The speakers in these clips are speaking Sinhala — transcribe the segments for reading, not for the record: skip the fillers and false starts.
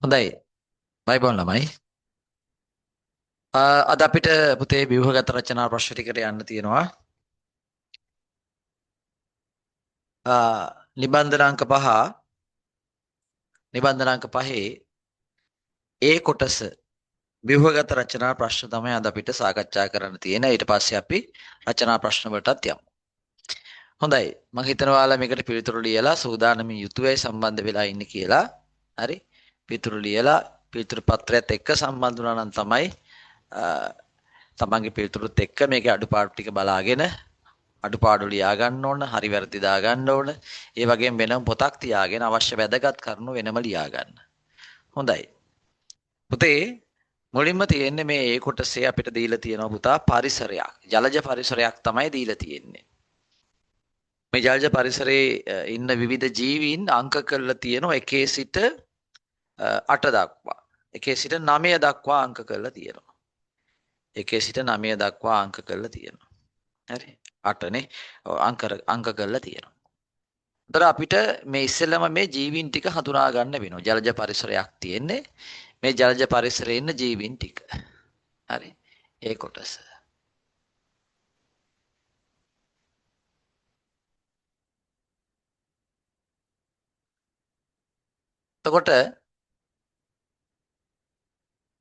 හොඳයි. බයිබල් ළමයි. අද අපිට පුතේ ව්‍යුහගත රචනා ප්‍රශ්න ටිකට යන්න තියෙනවා. නිබන්ධන අංක 5 නිබන්ධන අංක 5 ඒ කොටස ව්‍යුහගත රචනා ප්‍රශ්න තමයි අද අපිට සාකච්ඡා කරන්න තියෙන. ඊට පස්සේ අපි රචනා ප්‍රශ්න වලටත් යමු. හොඳයි. මම හිතනවා ඔයාලා මේකට පිළිතුරු ලියලා සූදානමින් යුතුවයි සම්බන්ධ වෙලා ඉන්නේ කියලා. හරි. පිළිතුරු ලියලා පිළිතුරු පත්‍රයත් එක්ක සම්බන්ධ වුණා නම් තමයි තමන්ගේ පිළිතුරුත් එක්ක මේකේ අඩුපාඩු ටික බලාගෙන අඩුපාඩු ලියා ගන්න ඕන, හරි වැරදි දා ගන්න ඕන. ඒ වගේම වෙනම පොතක් තියාගෙන අවශ්‍ය වැදගත් කරුණු වෙනම ලියා ගන්න. හොඳයි. පුතේ මුලින්ම තියෙන්නේ මේ ඒ කොටසේ අපිට දීලා තියෙනවා පුතා පරිසරයක්. ජලජ පරිසරයක් තමයි දීලා තියෙන්නේ. මේ ජලජ පරිසරයේ ඉන්න විවිධ ජීවීන් අංක කරලා තියෙනවා 1 සිට 8 දක්වා. 1 සිට 9 දක්වා අංක කරලා තියෙනවා. 1 සිට 9 දක්වා අංක කරලා තියෙනවා. හරි. 8නේ. අංක කරලා තියෙනවා. එතකොට අපිට මේ ඉස්සෙල්ලම මේ ජීවීන් ටික හඳුනා ගන්න වෙනවා. ජලජ පරිසරයක් තියෙන්නේ. මේ ජලජ පරිසරයේ ඉන්න ජීවීන් ටික. හරි. ඒ කොටස. එතකොට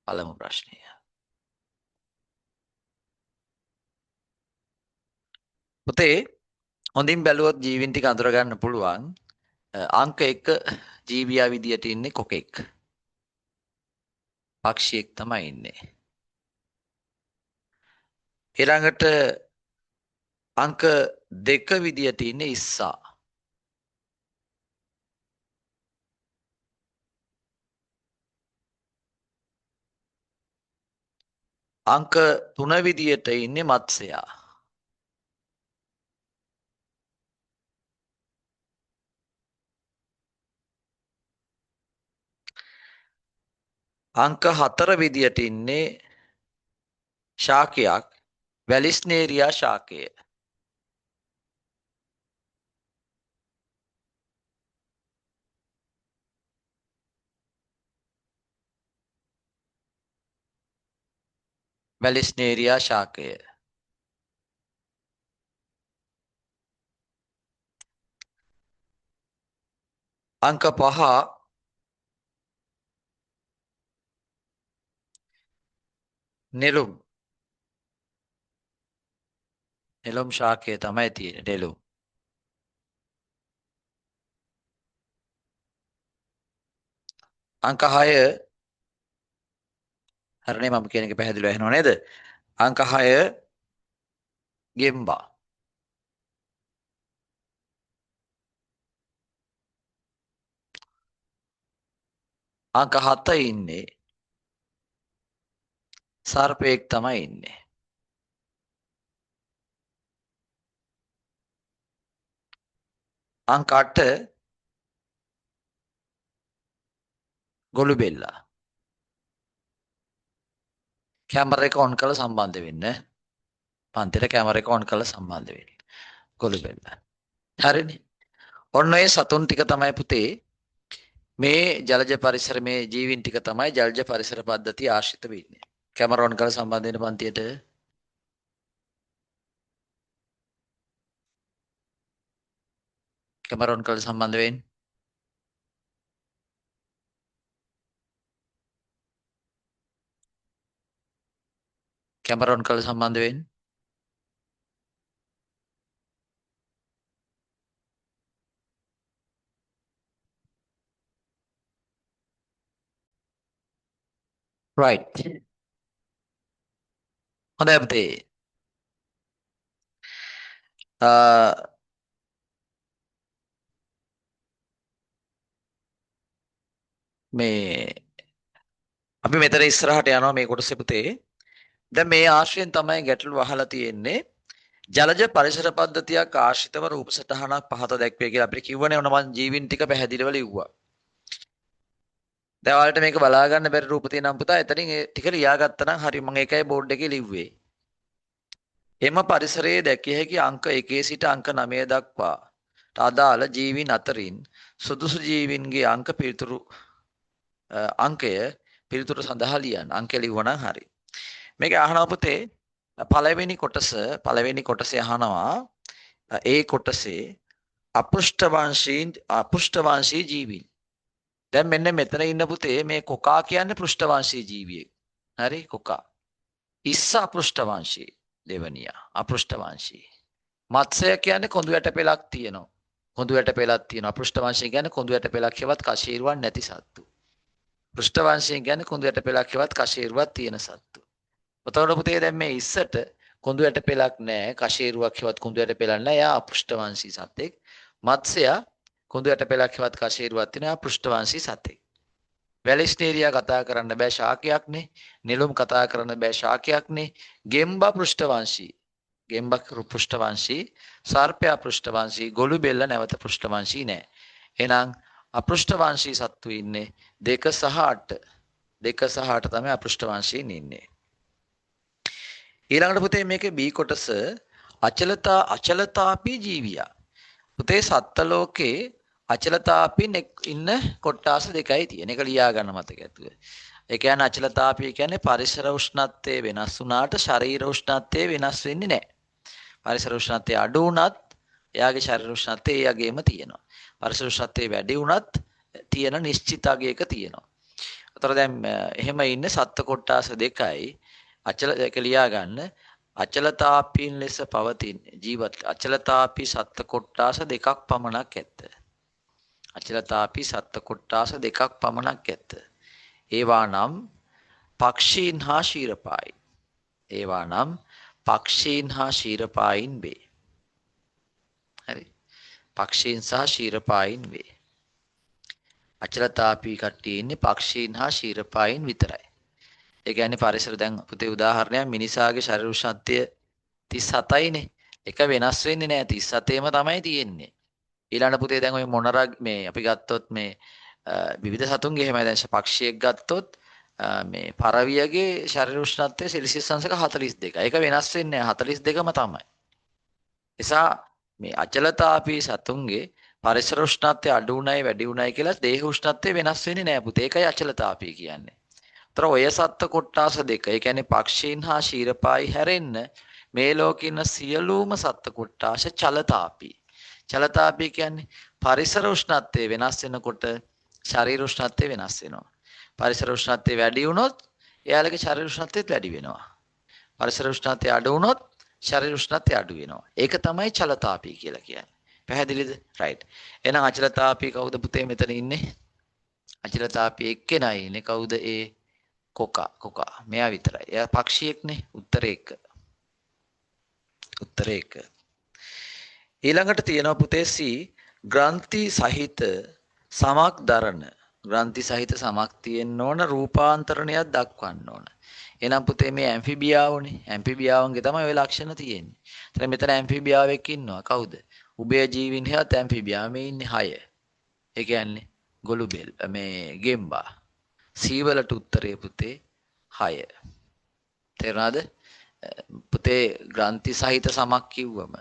පළමු ප්‍රශ්නය. පුතේ හොඳින් බැලුවොත් ජීවීන් ටික අඳුර ගන්න පුළුවන්. අංක 1 ජීවියා විදියට ඉන්නේ කොකෙක්. පක්ෂියෙක් තමයි ඉන්නේ. ඊළඟට අංක 2 විදියට ඉන්නේ ඉස්සා. අංක 3 විදියට ඉන්නේ මත්ස්‍යයා. අංක 4 විදියට ඉන්නේ ශාකයක්. වැලිස්නේරියා ශාකය. වැලිස්නේරියා ශාකය. අංක 5 නෙළුම්. නෙළුම් ශාකය තමයි තියෙන්නේ නෙළුම්. අංක 6 හරිනේ මම කියන එක පැහැදිලිව ඇහෙනව නේද? අංක 6 ගෙම්බා. අංක 7 ඉන්නේ සර්පයෙක් තමයි ඉන්නේ. අංක 8 ගොළු බෙල්ලා. කැමරා එක ඔන් කරලා සම්බන්ධ වෙන්න. පන්තිට කැමරා එක ඔන් කරලා සම්බන්ධ වෙන්න. ගොළු බෙල්ලා. හරිනේ. ඔන්න ඔය සතුන් ටික තමයි පුතේ මේ ජලජ පරිසර මේ ජීවීන් ටික තමයි ජලජ පරිසර පද්ධතිය ආශ්‍රිත වෙන්නේ. කැමරා ඔන් කරලා සම්බන්ධ වෙන්න පන්තියට. කැමරා ඔන් කරලා සම්බන්ධ වෙන්න. කැමරා ඔන් කරලා සම්බන්ධ වෙන්න. right. හොඳයි පුතේ. මේ අපි මෙතන ඉස්සරහට යනවා මේ කොටසේ පුතේ. දැන් මේ ආශ්‍රයෙන් තමයි ගැටලුව අහලා තියෙන්නේ. ජලජ පරිසර පද්ධතියක් ආශ්‍රිතව රූප සටහනක් පහත දැක්වේ කියලා අපිට කිව්වනේ. ඔන්න මම ජීවින් ටික පැහැදිලිව ලිව්වා. දැන් ඔයාලට මේක බලා ගන්න බැරි රූප තියෙනම් පුතා එතනින් ඒ ටික ලියාගත්තා නම් හරි. මම ඒකයි බෝඩ් එකේ ලිව්වේ. එම පරිසරයේ දැකිය හැකි අංක 1 සිට අංක 9 දක්වා අදාළ ජීවීන් අතරින් සුදුසු ජීවීන්ගේ අංක පිළිතුරු අංකය පිළිතුර සඳහා ලියන්න. අංකය ලිව්වනම් හරි. මේක අහනවා පුතේ පළවෙනි කොටසේ අහනවා ඒ කොටසේ අපෘෂ්ඨවංශී ජීවීන්. දැන් මෙන්න මෙතන ඉන්න පුතේ මේ කොකා කියන්නේ පෘෂ්ඨවංශී ජීවියෙක්. හරි කොකා. ඉස්ස අපෘෂ්ඨවංශී දෙවනියා අපෘෂ්ඨවංශී. මත්ස්‍ය කියන්නේ කොඳු යට පෙලක් තියෙනවා. කොඳු යට පෙලක් තියෙනවා. අපෘෂ්ඨවංශී කියන්නේ කොඳු යට පෙලක් හෙවත් කශීරුවක් නැති සත්තු. පෘෂ්ඨවංශී කියන්නේ කොඳු යට පෙලක් හෙවත් කශීරුවක් තියෙන සත්තු. එතකොට පුතේ දැන් මේ ඉස්සට කොඳු යට පෙලක් නැහැ, කශීරුවක් හෙවත් කොඳු යට පෙලක් නැහැ. එයා අපෘෂ්ඨවංශී සතෙක්. මත්ස්‍යයා කොඳු යට පෙලක් හෙවත් කශීරුවක් තියෙන අපෘෂ්ඨවංශී සතෙක්. වැලිස්නේරියා කතා කරන්න බෑ ශාකයක්නේ. නිලුම් කතා කරන්න බෑ ශාකයක්නේ. ගෙම්බා පෘෂ්ඨවංශී. ගෙම්බා පෘෂ්ඨවංශී, සර්පයා පෘෂ්ඨවංශී, ගොළු බෙල්ල නැවත පෘෂ්ඨවංශී නෑ. එහෙනම් අපෘෂ්ඨවංශී සත්තු ඉන්නේ 2 සහ 8. 2 සහ 8 තමයි අපෘෂ්ඨවංශීන් ඉන්නේ. ඊළඟට පුතේ මේකේ B කොටස අචලතාපී ජීවියා. පුතේ සත්ත්ව ලෝකේ අචලතාපීන් ඉන්න කොටාස දෙකයි තියෙන. ඒක ලියා ගන්න මතක ඇතුව. ඒ කියන්නේ අචලතාපී කියන්නේ පරිසර උෂ්ණත්වයේ වෙනස් වුණාට ශරීර උෂ්ණත්වයේ වෙනස් වෙන්නේ නැහැ. පරිසර උෂ්ණත්වය අඩු වුණත් එයාගේ ශරීර උෂ්ණත්වය ඒ වගේම තියෙනවා. පරිසර උෂ්ණත්වය වැඩි වුණත් තියෙන නිශ්චිත අගයක තියෙනවා. අතර දැන් එහෙම ඉන්න සත්ත්ව කොටාස දෙකයි අචල එක ලියා ගන්න. අචලතාපීන් ලෙස පවතින ජීවත් අචලතාපී සත්ත්ව කොටාස දෙකක් පමණක් ඇත. අචලතාපී සත්ත්ව කොටාස දෙකක් පමණක් ඇත. ඒවා නම් පක්ෂීන් හා ශීරපායි. ඒවා නම් පක්ෂීන් හා ශීරපායින් වේ. හරි. පක්ෂීන් සහ ශීරපායින් වේ. අචලතාපී කට්ටිය ඉන්නේ පක්ෂීන් හා ශීරපායින් විතරයි. ඒ කියන්නේ පරිසර දැන් පුතේ උදාහරණයක් මිනිසාගේ ශරීර උෂ්ණත්වය 37යිනේ. එක වෙනස් වෙන්නේ නැහැ 37ෙම තමයි තියෙන්නේ. ඊළඟ පුතේ දැන් ඔය මොනරා මේ අපි ගත්තොත් මේ විවිධ සතුන්ගේ එහෙමයි දැන් පක්ෂියෙක් ගත්තොත් මේ පරවියගේ ශරීර උෂ්ණත්වය සෙල්සියස් අංශක 42. ඒක වෙනස් වෙන්නේ නැහැ 42ම තමයි. එසා මේ අචලතාපී සතුන්ගේ පරිසර උෂ්ණත්වය අඩු උණයි වැඩි උණයි කියලා දේහ උෂ්ණත්වය වෙනස් වෙන්නේ නැහැ පුතේ. ඒකයි අචලතාපී කියන්නේ. තර ඔය සත්ත්ව කොට්ටාස දෙක. ඒ කියන්නේ පක්ෂීන් හා ශීරපායි හැරෙන්න මේ ලෝකේ ඉන්න සියලුම සත්ත්ව කොට්ටාස චලතාපී. චලතාපී කියන්නේ පරිසර උෂ්ණත්වය වෙනස් වෙනකොට ශරීර උෂ්ණත්වය වෙනස් වෙනවා. පරිසර උෂ්ණත්වය වැඩි වුණොත් එයාලගේ ශරීර උෂ්ණත්වයත් වැඩි වෙනවා. පරිසර උෂ්ණත්වය අඩු වුණොත් ශරීර උෂ්ණත්වය අඩු වෙනවා. ඒක තමයි චලතාපී කියලා කියන්නේ. පැහැදිලිද? රයිට්. එහෙනම් අචලතාපී කවුද පුතේ මෙතන ඉන්නේ? අචලතාපී එක්කෙනා ඉන්නේ. කවුද ඒ? කොකා. මෙයා විතරයි. එයා පක්ෂියෙක්නේ. උත්තරේ 1. උත්තරේ 1. ඊළඟට තියෙනවා පුතේ C ග්‍රන්ථි සහිත සමක් දරන. ග්‍රන්ථි සහිත සමක් තියෙන්න ඕන රූපාන්තරණයක් දක්වන්න ඕන. එහෙනම් පුතේ මේ ඇම්ෆිබියාවනේ. ඇම්ෆිබියාවන්ගේ තමයි ওই ලක්ෂණ තියෙන්නේ. එතන මෙතන ඇම්ෆිබියාවෙක් ඉන්නවා. කවුද? උභය ජීවීන් හේත් ඇම්ෆිබියා මේ ඉන්නේ 6. ඒ කියන්නේ ගොළුබෙල් මේ ගෙම්බා. C වලට උත්තරේ පුතේ 6. තේරුණාද? පුතේ ග්‍රන්ථි සහිත සමක් කිව්වම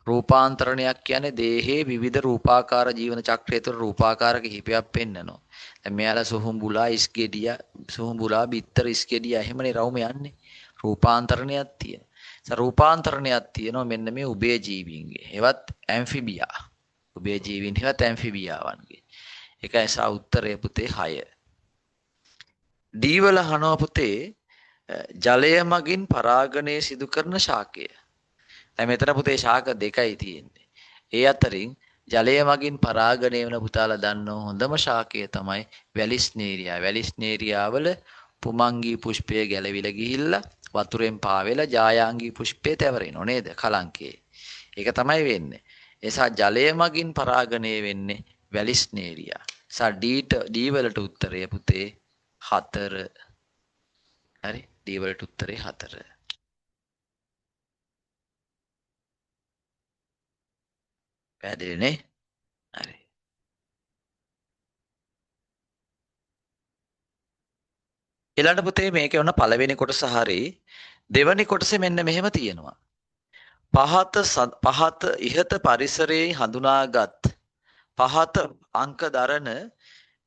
රූපාන්තරණයක් කියන්නේ දේහයේ විවිධ රූපාකාර ජීවන චක්‍රය තුළ රූපාකාර කිහිපයක් පෙන්නනවා. දැන් මෙයාලා සුහුඹුලා සුහුඹුලා බිත්තර ඉස්ගෙඩියා එහෙමනේ රවුම යන්නේ. රූපාන්තරණයක් තියෙන. රූපාන්තරණයක් තියෙනවා මෙන්න මේ උභය ජීවීන්ගේ. ඒවත් ඇම්ෆිබියා. උභය ජීවීන් හේවත් ඇම්ෆිබියාවන්ගේ. ඒකයි සා උත්තරය පුතේ 6. ඩී වල අහනවා පුතේ ජලය මගින් පරාගණය සිදු කරන ශාකය. දැන් මෙතන පුතේ ශාක දෙකයි තියෙන්නේ. ඒ අතරින් ජලය මගින් පරාගණය වෙන පුතාලා දන්නෝ හොඳම ශාකය තමයි වැලිස්නේරියා. වැලිස්නේරියා වල පුමංගී පුෂ්පය ගැලවිලා ගිහිල්ලා වතුරෙන් පාවෙලා ජායාංගී පුෂ්පය තැවරෙනව නේද? කලංකේ. ඒක තමයි වෙන්නේ. එසා ජලය මගින් පරාගණය වෙන්නේ වැලිස්නේරියා. එසා ඩී වලට උත්තරය පුතේ 4. හරි? ඩී වලට උත්තරේ 4. පැහැදිලිනේ? හරි. ඊළඟ පුතේ මේකේ වුණ පළවෙනි කොටස හරි දෙවෙනි කොටසේ මෙන්න මෙහෙම තියෙනවා. ඉහත පරිසරයේ හඳුනාගත් පහත අංක දරන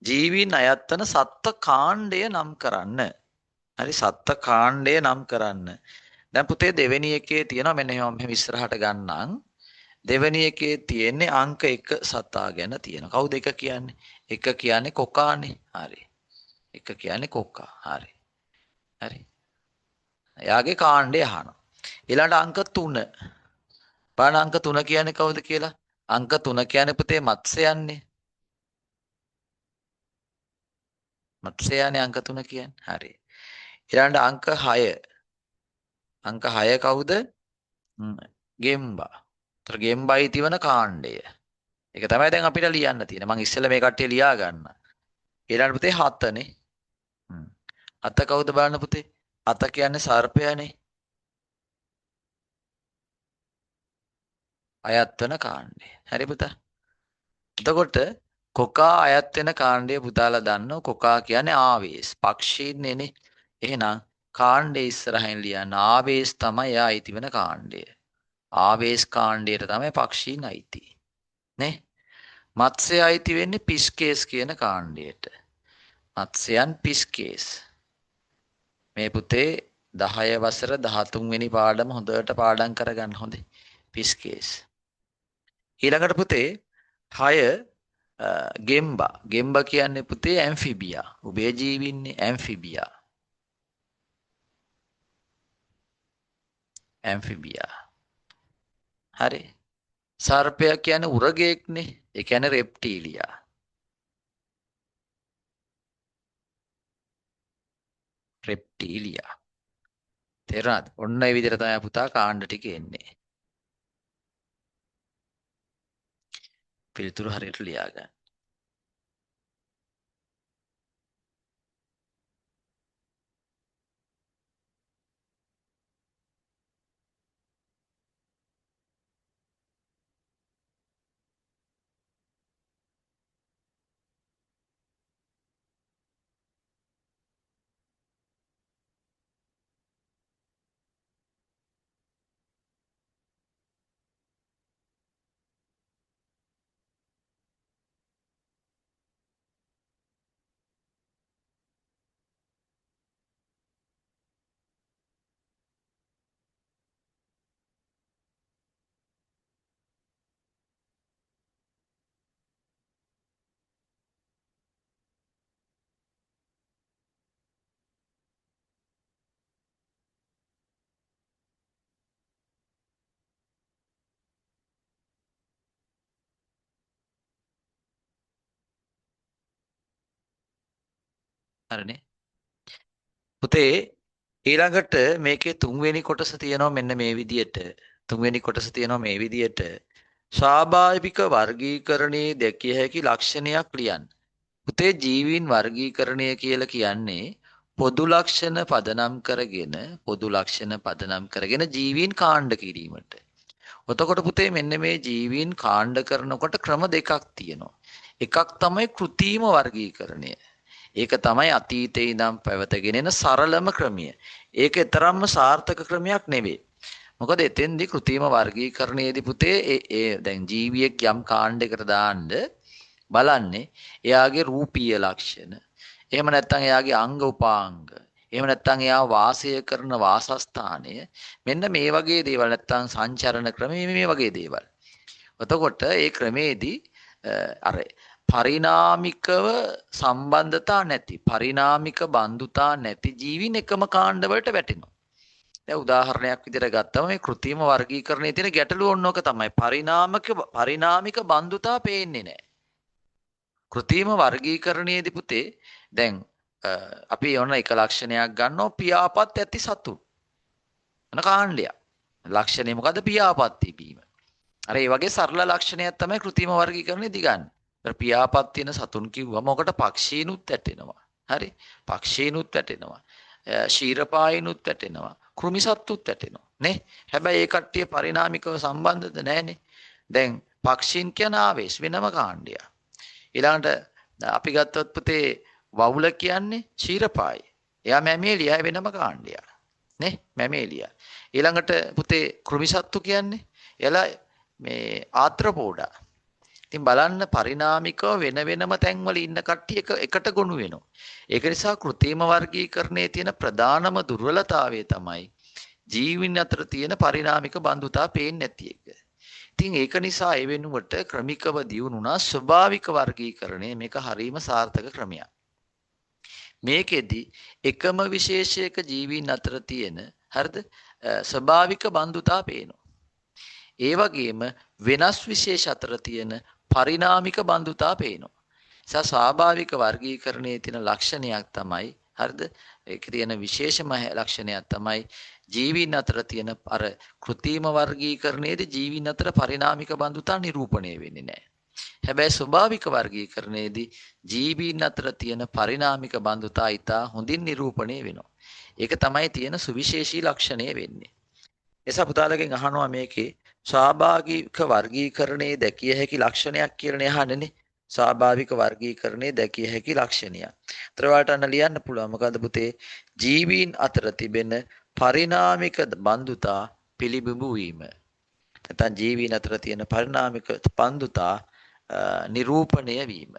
ජීවීන් අයත් වන සත්ත්ව කාණ්ඩය නම් කරන්න. හරි සත්ත්ව කාණ්ඩය නම් කරන්න. දැන් පුතේ දෙවෙනි එකේ තියෙනවා මෙන්න මෙහෙම ඉස්සරහට ගන්නම්. දෙවෙනි එකේ තියෙන්නේ අංක 1 සතා ගැන තියෙනවා. කවුද එක කියන්නේ? එක කියන්නේ කොකානේ. හරි. එක කියන්නේ කොක්කා. හරි. හරි. එයාගේ කාණ්ඩය අහනවා. ඊළඟ අංක 3. බලන්න අංක 3 කියන්නේ කවුද කියලා? අංක 3 කියන්නේ පුතේ මත්ස්‍යයන්නේ. මත්ස්‍යයනේ අංක 3 කියන්නේ. හරි. ඊළඟ අංක 6. අංක 6 කවුද? ගෙම්බා. ඒතර ගෙම්බයි තිවන කාණ්ඩය. ඒක තමයි දැන් අපිට ලියන්න තියෙන්නේ. මම ඉස්සෙල්ලා මේ කට්ටිය ලියා ගන්න. ඊළඟ පුතේ 7නේ. අත කවුද බලන්න පුතේ? අත කියන්නේ සර්පයානේ. අයත් වෙන කාණ්ඩය. හරි පුතා. එතකොට කොකා අයත් වෙන කාණ්ඩය පුතාලා දන්නව. කොකා කියන්නේ ආවේස්. පක්ෂීන්නේනේ. එහෙනම් කාණ්ඩේ ඉස්සරහින් ලියන්න ආවේස් තමයි එයා අයිති වෙන කාණ්ඩය. ආවේස් කාණ්ඩයට තමයි පක්ෂීන් අයිති. නේ? මත්ස්‍ය අයිති වෙන්නේ පිස්කේස් කියන කාණ්ඩයට. මත්ස්‍යයන් පිස්කේස්. මේ පුතේ 10 වසර 13 වෙනි පාඩම හොඳට පාඩම් කරගන්න හොඳේ. පිස්කේස්. ඊළඟට පුතේ 6 ගෙම්බා. ගෙම්බා කියන්නේ පුතේ ඇම්ෆිබියා. උභය ජීවීන්නේ ඇම්ෆිබියා. ඇම්ෆිබියා. හරි. සර්පයා කියන්නේ උරගයෙක්නේ. ඒ කියන්නේ රෙප්ටීලියා. රෙප්ටීලියා. තේරුණාද? ඔන්න ඒ විදිහට තමයි පුතා කාණ්ඩ ටික එන්නේ. පිළිතුරු හරියට ලියා ගන්න. හරිනේ. පුතේ ඊළඟට මේකේ තුන්වෙනි කොටස තියෙනවා මෙන්න මේ විදියට. තුන්වෙනි කොටස තියෙනවා මේ විදියට. ස්වාභාවික වර්ගීකරණයේ දැකිය හැකි ලක්ෂණයක් ලියන්න. පුතේ ජීවීන් වර්ගීකරණය කියලා කියන්නේ පොදු ලක්ෂණ පදනම් කරගෙන ජීවීන් කාණ්ඩ කිරීමට. එතකොට පුතේ මෙන්න මේ ජීවීන් කාණ්ඩ කරනකොට ක්‍රම දෙකක් තියෙනවා. එකක් තමයි කෘත්‍රිම වර්ගීකරණය. ඒක තමයි අතීතේ ඉඳන් පැවතගෙන එන සරලම ක්‍රමය. ඒක තරම්ම සාර්ථක ක්‍රමයක් නෙවෙයි. මොකද එතෙන්දී කෘත්‍රිම වර්ගීකරණයේදී පුතේ දැන් ජීවියෙක් යම් කාණ්ඩයකට දාන්න බලන්නේ එයාගේ රූපීය ලක්ෂණ. එහෙම නැත්නම් එයාගේ අංග උපාංග. එහෙම නැත්නම් එයා වාසය කරන වාසස්ථානය. මෙන්න මේ වගේ දේවල් නැත්නම් සංචරණ ක්‍රම මේ වගේ දේවල්. එතකොට ඒ ක්‍රමේදී අර පරිණාමිකව සම්බන්ධතා නැති පරිණාමික බන්ධුතා නැති ජීවීන් එකම කාණ්ඩ වලට වැටෙනවා. දැන් උදාහරණයක් විදිහට ගත්තම මේ කෘත්‍රිම වර්ගීකරණයේ තියෙන ගැටලුව ඕනෝක තමයි පරිණාමික බන්ධුතා පේන්නේ නැහැ. කෘත්‍රිම වර්ගීකරණයේදී පුතේ දැන් අපි ඔන්න එක ලක්ෂණයක් ගන්නවා පියාපත් ඇති සතුන්. අන කාණ්ඩයක්. ලක්ෂණය මොකද්ද? පියාපත් තිබීම. අර ඒ වගේ සරල ලක්ෂණයක් තමයි කෘත්‍රිම වර්ගීකරණයේදී ගන්න. පියාපත් තියෙන සතුන් කිව්වම ඔකට පක්ෂීනුත් වැටෙනවා. හරි? පක්ෂීනුත් වැටෙනවා. ශීරපායිනුත් වැටෙනවා. කෘමිසත්තුත් වැටෙනවා. නේ? හැබැයි ඒ කට්ටිය පරිණාමිකව සම්බන්ධද නැහනේ. දැන් පක්ෂීන් කියන ආවේශ වෙනම කාණ්ඩයක්. ඊළඟට අපි ගත්තොත් පුතේ වවුල කියන්නේ ශීරපායි. එයා මැමේලියා වෙනම කාණ්ඩයක්. නේ? මැමේලියා. ඊළඟට පුතේ කෘමිසත්තු කියන්නේ එලා මේ ආත්‍රපෝඩා. ඉතින් බලන්න පරිණාමිකව වෙන වෙනම තැන්වල ඉන්න කට්ටිය එකට ගොනු වෙනවා. ඒක නිසා කෘත්‍රිම වර්ගීකරණයේ තියෙන ප්‍රධානම දුර්වලතාවය තමයි ජීවීන් අතර තියෙන පරිණාමික බන්ධුතා පේන්නේ නැති එක. ඉතින් ඒක නිසා ඒ වෙනුවට ක්‍රමිකව දියුණුනා ස්වභාවික වර්ගීකරණය මේක හරීම සාර්ථක ක්‍රමයක්. මේකෙදි එකම විශේෂයක ජීවීන් අතර තියෙන හරිද ස්වභාවික බන්ධුතා පේනවා. ඒ වගේම වෙනස් විශේෂ අතර තියෙන පරිණාමික බන්ධුතා පේනවා. ස්වාභාවික වර්ගීකරණයේ තියෙන ලක්ෂණයක් තමයි හරිද? ඒකේ තියෙන විශේෂම ලක්ෂණයක් තමයි ජීවීන් අතර තියෙන අර කෘත්‍රිම වර්ගීකරණයේදී ජීවීන් අතර පරිණාමික බන්ධුතා නිරූපණය වෙන්නේ නැහැ. හැබැයි ස්වභාවික වර්ගීකරණයේදී ජීවීන් අතර තියෙන පරිණාමික බන්ධුතා ඉතා හොඳින් නිරූපණය වෙනවා. ඒක තමයි තියෙන සුවිශේෂී ලක්ෂණය වෙන්නේ. එසා පුතාලගෙන් අහනවා මේකේ ස්වාභාවික වර්ගීකරණයේ දැකිය හැකි ලක්ෂණයක් කියලා අහන්නේනේ. ස්වාභාවික වර්ගීකරණයේ දැකිය හැකි ලක්ෂණයක්. ඒතර ඔයාලට අන්න ලියන්න පුළුවන් මොකද්ද පුතේ? ජීවීන් අතර තිබෙන පරිණාමික බන්ධුතා පිළිබිඹු වීම. නැත්නම් ජීවීන් අතර තියෙන පරිණාමික බන්ධුතා නිරූපණය වීම.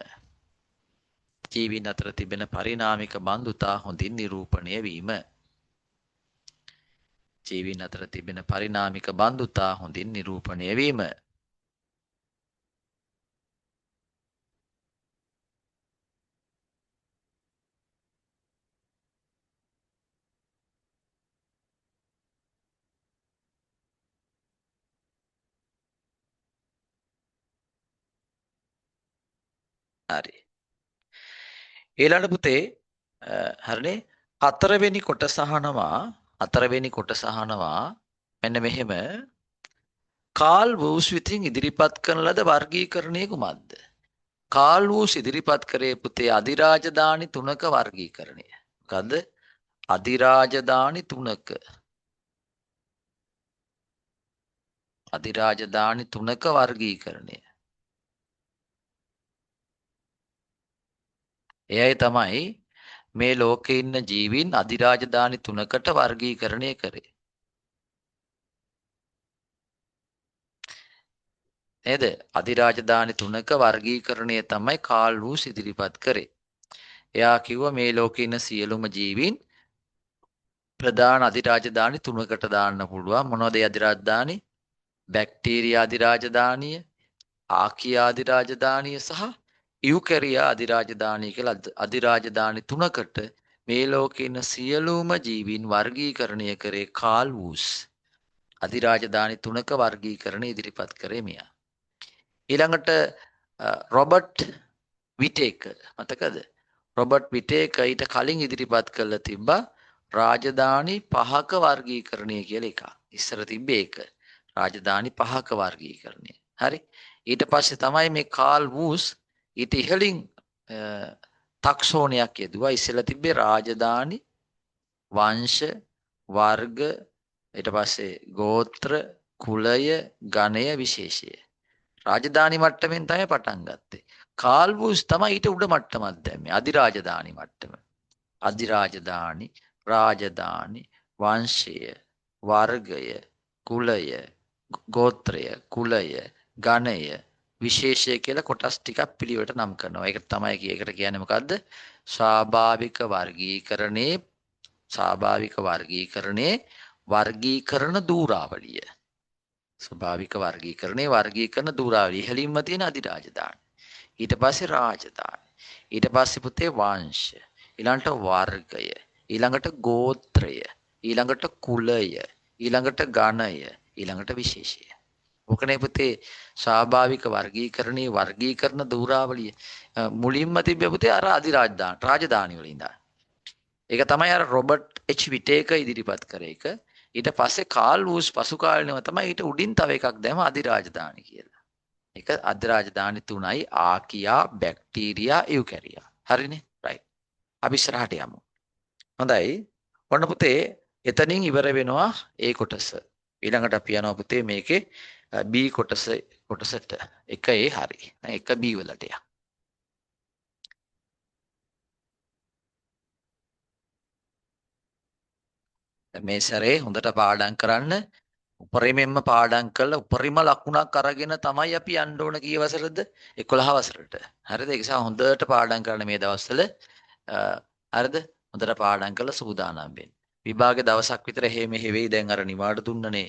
ජීවීන් අතර තිබෙන පරිණාමික බන්ධුතා හොඳින් නිරූපණය වීම. ජීවීන් අතර තිබෙන පරිණාමික බන්ධුතා හොඳින් නිරූපණය වීම. හරි. ඊළඟ පුතේ හරිනේ හතරවෙනි කොටස අහනවා මෙන්න මෙහෙම කාල් වූස් විසින් ඉදිරිපත් කරන ලද වර්ගීකරණය කුමක්ද? කාල් වූස් ඉදිරිපත් කරේ පුතේ අධිරාජධානි 3ක වර්ගීකරණය. මොකද්ද? අධිරාජධානි 3ක. අධිරාජධානි 3ක වර්ගීකරණය. එයයි තමයි මේ ලෝකේ ඉන්න ජීවීන් අධිරාජධානි 3කට වර්ගීකරණය කරේ. නේද? අධිරාජධානි 3ක වර්ගීකරණය තමයි කාල් වූස් ඉදිරිපත් කරේ. එයා කිව්වා මේ ලෝකේ ඉන්න සියලුම ජීවීන් ප්‍රධාන අධිරාජධානි 3කට දාන්න පුළුවන්. මොනවද ඒ අධිරාජධානි? බැක්ටීරියා අධිරාජධානිය, ආකියා අධිරාජධානිය සහ ඉයුකැරියා අධිරාජධානිය කියලා අධිරාජධානි 3කට මේ ලෝකේ ඉන්න සියලුම ජීවීන් වර්ගීකරණය කරේ කාල් වූස්. අධිරාජධානි 3ක වර්ගීකරණ ඉදිරිපත් කරේ මෙයා. ඊළඟට රොබර්ට් විටේක මතකද? රොබර්ට් විටේක ඊට කලින් ඉදිරිපත් කළා තිබ්බා රාජධානි 5ක වර්ගීකරණය කියලා එකක්. ඉස්සර තිබ්බේ ඒක. රාජධානි 5ක වර්ගීකරණය. හරි. ඊට පස්සේ තමයි මේ කාල් වූස් ඊට ඉහළින් ටැක්සෝනයක් යෙදුවා. ඉස්සෙල්ලා තිබ්බේ රාජධානි, වංශ, වර්ග, ඊට පස්සේ ගෝත්‍ර, කුලය, ගණය, විශේෂය. රාජධානි මට්ටමින් තමයි පටන් ගත්තේ. කාල් වූස් තමයි ඊට උඩ මට්ටමක් දැම්මේ. අධිරාජධානි මට්ටම. අධිරාජධානි, රාජධානි, වංශය, වර්ගය, කුලය, ගෝත්‍රය, කුලය, ගණය, විශේෂය කියලා කොටස් ටිකක් පිළිවෙලට නම් කරනවා. ඒකට තමයි ඒකට කියන්නේ මොකද්ද? ස්වාභාවික වර්ගීකරණයේ වර්ගීකරණ ධූරාවලිය. ස්වභාවික වර්ගීකරණ ධූරාවලිය ඉහළින්ම තියෙන අධිරාජධානි. ඊට පස්සේ රාජධානි. ඊට පස්සේ පුතේ වංශ. ඊළඟට වර්ගය. ඊළඟට ගෝත්‍රය. ඊළඟට කුලය. ඊළඟට ගණය. ඊළඟට විශේෂය. ඔකනේ පුතේ ස්වාභාවික වර්ගීකරණ ධූරාවලිය. මුලින්ම තිබ්බේ පුතේ අර රාජධානි වල ඉඳන්. ඒක තමයි අර රොබර්ට් එච් විටේක ඉදිරිපත් කරේ එක. ඊට පස්සේ කාල් වූස් පසු කාලිනව තමයි ඊට උඩින් තව එකක් දැම්ම අධිරාජධානි කියලා. ඒක අධිරාජධානි 3යි ආකියා, බැක්ටීරියා, ඉයුකැරියා. හරිනේ? රයිට්. අපි ඉස්සරහට යමු. හොඳයි. ඔන්න පුතේ එතනින් ඉවර වෙනවා A කොටස. ඊළඟට අපි යනවා පුතේ මේකේ B කොටසට. එක A හරි. එක B වලට යන්න. මේ සැරේ හොඳට පාඩම් කරන්න. උපරිමයෙන්ම පාඩම් කළා උපරිම ලකුණක් අරගෙන තමයි අපි යන්න ඕන කී වසරද 11 වසරට. හරිද? ඒ නිසා හොඳට පාඩම් කරන්න මේ දවස්වල. හරිද? හොඳට පාඩම් කරලා සූදානම් වෙන්න. විභාගේ දවසක් විතර එහෙ මෙහෙ වෙයි. දැන් අර නිවාඩු දුන්නනේ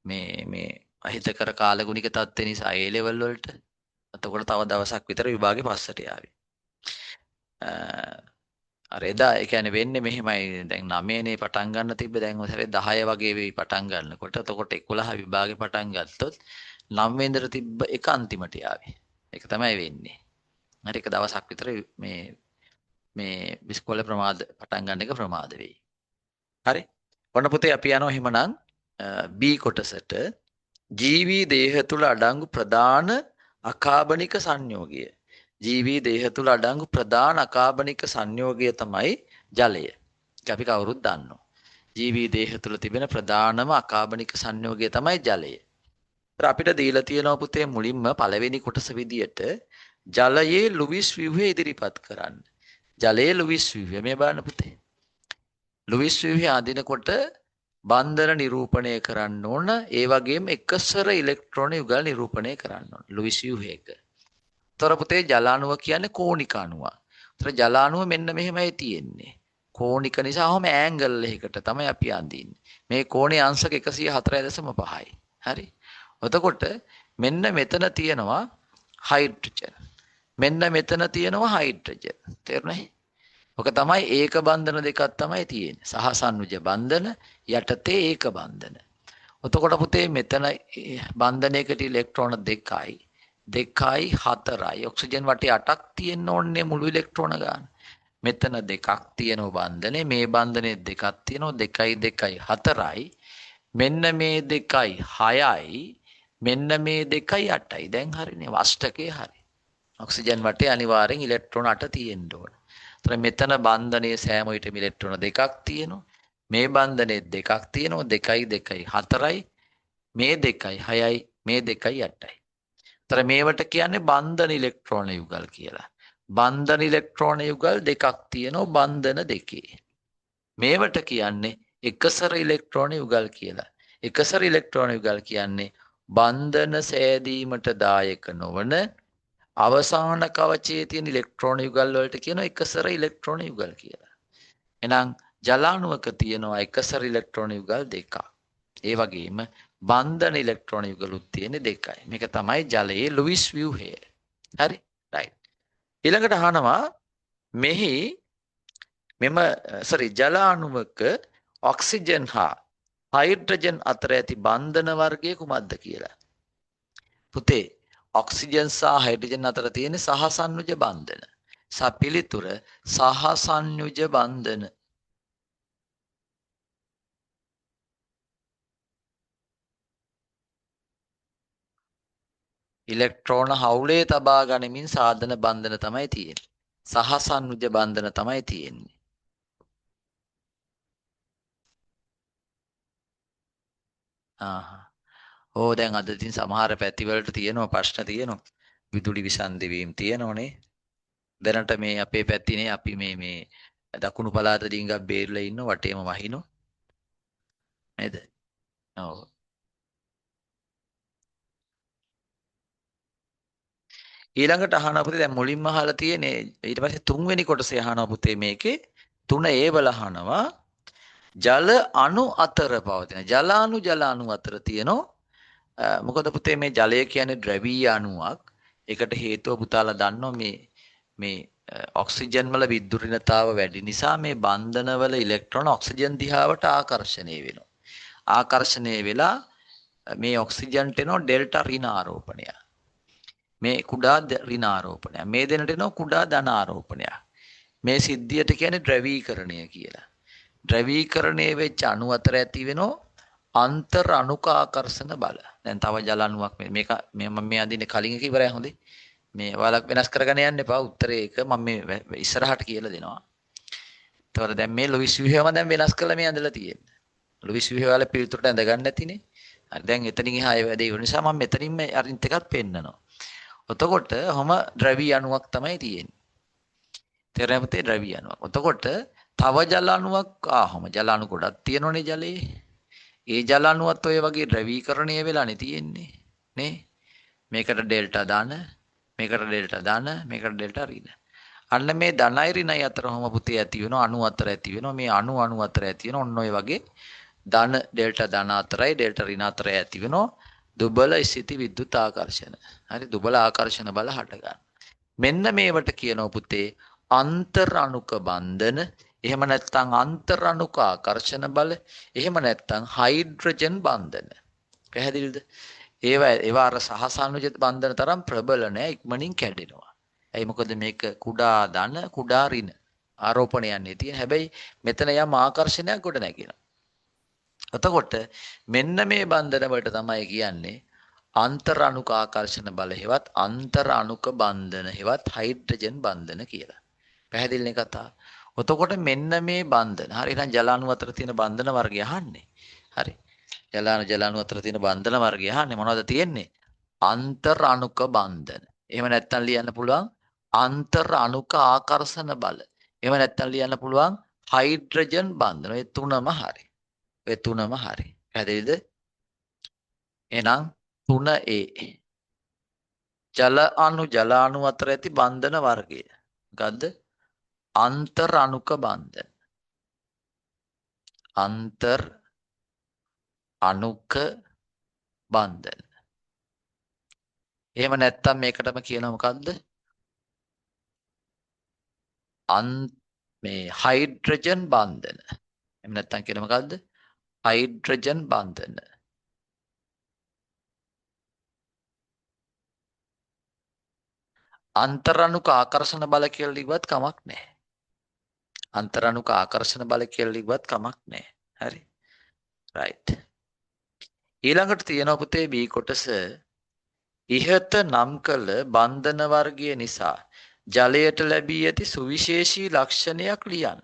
මේ අහිතකර කාලගුණික තත්ත්ව නිසා ඒ ලෙවල් වලට. එතකොට තව දවසක් විතර විභාගේ පස්සට යාවි. අර එදා ඒ කියන්නේ වෙන්නේ මෙහෙමයි. දැන් 9නේ පටන් ගන්න තිබ්බ දැන් ඔය සැරේ 10 වගේ වෙයි පටන් ගන්නකොට. එතකොට 11 විභාගේ පටන් ගත්තොත් 9 වෙනිදට තිබ්බ එක අන්තිමට යාවි. ඒක තමයි වෙන්නේ. හරි එක දවසක් විතර මේ ඉස්කෝලේ ප්‍රමාද පටන් ගන්න එක ප්‍රමාද වෙයි. හරි. ඔන්න පුතේ අපි යනවා එහෙමනම් B කොටසට. ජීවී දේහ තුල අඩංගු ප්‍රධාන අකාබනික සංයෝගය. ජීවී දේහ තුල අඩංගු ප්‍රධාන අකාබනික සංයෝගය තමයි ජලය. ඒක අපි කවුරුත් දන්නවා. ජීවී දේහ තුල තිබෙන ප්‍රධානම අකාබනික සංයෝගය තමයි ජලය. අපිට දීලා තියෙනවා පුතේ මුලින්ම පළවෙනි කොටස විදියට ජලයේ ලුවිස් ව්‍යුහය ඉදිරිපත් කරන්න. ජලයේ ලුවිස් ව්‍යුහය මේ බලන්න පුතේ. ලුවිස් ව්‍යුහය අඳිනකොට බන්ධන නිරූපණය කරන්න ඕන. ඒ වගේම එකසර ඉලෙක්ට්‍රෝන යුගල් නිරූපණය කරන්න ඕන. ලුවිස් ව්‍යුහයක. තොර පුතේ ජලාණුව කියන්නේ කෝණික අණුවක්. තොර ජලාණුව මෙන්න මෙහෙමයි තියෙන්නේ. කෝණික නිසා ඔහම ඇන්ගල් එකකට තමයි අපි අඳින්නේ. මේ කෝණයේ අංශක 104.5යි. හරි. එතකොට මෙන්න මෙතන තියෙනවා හයිඩ්‍රජන්. මෙන්න මෙතන තියෙනවා හයිඩ්‍රජන්. තේරුණායි? ඔක තමයි ඒක බන්ධන දෙකක් තමයි තියෙන්නේ. සහසන්නුජ බන්ධන යටතේ ඒක බන්ධන. එතකොට පුතේ මෙතන බන්ධනයකට ඉලෙක්ට්‍රෝන 2යි. 2යි 4යි. ඔක්සිජන් වටේ 8ක් තියෙන්න ඕනේ මුළු ඉලෙක්ට්‍රෝන ගන්න. මෙතන 2ක් තියෙනවා බන්ධනේ. මේ බන්ධනේ 2ක් තියෙනවා. 2යි 2යි 4යි. මෙන්න මේ 2යි 6යි. මෙන්න මේ 2යි 8යි. දැන් හරිනේ. අෂ්ටකේ හරි. ඔක්සිජන් වටේ අනිවාර්යෙන් ඉලෙක්ට්‍රෝන 8 තියෙන්න ඕන. එතන මෙතන බන්ධනයේ සෑම විටම ඉලෙක්ට්‍රෝන 2ක් තියෙනවා. මේ බන්ධනයේ 2ක් තියෙනවා. 2යි 2යි 4යි. මේ 2යි 6යි. මේ 2යි 8යි. එතන මේවට කියන්නේ බන්ධන ඉලෙක්ට්‍රෝන යුගල් කියලා. බන්ධන ඉලෙක්ට්‍රෝන යුගල් 2ක් තියෙනවා බන්ධන දෙකේ. මේවට කියන්නේ එකසර ඉලෙක්ට්‍රෝන යුගල් කියලා. එකසර ඉලෙක්ට්‍රෝන යුගල් කියන්නේ බන්ධන සෑදීමට දායක නොවන අවසාන කවචයේ තියෙන ඉලෙක්ට්‍රෝන යුගල් වලට කියනවා එකසර ඉලෙක්ට්‍රෝන යුගල් කියලා. එහෙනම් ජලාණුවක තියෙනවා එකසර ඉලෙක්ට්‍රෝන යුගල් දෙකක්. ඒ වගේම බන්ධන ඉලෙක්ට්‍රෝන යුගලුත් තියෙන දෙකයි. මේක තමයි ජලයේ ලුයිස් ව්‍යුහය. හරි? රයිට්. ඊළඟට අහනවා මෙහි ජලාණුවක ඔක්සිජන් හා හයිඩ්‍රජන් අතර ඇති බන්ධන වර්ගය කුමක්ද කියලා. පුතේ ඔක්සිජන් සහ හයිඩ්‍රජන් අතර තියෙන සහසන්නුජ බන්ධන. පිළිතුර සහසන්නුජ බන්ධන. ඉලෙක්ට්‍රෝන හවුලේ තබා ගනිමින් සාධන බන්ධන තමයි තියෙන්නේ. සහසන්නුජ බන්ධන තමයි තියෙන්නේ. දැන් අද ඉතින් සමහර පැතිවලට තියෙනවා ප්‍රශ්න තියෙනවා. විදුලි විසන්ධි වීම තියෙනෝනේ. දැනට මේ අපේ පැතිනේ අපි මේ දකුණු පළාත ඩිංගක් බේරලා ඉන්න වටේම වහිනෝ. නේද? ඔව්. ඊළඟට අහනවා පුතේ දැන් මුලින්ම අහලා තියෙන්නේ ඊට පස්සේ තුන්වෙනි කොටසේ අහනවා පුතේ මේකේ 3A වල අහනවා ජල අණු අතර පවතින ජල අණු අතර තියෙනවා මොකද පුතේ මේ ජලය කියන්නේ ද්‍රවීය අණුවක්. ඒකට හේතුව පුතාලා දන්නවා මේ ඔක්සිජන් වල විද්‍යුතතාව වැඩි නිසා මේ බන්ධනවල ඉලෙක්ට්‍රෝන ඔක්සිජන් දිහාවට ආකර්ෂණය වෙනවා. ආකර්ෂණය වෙලා මේ ඔක්සිජන්ට එනවා ඩෙල්ටා ඍණ ආරෝපණය. මේ කුඩා ඍණ ආරෝපණය. මේ දෙනට එනවා කුඩා ධන ආරෝපණය. මේ සිද්ධියට කියන්නේ ද්‍රවීකරණය කියලා. ද්‍රවීකරණය වෙච්ච අණු අතර ඇති වෙනවා අන්තර් අණුක ආකර්ෂණ බල. දැන් තව ජල අණුවක් මේක මම මේ අඳින්නේ කලින් එක ඉවරයි හොඳේ. මේ ඔයාලා වෙනස් කරගෙන යන්න එපා. උත්තරේ එක මම මේ ඉස්සරහට කියලා දෙනවා. ඒතකොට දැන් මේ ලුයිස් ව්‍යුහයම දැන් වෙනස් කරලා මේ ඇඳලා තියෙන්නේ. ලුයිස් ව්‍යුහය වල පිළිතුරට ඇඳ ගන්න නැතිනේ. හරි දැන් එතනින් එහා ඒ වැඩේ වෙන නිසා මම මෙතනින්ම අරින්ත් එකක් පෙන්නනවා. එතකොට ඔහම ද්‍රවීය අණුවක් තමයි තියෙන්නේ. තේරෙන්නේ ද්‍රවීය අණුවක්. එතකොට තව ජල අණුවක් ආවම ජල අණු ගොඩක් තියෙනවනේ ජලයේ. ඒ ජල අණුවත් ඔය වගේ ද්‍රවීකරණය වෙලානේ තියෙන්නේ නේ. මේකට ඩෙල්ටා දාන, මේකට ඩෙල්ටා දාන, මේකට ඩෙල්ටා ඍණ. අන්න මේ ධනයි ඍණයි අතරම පුතේ ඇති වෙනවා අණු අතර ඇති වෙනවා. මේ අණු අතර ඇති වෙනවා. ඔන්න ඔය වගේ ධන ඩෙල්ටා ධන අතරයි ඩෙල්ටා ඍණ අතරයි ඇති වෙනවා දුබල ස්ථಿತಿ විද්‍යුත් ආකර්ෂණ. හරි දුබල ආකර්ෂණ බල හට ගන්න. මෙන්න මේවට කියනවා පුතේ අන්තර් අණුක බන්ධන. එහෙම නැත්නම් අන්තර් අණුක ආකර්ෂණ බල. එහෙම නැත්නම් හයිඩ්‍රජන් බන්ධන. පැහැදිලිද? ඒවා අර සහසානුජිත බන්ධන තරම් ප්‍රබල නෑ ඉක්මනින් කැඩෙනවා. ඇයි මොකද මේක කුඩා ධන කුඩා ඍණ ආරෝපණයන්නේ තියෙන. හැබැයි මෙතන යම් ආකර්ෂණයක් ගොඩ නැගෙනවා. එතකොට මෙන්න මේ බන්ධන වලට තමයි කියන්නේ අන්තර් අණුක ආකර්ෂණ බල හෙවත් අන්තර් අණුක බන්ධන හෙවත් හයිඩ්‍රජන් බන්ධන කියලා. පැහැදිලිනේ කතාව. එතකොට මෙන්න මේ බන්ධන. හරි එහෙනම් ජල අණු අතර තියෙන බන්ධන වර්ගය අහන්නේ. හරි. ජල අණු අතර තියෙන බන්ධන වර්ගය අහන්නේ මොනවද තියෙන්නේ? අන්තර් අණුක බන්ධන. එහෙම නැත්නම් ලියන්න පුළුවන් අන්තර් අණුක ආකර්ෂණ බල. එහෙම නැත්නම් ලියන්න පුළුවන් හයිඩ්‍රජන් බන්ධන. ඔය තුනම හරි. ඔය තුනම හරි. පැහැදිලිද? එහෙනම් 3A ජල අණු අතර ඇති බන්ධන වර්ගය. මොකද්ද? අන්තර් අණුක බන්ධන. අන්තර් අණුක බන්ධන. එහෙම නැත්නම් මේකටම කියනවා මොකද්ද? මේ හයිඩ්‍රජන් බන්ධන. එහෙම නැත්නම් කියනවා මොකද්ද? හයිඩ්‍රජන් බන්ධන. අන්තර් අණුක ආකර්ෂණ බල කියලා ලිව්වත් කමක් නැහැ. අන්තර් අණුක ආකර්ෂණ බල කියලා ලිව්වත් කමක් නැහැ. හරි. right. ඊළඟට තියෙනවා පුතේ B කොටස ඉහත නම් කළ බන්ධන වර්ගය නිසා ජලයට ලැබී ඇති සුවිශේෂී ලක්ෂණයක් ලියන්න.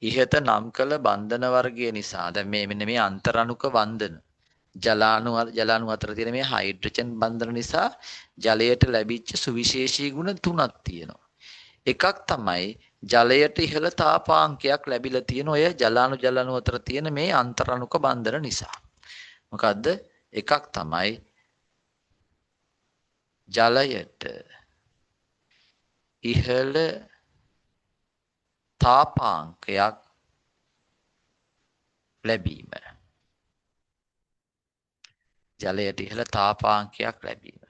ඉහත නම් කළ බන්ධන වර්ගය නිසා දැන් මෙන්න මේ අන්තර් අණුක බන්ධන ජල අණු අතර තියෙන මේ හයිඩ්‍රජන් බන්ධන නිසා ජලයට ලැබිච්ච සුවිශේෂී ගුණ තුනක් තියෙනවා. එකක් තමයි ජලයට ඉහළ තාපාංකයක් ලැබිලා තියෙන ඔය ජල අණු අතර තියෙන මේ අන්තර් අණුක බන්ධන නිසා. මොකද්ද? එකක් තමයි ජලයට ඉහළ තාපාංකයක් ලැබීම. ජලයට ඉහළ තාපාංකයක් ලැබීම.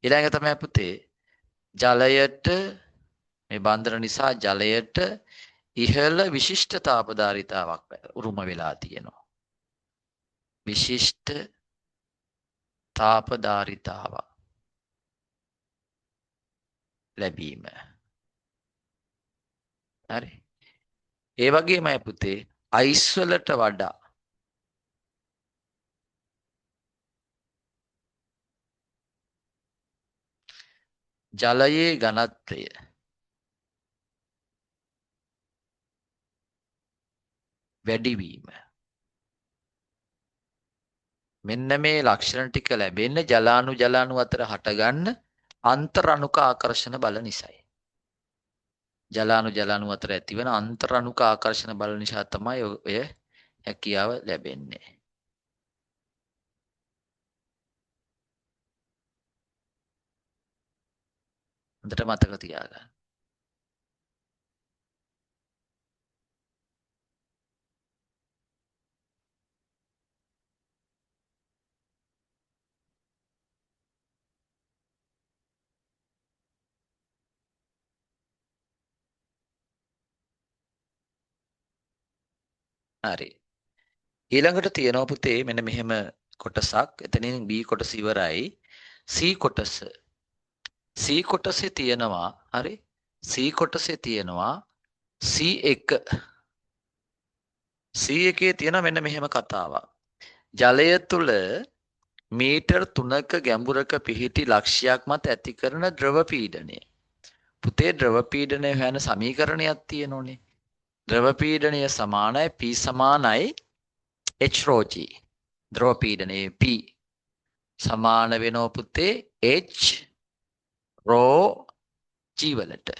ඊළඟ තමයි පුතේ ජලයට මේ බන්ධන නිසා ජලයට ඉහළ විශිෂ්ට තාපධාරිතාවක් උරුම වෙලා තියෙනවා. විශිෂ්ට තාපධාරිතාවක් ලැබීම. හරි. ඒ වගේමයි පුතේ අයිස් වලට වඩා ජලයේ ඝනත්වය වැඩිවීම. මෙන්න මේ ලක්ෂණ ටික ලැබෙන්නේ ජල අණු අතර හටගන්න අන්තර් අණුක ආකර්ෂණ බල නිසායි. ජල අණු අතර ඇතිවන අන්තර් අණුක ආකර්ෂණ බල නිසා තමයි ඔය හැකියාව ලැබෙන්නේ. හොඳට මතක තියාගන්න. හරි. ඊළඟට තියෙනවා පුතේ මෙන්න මෙහෙම කොටසක්. එතනින් B කොටස ඉවරයි. C කොටස. C කොටසේ තියෙනවා හරි. C කොටසේ තියෙනවා C1. C1 තියෙන මෙන්න මෙහෙම කතාවක්. ජලය තුල මීටර් 3ක ගැඹුරක පිහිටි ලක්ෂයක් මත ඇති කරන ද්‍රව පීඩනය. පුතේ ද්‍රව පීඩනය හොයන සමීකරණයක් තියෙනෝනේ. ද්‍රව පීඩනය සමානයි P සමානයි H rho G. ද්‍රව පීඩනයේ P සමාන වෙනවා පුතේ H rho G වලට.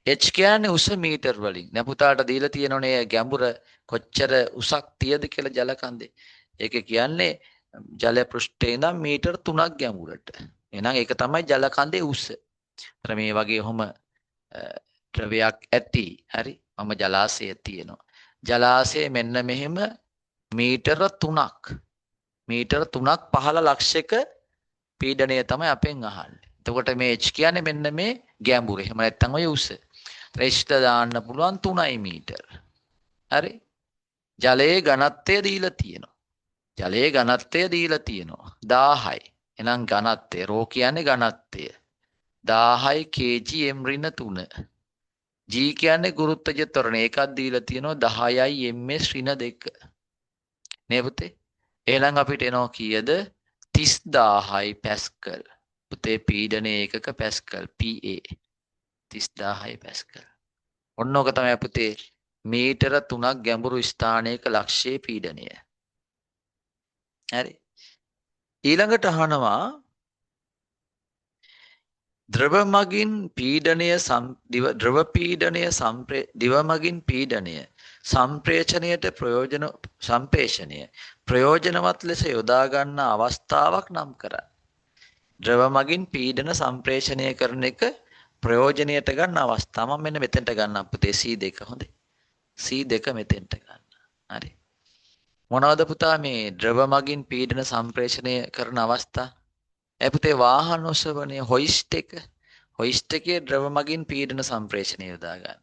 H කියන්නේ උස මීටර් වලින්. දැන් පුතාට දීලා තියෙනෝනේ ගැඹුර කොච්චර උසක් තියද කියලා ජල කඳේ. ඒක කියන්නේ ජල පෘෂ්ඨයේ ඉඳන් මීටර් 3ක් ගැඹුරට. එහෙනම් ඒක තමයි ජල කඳේ උස. අර මේ වගේ ඔහොම ද්‍රවයක් ඇති. හරි. මම ජලාශය තියෙනවා. ජලාශය මෙන්න මෙහෙම මීටර 3ක්. මීටර 3ක් 15 ලක්ෂයක පීඩනය තමයි අපෙන් අහන්නේ. එතකොට මේ h කියන්නේ මෙන්න මේ ගැඹුර. එහෙම නැත්නම් ඔය උස. රෙෂ්ට දාන්න පුළුවන් 3යි මීටර. හරි. ජලයේ ඝනත්වය දීලා තියෙනවා. ජලයේ ඝනත්වය දීලා තියෙනවා 1000යි. එහෙනම් ඝනත්වය රෝ කියන්නේ ඝනත්වය. 1000යි kg m ඍණ 3. g කියන්නේ ගුරුත්වජ ත්වරණ. ඒකක් දීලා තියෙනවා 10යි ms ඍණ 2. නේ පුතේ? එහෙනම් අපිට එනවා කීයද? 30000යි පැස්කල්. පුතේ පීඩනයේ ඒකක පැස්කල් PA 30000යි පැස්කල්. ඔන්න ඕක තමයි පුතේ මීටර 3ක් ගැඹුරු ස්ථානයක ලක්ෂයේ පීඩනය. හරි. ඊළඟට අහනවා ද්‍රව මගින් පීඩනය ද්‍රව පීඩනය දිව මගින් පීඩනය සම්ප්‍රේෂණයට ප්‍රයෝජනවත් ලෙස යොදා ගන්න අවස්ථාවක් නම් කරන්න. ද්‍රව මගින් පීඩන සම්ප්‍රේෂණය කරන එක ප්‍රයෝජනයට ගන්න අවස්ථාව මම මෙන්න මෙතෙන්ට ගන්නම් පුතේ C2 හොඳයි. C2 මෙතෙන්ට ගන්න. හරි. මොනවද පුතා මේ ද්‍රව මගින් පීඩන සම්ප්‍රේෂණය කරන අවස්ථා? පුතේ වාහන ඔසවනේ හොයිස්ට් එක. හොයිස්ට් එකේ ද්‍රව මගින් පීඩන සම්ප්‍රේෂණය යොදා ගන්න.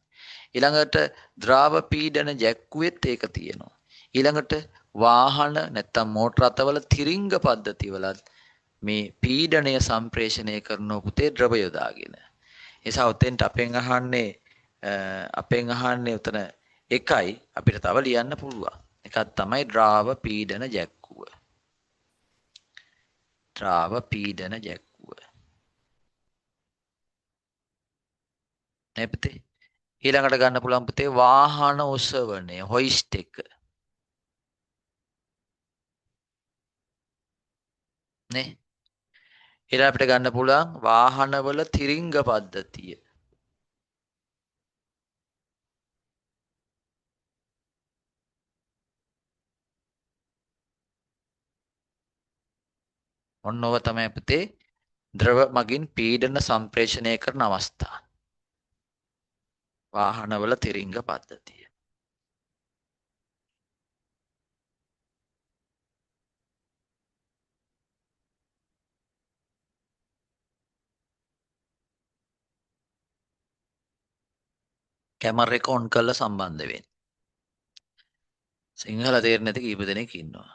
ඊළඟට ද්‍රව පීඩන ජැක්කුවෙත් ඒක තියෙනවා. ඊළඟට වාහන නැත්තම් මෝටර රථවල තිරිංග පද්ධතිවලත් මේ පීඩනය සම්ප්‍රේෂණය කරන පුතේ ද්‍රව යොදාගෙන. එසා උතෙන්ට අපෙන් අහන්නේ උතන එකයි අපිට තව ලියන්න පුළුවන්. එකක් තමයි ද්‍රව පීඩන ජැක්කුව. ද්‍රව පීඩන ජැක්කුව. නේ පුතේ? ඊළඟට ගන්න පුළුවන් පුතේ වාහන ඔසවනේ හොයිස්ට් එක. නේ? ඊළඟ අපිට ගන්න පුළුවන් වාහනවල තිරිංග පද්ධතිය. ඔන්න ඔව තමයි පුතේ ද්‍රව මගින් පීඩන සම්ප්‍රේෂණය කරන අවස්ථා. වාහනවල තිරිංග පද්ධතිය. කැමරා එක ඔන් කරලා සම්බන්ධ වෙන්න. සිංහල තේරෙන්නේ නැති කීප දෙනෙක් ඉන්නවා.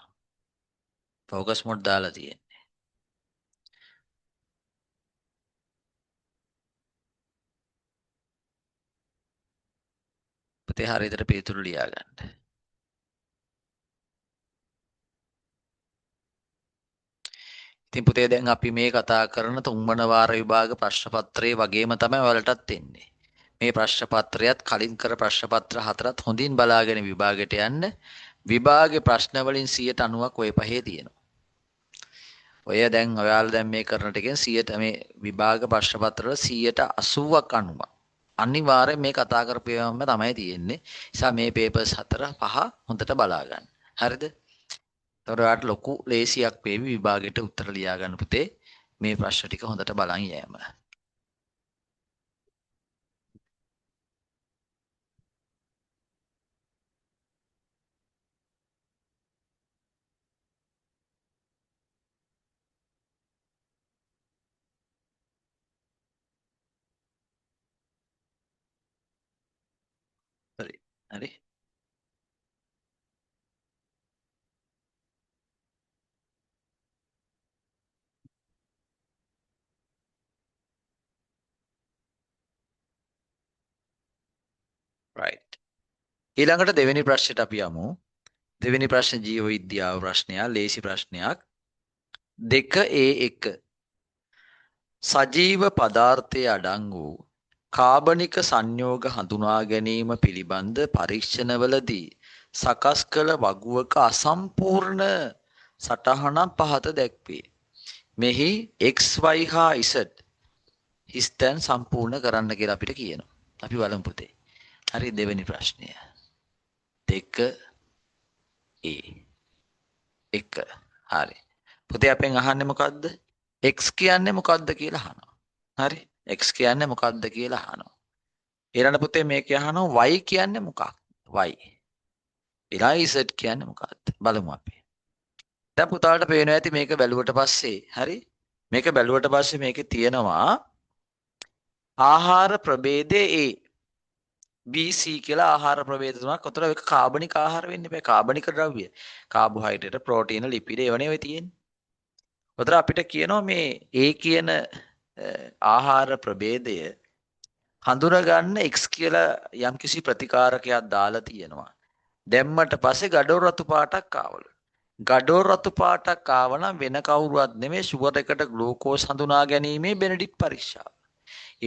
ෆෝකස් මොඩ් දාලා තියෙන්නේ. පුතේ හරියට පිළිතුරු ලියා ගන්න. ඉතින් පුතේ දැන් අපි මේ කතා කරන තුන්වන වාර විභාග ප්‍රශ්න පත්‍රයේ වගේම තමයි ඔයාලටත් එන්නේ. මේ ප්‍රශ්න පත්‍රයත් කලින් කර ප්‍රශ්න පත්‍ර හතරත් හොඳින් බලාගෙන විභාගයට යන්න. විභාගේ ප්‍රශ්න වලින් 90ක් ඔය පහේ තියෙනවා. ඔය දැන් ඔයාලා දැන් මේ කරන ටිකෙන් 100ට මේ විභාග ප්‍රශ්න පත්‍ර වල 80ක් 90ක් අනිවාර්යෙන් මේ කතා කරපුවාම තමයි තියෙන්නේ. නිසා මේ පේපර්ස් 4 5 හොඳට බලා ගන්න. හරිද? එතකොට ඔයාලට ලොකු ලේසියක් වේවි විභාගෙට උත්තර ලියා ගන්න පුතේ. මේ ප්‍රශ්න ටික හොඳට බලන් යෑම. හරි. හරි. right. ඊළඟට දෙවෙනි ප්‍රශ්නෙට අපි යමු. දෙවෙනි ප්‍රශ්න ජීව විද්‍යාව ප්‍රශ්නයක්, ලේසි ප්‍රශ්නයක්. 2A1 සජීව පදාර්ථයේ අඩංගු වූ කාබනික සංයෝග හඳුනා ගැනීම පිළිබඳ පරීක්ෂණවලදී සකස් කළ වගුවක අසම්පූර්ණ සටහනක් පහත දැක්වේ. මෙහි XY හා Z හිස්තැන් සම්පූර්ණ කරන්න කියලා අපිට කියනවා. අපි බලමු පුතේ. හරි දෙවෙනි ප්‍රශ්නය. 2 A 1 හරි. පුතේ අපෙන් අහන්නේ මොකද්ද? x කියන්නේ මොකද්ද කියලා අහනවා. හරි. x කියන්නේ මොකද්ද කියලා අහනවා. ඊළඟ පුතේ මේක අහනවා y කියන්නේ මොකක්ද? y. ඊළඟ z කියන්නේ මොකක්ද? බලමු අපි. දැන් පුතාලට පේනවා ඇති මේක බැලුවට පස්සේ හරි මේක බැලුවට පස්සේ මේකේ තියෙනවා ආහාර ප්‍රභේදයේ A B C කියලා ආහාර ප්‍රභේද තුනක්. උතර ඒක කාබනික ආහාර වෙන්න බෑ. කාබනික ද්‍රව්‍ය. කාබෝහයිඩ්‍රේට්, ප්‍රෝටීන, ලිපිඩ ඒවනේ ඔය තියෙන්නේ. උතර අපිට කියනවා මේ A කියන ආහාර ප්‍රභේදය හඳුනගන්න x කියලා යම්කිසි ප්‍රතිකාරකයක් දාලා තියෙනවා. දැම්මට පස්සේ ගඩොල් රතු පාටක් ආවලු. ගඩොල් රතු පාටක් ආවනම් වෙන කවුරුවත් නෙමෙයි ෂුගර් එකට ග්ලූකෝස් හඳුනා ගැනීමේ බෙනඩික්ට් පරීක්ෂාව.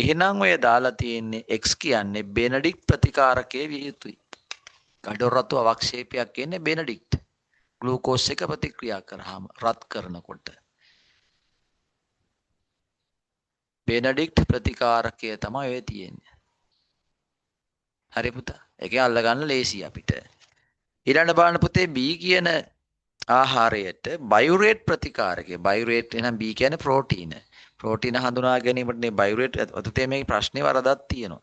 එහෙනම් ඔය දාලා තියෙන්නේ x කියන්නේ බෙනඩික්ට් ප්‍රතිකාරකයේ විය යුතුයි. ගඩොල් රතු අවක්ෂේපයක් කියන්නේ බෙනඩික්ට්. ග්ලූකෝස් එක ප්‍රතික්‍රියා කරාම රත් කරනකොට බෙනඩික්ට් ප්‍රතිකාරකය තමයි ඔය තියෙන්නේ. හරි පුතා. ඒකේ අල්ලගන්න ලේසි අපිට. ඊළඟ බලන්න පුතේ B කියන ආහාරයට බයුරේට් ප්‍රතිකාරකය. බයුරේට් එහෙනම් B කියන්නේ ප්‍රෝටීන. ප්‍රෝටීන හඳුනා ගැනීමට මේ බයුරේට් අතතේ මේ ප්‍රශ්නේ වරදක් තියෙනවා.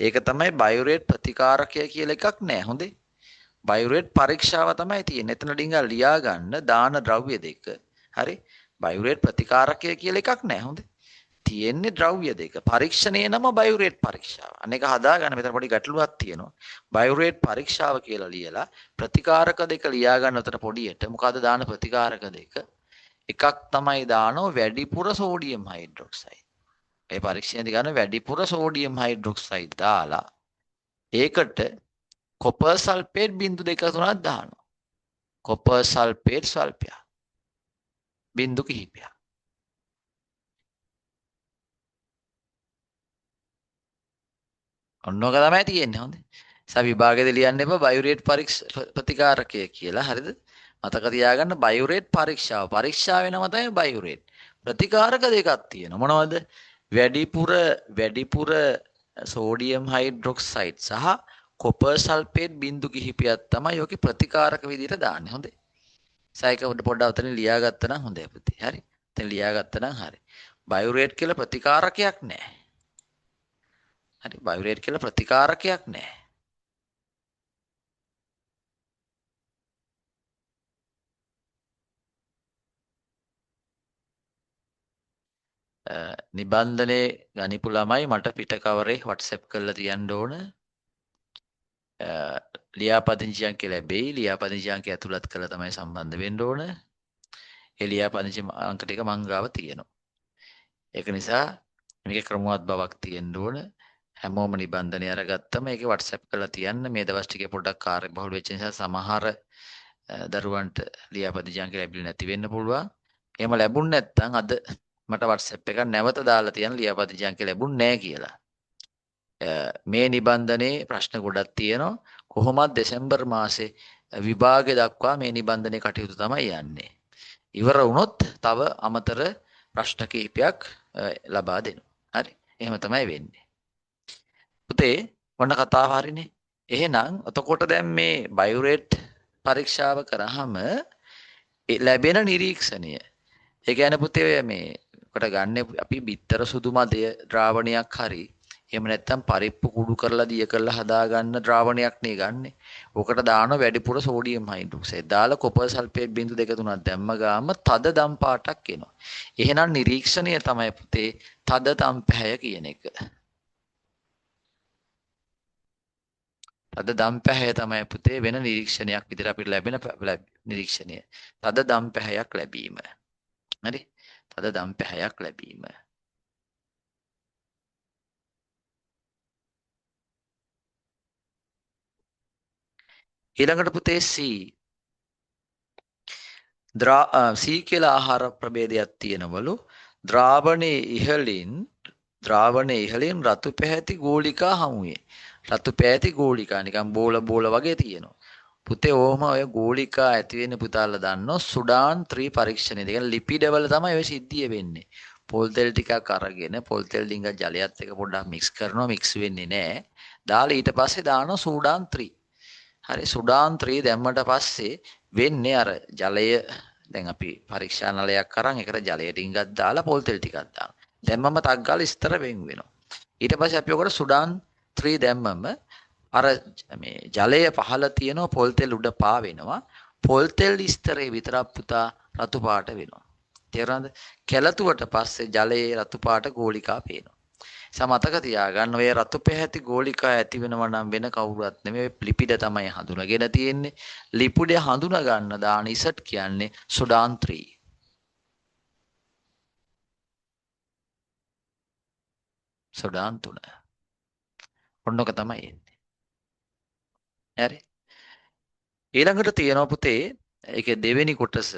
ඒක තමයි බයුරේට් ප්‍රතිකාරකය කියලා එකක් නෑ. හොඳේ. බයුරේට් පරීක්ෂාව තමයි තියෙන්නේ. එතන ඩිංගා ලියා ගන්න දාන ද්‍රව්‍ය දෙක. හරි. බයුරේට් ප්‍රතිකාරකය කියලා එකක් නෑ. හොඳේ. තියෙන්නේ ද්‍රව්‍ය දෙක. පරීක්ෂණයේ නම බයුරේට් පරීක්ෂාව. අනේක හදාගන්න මෙතන පොඩි ගැටලුවක් තියෙනවා. බයුරේට් පරීක්ෂාව කියලා ලියලා ප්‍රතිකාරක දෙක ලියා ගන්න උතර පොඩියට මොකද්ද දාන ප්‍රතිකාරක දෙක? එකක් තමයි දානෝ වැඩිපුර සෝඩියම් හයිඩ්‍රොක්සයිඩ්. ඒ පරීක්ෂණයේදී ගන්න වැඩිපුර සෝඩියම් හයිඩ්‍රොක්සයිඩ් දාලා ඒකට කොපර් සල්ෆේට් 0.3ක් දානවා. කොපර් සල්ෆේට් ස්වල්පයක්. බින්දු කිහිපයක්. ඔන්නෝක තමයි තියෙන්නේ හොඳේ. විභාගෙද ලියන්න එපා බයුරේට් ප්‍රතිකාරකය කියලා. හරිද? මතක තියාගන්න බයුරේට් පරීක්ෂාව. පරීක්ෂාවේ නම තමයි බයුරේට්. ප්‍රතිකාරක දෙකක් තියෙනවා. මොනවද? වැඩිපුර සෝඩියම් හයිඩ්‍රොක්සයිඩ් සහ කොපර් සල්ෆේට් බින්දු කිහිපයක් තමයි ඔකේ ප්‍රතිකාරක විදිහට දාන්නේ. හොඳේ. සයික පොඩ්ඩක් උතන ලියාගත්තා නම් හොඳයි පුතේ. හරි. එතන ලියාගත්තා නම් හරි. බයුරේට් කියලා ප්‍රතිකාරකයක් නැහැ. හරි බයුරේට් කියලා ප්‍රතිකාරකයක් නැහැ. නිබන්ධනේ ගනිපු ළමයි මට පිට කවරේ WhatsApp කරලා තියන්න ඕන. ලියාපදිංචි අංක ලැබෙයි. ලියාපදිංචි අංක ඇතුළත් කරලා තමයි සම්බන්ධ වෙන්න ඕන. ඒ ලියාපදිංචි අංක ටික මං ගාව තියෙනවා. ඒක නිසා මේකේ ක්‍රමවත් බවක් තියෙන්න ඕන. හැමෝම නිබන්ධනය අරගත්තම ඒකේ WhatsApp කරලා තියන්න. මේ දවස් ටිකේ පොඩ්ඩක් කාර්යබහුල වෙච්ච නිසා සමහර දරුවන්ට ලියාපදිංචි අංක ලැබිලා නැති වෙන්න පුළුවන්. එහෙම ලැබුණ නැත්නම් අද මට WhatsApp එකක් නැවත දාලා තියන්න ලියාපදිංචි අංක ලැබුණ නැහැ කියලා. මේ නිබන්ධනේ ප්‍රශ්න ගොඩක් තියෙනවා. කොහොමද දෙසැම්බර් මාසේ විභාගය දක්වා මේ නිබන්ධනේ කටයුතු තමයි යන්නේ. ඉවර වුණොත් තව අමතර ප්‍රශ්න කිහිපයක් ලබා දෙනවා. හරි. එහෙම තමයි වෙන්නේ. පුතේ මොන කතාව හරිනේ. එහෙනම් එතකොට දැන් මේ බයුරේට් පරීක්ෂාව කරාම ලැබෙන නිරීක්ෂණය. ඒ කියන්නේ පුතේ ඔය මේ කොට ගන්න අපි බිත්තර සුදු මදය ද්‍රාවණයක් හරි එහෙම නැත්නම් පරිප්පු කුඩු කරලා දිය කරලා හදා ගන්න ද්‍රාවණයක් නේ ගන්නෙ. ඕකට දාන වැඩිපුර සෝඩියම් හයිඩ්‍රොක්සයිඩ් දාලා කොපර් සල්ෆේට් 0.3ක් දැම්ම ගාම තද දම් පාටක් එනවා. එහෙනම් නිරීක්ෂණය තමයි පුතේ තද දම් පැහැය කියන එක. තද දම් පැහැය තමයි පුතේ වෙන නිරීක්ෂණයක් විදිහට අපිට ලැබෙන නිරීක්ෂණය. තද දම් පැහැයක් ලැබීම. හරි? තද දම් පැහැයක් ලැබීම. ඊළඟට පුතේ C කියලා ආහාර ප්‍රභේදයක් තියෙනවලු. ද්‍රාවණයේ ඉහළින් රතු පැහැති ගෝලිකා හමුවේ. රතු පැහැති ගෝලිකා නිකන් බෝල වගේ තියෙනවා. පුතේ ඕම ඔය ගෝලිකා ඇති වෙන පුතාලා දන්නෝ සුඩාන් 3 පරීක්ෂණය. ඒ කියන්නේ ලිපිඩ වල තමයි ඔය සිද්ධිය වෙන්නේ. පොල් තෙල් ටිකක් අරගෙන පොල් තෙල් ඩිංග ජලයත් එක්ක පොඩ්ඩක් මික්ස් කරනවා. මික්ස් වෙන්නේ නැහැ. දාලා ඊට පස්සේ දානවා සුඩාන් 3. හරි සුඩාන් 3 දැම්මට පස්සේ වෙන්නේ අර ජලය දැන් අපි පරීක්ෂා නලයක් අරන් ඒකට ජලය ටිකක් දාලා පොල් තෙල් ටිකක් දානවා. දැම්මම තක් ගාලා ස්තර වෙන් වෙනවා. ඊට පස්සේ අපි ඔකට සුඩාන් 3 දැම්මම අර මේ ජලය පහළ තියෙනවා පොල් තෙල් උඩ පා වෙනවා. පොල් තෙල් ස්තරේ විතරක් පුතා රතු පාට වෙනවා. තේරුණාද? කෙලතුවට පස්සේ ජලයේ රතු පාට ගෝලිකා පේනවා. සමතක තියාගන්න ඔය රතු පැහැති ගෝලිකා ඇති වෙනවා නම් වෙන කවුරුත් නෙමෙයි ලිපිඩ තමයි හඳුනගෙන තියෙන්නේ. ලිපිඩ හඳුනා ගන්න දාන ඉසට් කියන්නේ සුඩාන් 3. සුඩාන් 3. ඔන්නක තමයි එන්නේ. හරි. ඊළඟට තියෙනවා පුතේ ඒකේ දෙවෙනි කොටස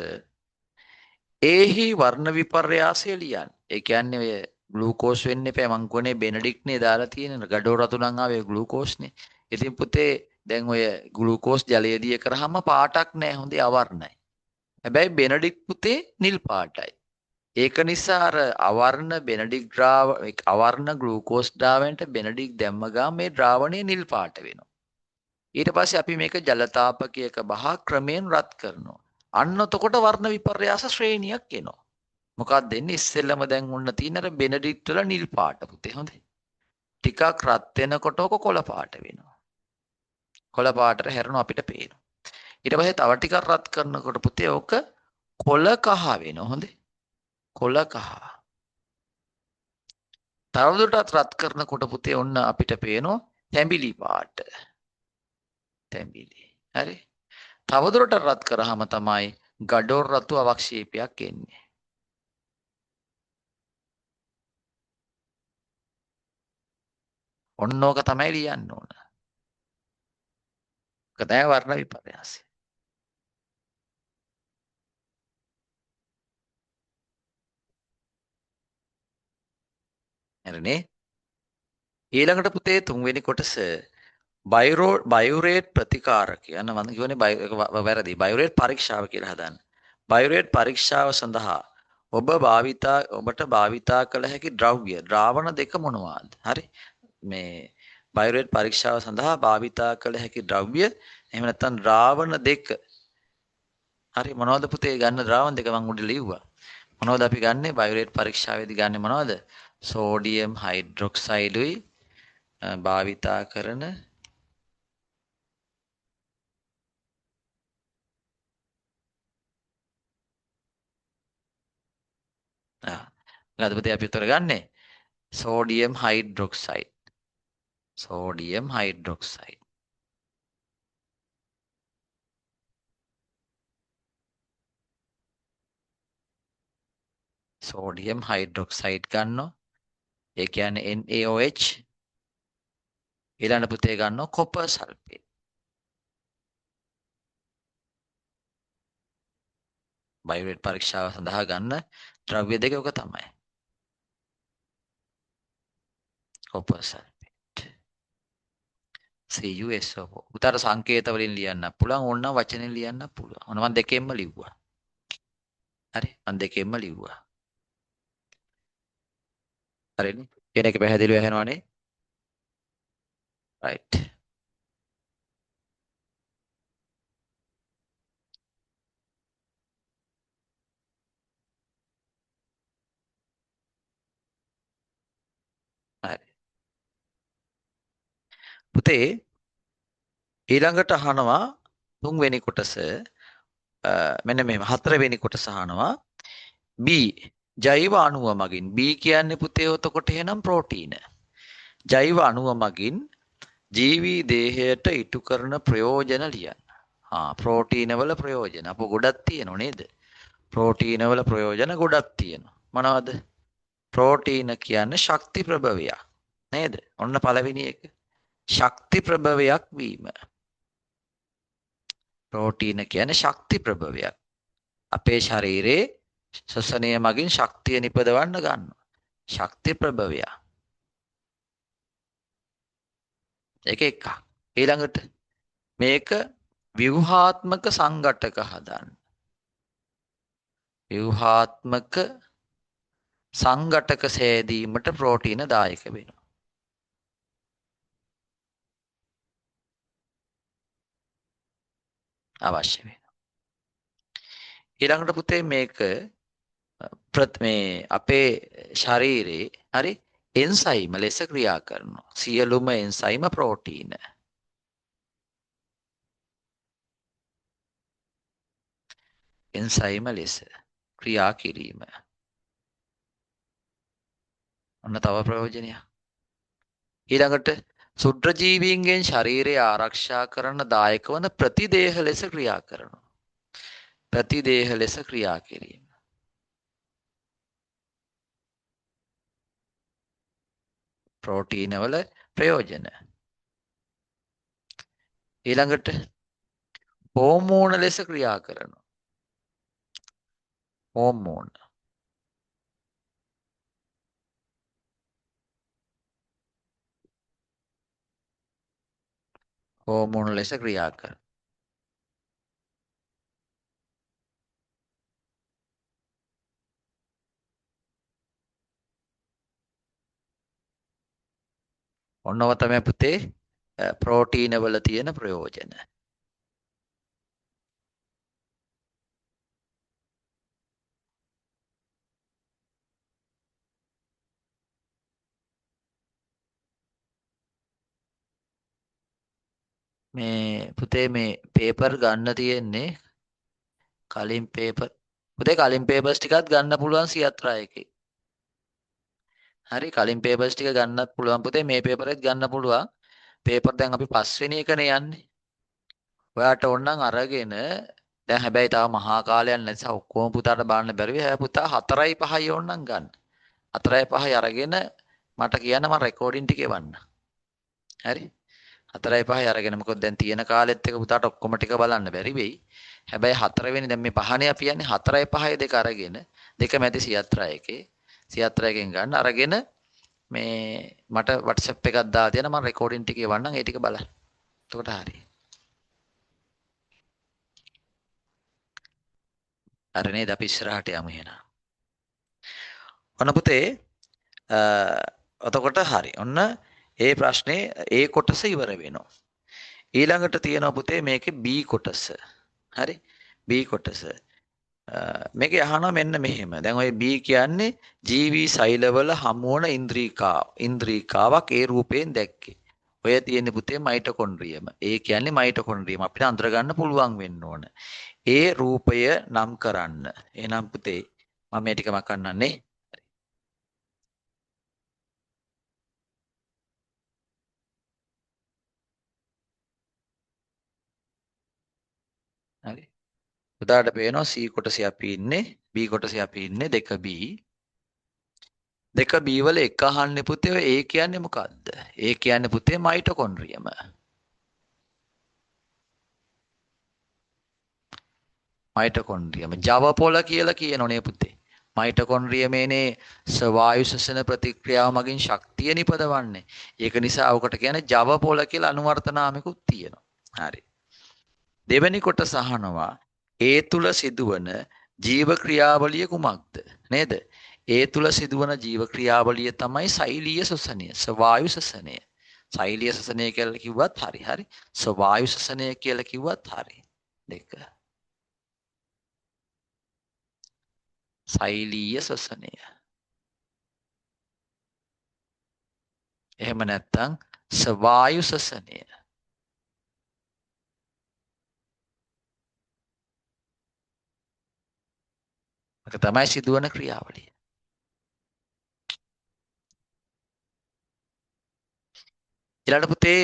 ඒහි වර්ණ විපර්යාසය ලියන්න. ඒ කියන්නේ ඔය ග්ලූකෝස් වෙන්න එපා මං කොනේ බෙනඩික්ට් නේ දාලා තියෙන ගඩොල් රතු නම් ආවේ ග්ලූකෝස් නේ. ඉතින් පුතේ දැන් ඔය ග්ලූකෝස් ජලයේදී කරාම පාටක් නැහැ හොඳේ අවර්ණයි. හැබැයි බෙනඩික්ට් පුතේ නිල් පාටයි. ඒක නිසා අර අවර්ණ බෙනඩික්ට් අවර්ණ ග්ලූකෝස් ද්‍රාවණයට බෙනඩික්ට් දැම්ම ගාම මේ ද්‍රාවණය නිල් පාට වෙනවා. ඊට පස්සේ අපි මේක ජලතාපකයක බහ ක්‍රමයෙන් රත් කරනවා. අන්න එතකොට වර්ණ විපර්යාස ශ්‍රේණියක් එනවා. මොකක්ද දෙන්නේ ඉස්සෙල්ලම දැන් ඔන්න තියෙන අර බෙනඩික්ට් වල නිල් පාට පුතේ හොඳේ. ටිකක් රත් වෙනකොට ඔක කොළ පාට වෙනවා. කොළ පාටට හැරෙනවා අපිට පේනවා. ඊට පස්සේ තව ටිකක් රත් කරනකොට පුතේ ඔක කොළ කහ වෙනවා හොඳේ. කොළ කහ. තවදුරටත් රත් කරනකොට පුතේ ඔන්න අපිට පේනවා තැඹිලි පාට. තැඹිලි. හරි. තවදුරටත් රත් කරාම තමයි ගඩොල් රතු අවක්ෂේපයක් එන්නේ. ඔන්න ඕක තමයි ලියන්න ඕන. ඒක තමයි වර්ණ විපර්යාසය. හරිනේ. ඊළඟට පුතේ තුන්වෙනි කොටස බයුරේට් ප්‍රතිකාර කියන මම කියවනේ වැරදි බයුරේට් පරීක්ෂාව කියලා හදන්න. බයුරේට් පරීක්ෂාව සඳහා ඔබට භාවිතා කළ හැකි ද්‍රාවණ දෙක මොනවාද? හරි. මේ බයුරේට් පරීක්ෂාව සඳහා භාවිතා කළ හැකි ද්‍රව්‍ය එහෙම නැත්නම් ද්‍රාවණ දෙක. හරි මොනවද පුතේ ගන්න ද්‍රාවණ දෙක මම උඩ ලිව්වා. මොනවද අපි ගන්නෙ බයුරේට් පරීක්ෂාවේදී ගන්නෙ මොනවද? සෝඩියම් හයිඩ්‍රොක්සයිඩුයි භාවිතා කරන මොකද පුතේ අපි උතර ගන්නෙ sodium hydroxide. Sodium hydroxide. Sodium hydroxide ගන්නවා. ඒ කියන්නේ NaOH. ඊළඟ පුතේ ගන්නවා කොපර් සල්ෆේට්. බයුරේට් පරීක්ෂාව සඳහා ගන්න ද්‍රව්‍ය දෙක ඔක තමයි. Copper sulphate. CuSO4. උතර සංකේත වලින් ලියන්න පුළුවන් ඕනනම් වචනෙන් ලියන්න පුළුවන්. ඔන්න මම දෙකෙන්ම ලිව්වා. හරි මම දෙකෙන්ම ලිව්වා. හරිනේ. කියන එක පැහැදිලිව ඇහෙනවනේ. right. හරි. පුතේ ඊළඟට අහනවා තුන්වෙනි කොටස මෙන්න මෙහෙම හතරවෙනි කොටස අහනවා B ජෛව අණුව මගින් B කියන්නේ පුතේ එතකොට එහෙනම් ප්‍රෝටීන. ජෛව අණුව මගින් ජීවී දේහයට ඉටු කරන ප්‍රයෝජන ලියන්න. ප්‍රෝටීන වල ප්‍රයෝජන අප ගොඩක් තියෙනව නේද? ප්‍රෝටීන වල ප්‍රයෝජන ගොඩක් තියෙනවා. මොනවද? ප්‍රෝටීන කියන්නේ ශක්ති ප්‍රභවයක් නේද? ඔන්න පළවෙනි එක. ශක්ති ප්‍රභවයක් වීම. ප්‍රෝටීන කියන්නේ ශක්ති ප්‍රභවයක්. අපේ ශරීරයේ ශ්වසනය මගින් ශක්තිය නිපදවන්න ගන්නවා. ශක්ති ප්‍රභවයක්. ඒක එකක්. ඊළඟට මේක ව්‍යුහාත්මක සංඝටක හදන්න. ව්‍යුහාත්මක සංඝටක සෑදීමට ප්‍රෝටීන දායක වෙනවා. අවශ්‍ය වෙනවා. ඊළඟට පුතේ මේක මේ අපේ ශරීරේ හරි එන්සයිම ලෙස ක්‍රියා කරනවා. සියලුම එන්සයිම ප්‍රෝටීන. එන්සයිම ලෙස ක්‍රියා කිරීම. ඔන්න තව ප්‍රයෝජනයක්. ඊළඟට සුත්‍ර ජීවීන්ගෙන් ශරීරය ආරක්ෂා කරන දායක වන ප්‍රතිදේහ ලෙස ක්‍රියා කරනවා. ප්‍රතිදේහ ලෙස ක්‍රියා කිරීම. ප්‍රෝටීන වල ප්‍රයෝජන. ඊළඟට හෝමෝන ලෙස ක්‍රියා කරනවා. හෝමෝන. හෝමෝන ලෙස ක්‍රියා කරනවා. ඔන්නව තමයි පුතේ ප්‍රෝටීන වල තියෙන ප්‍රයෝජන. මේ පුතේ මේ පේපර් ගන්න තියෙන්නේ කලින් පේපර් පුතේ කලින් පේපර්ස් ටිකත් ගන්න පුළුවන් සියත්‍රා එකේ. හරි කලින් පේපර්ස් ටික ගන්නත් පුළුවන් පුතේ මේ පේපරෙත් ගන්න පුළුවන්. පේපර් දැන් අපි 5 වෙනි එකනේ යන්නේ. ඔයාට ඕනනම් අරගෙන දැන් හැබැයි තාම මහා කාලයක් නැතිසා ඔක්කොම පුතාට බලන්න බැරි වෙයි. හැබැයි පුතා 4යි 5යි ඕනනම් ගන්න. 4යි 5යි අරගෙන මට කියන්න මම රෙකෝඩින් ටික එවන්න. හරි 4යි 5යි අරගෙන මොකද දැන් තියෙන කාලෙත් එක පුතාට ඔක්කොම ටික බලන්න බැරි වෙයි. හැබැයි 4 වෙනි දැන් මේ පහනේ අපි යන්නේ 4යි 5යි දෙක අරගෙන දෙක මැදි සියත්‍රා එකේ සියත්‍රා එකෙන් ගන්න අරගෙන මේ මට WhatsApp එකක් දාලා තියෙන මම රෙකෝඩින් ටික එවන්නම් ඒ ටික බලන්න. එතකොට හරි. අර නේද අපි ඉස්සරහට යමු එහෙනම්. ඔන්න පුතේ එතකොට හරි. ඔන්න ඒ ප්‍රශ්නේ ඒ කොටස ඉවර වෙනවා. ඊළඟට තියෙනවා පුතේ මේකේ B කොටස. හරි? B කොටස. මේකේ අහනවා මෙන්න මෙහෙම. දැන් ඔය B කියන්නේ ජීවි සෛලවල හමුවන ඉන්ද්‍රිකාවක් ඒ රූපයෙන් දැක්කේ. ඔය තියෙන්නේ පුතේ මයිටොකොන්ඩ්‍රියම. ඒ කියන්නේ මයිටොකොන්ඩ්‍රියම අපිට අඳුර ගන්න පුළුවන් වෙන්න ඕන. ඒ රූපය නම් කරන්න. එහෙනම් පුතේ මම මේ ටික මකන්නන්නේ. හරි. උදාට පේනවා C කොටසේ අපි ඉන්නේ B කොටසේ අපි ඉන්නේ 2B. 2B වල එක අහන්නේ පුතේ ඔය A කියන්නේ මොකද්ද? A කියන්නේ පුතේ මයිටොකොන්ඩ්‍රියම. මයිටොකොන්ඩ්‍රියම ජව පොළ කියලා කියනෝනේ පුතේ. මයිටොකොන්ඩ්‍රියමේනේ ස්වායු ශ්වසන ප්‍රතික්‍රියාව මගින් ශක්තිය නිපදවන්නේ. ඒක නිසා ඔකට කියන්නේ ජව පොළ කියලා අනුවර්ත නාමයකුත් තියෙනවා. හරි. දෙවෙනි කොටස අහනවා ඒ තුල සිදුවන ජීව ක්‍රියාවලිය කුමක්ද? නේද? ඒ තුල සිදුවන ජීව ක්‍රියාවලිය තමයි සෛලීය ශ්වසනය, ස්වායු ශ්වසනය. සෛලීය ශ්වසනය කියලා කිව්වත් හරි හරි. ස්වායු ශ්වසනය කියලා කිව්වත් හරි. දෙක. සෛලීය ශ්වසනය. එහෙම නැත්නම් ස්වායු ශ්වසනය. ඒක තමයි සිදුවන ක්‍රියාවලිය. ඊළඟ පුතේ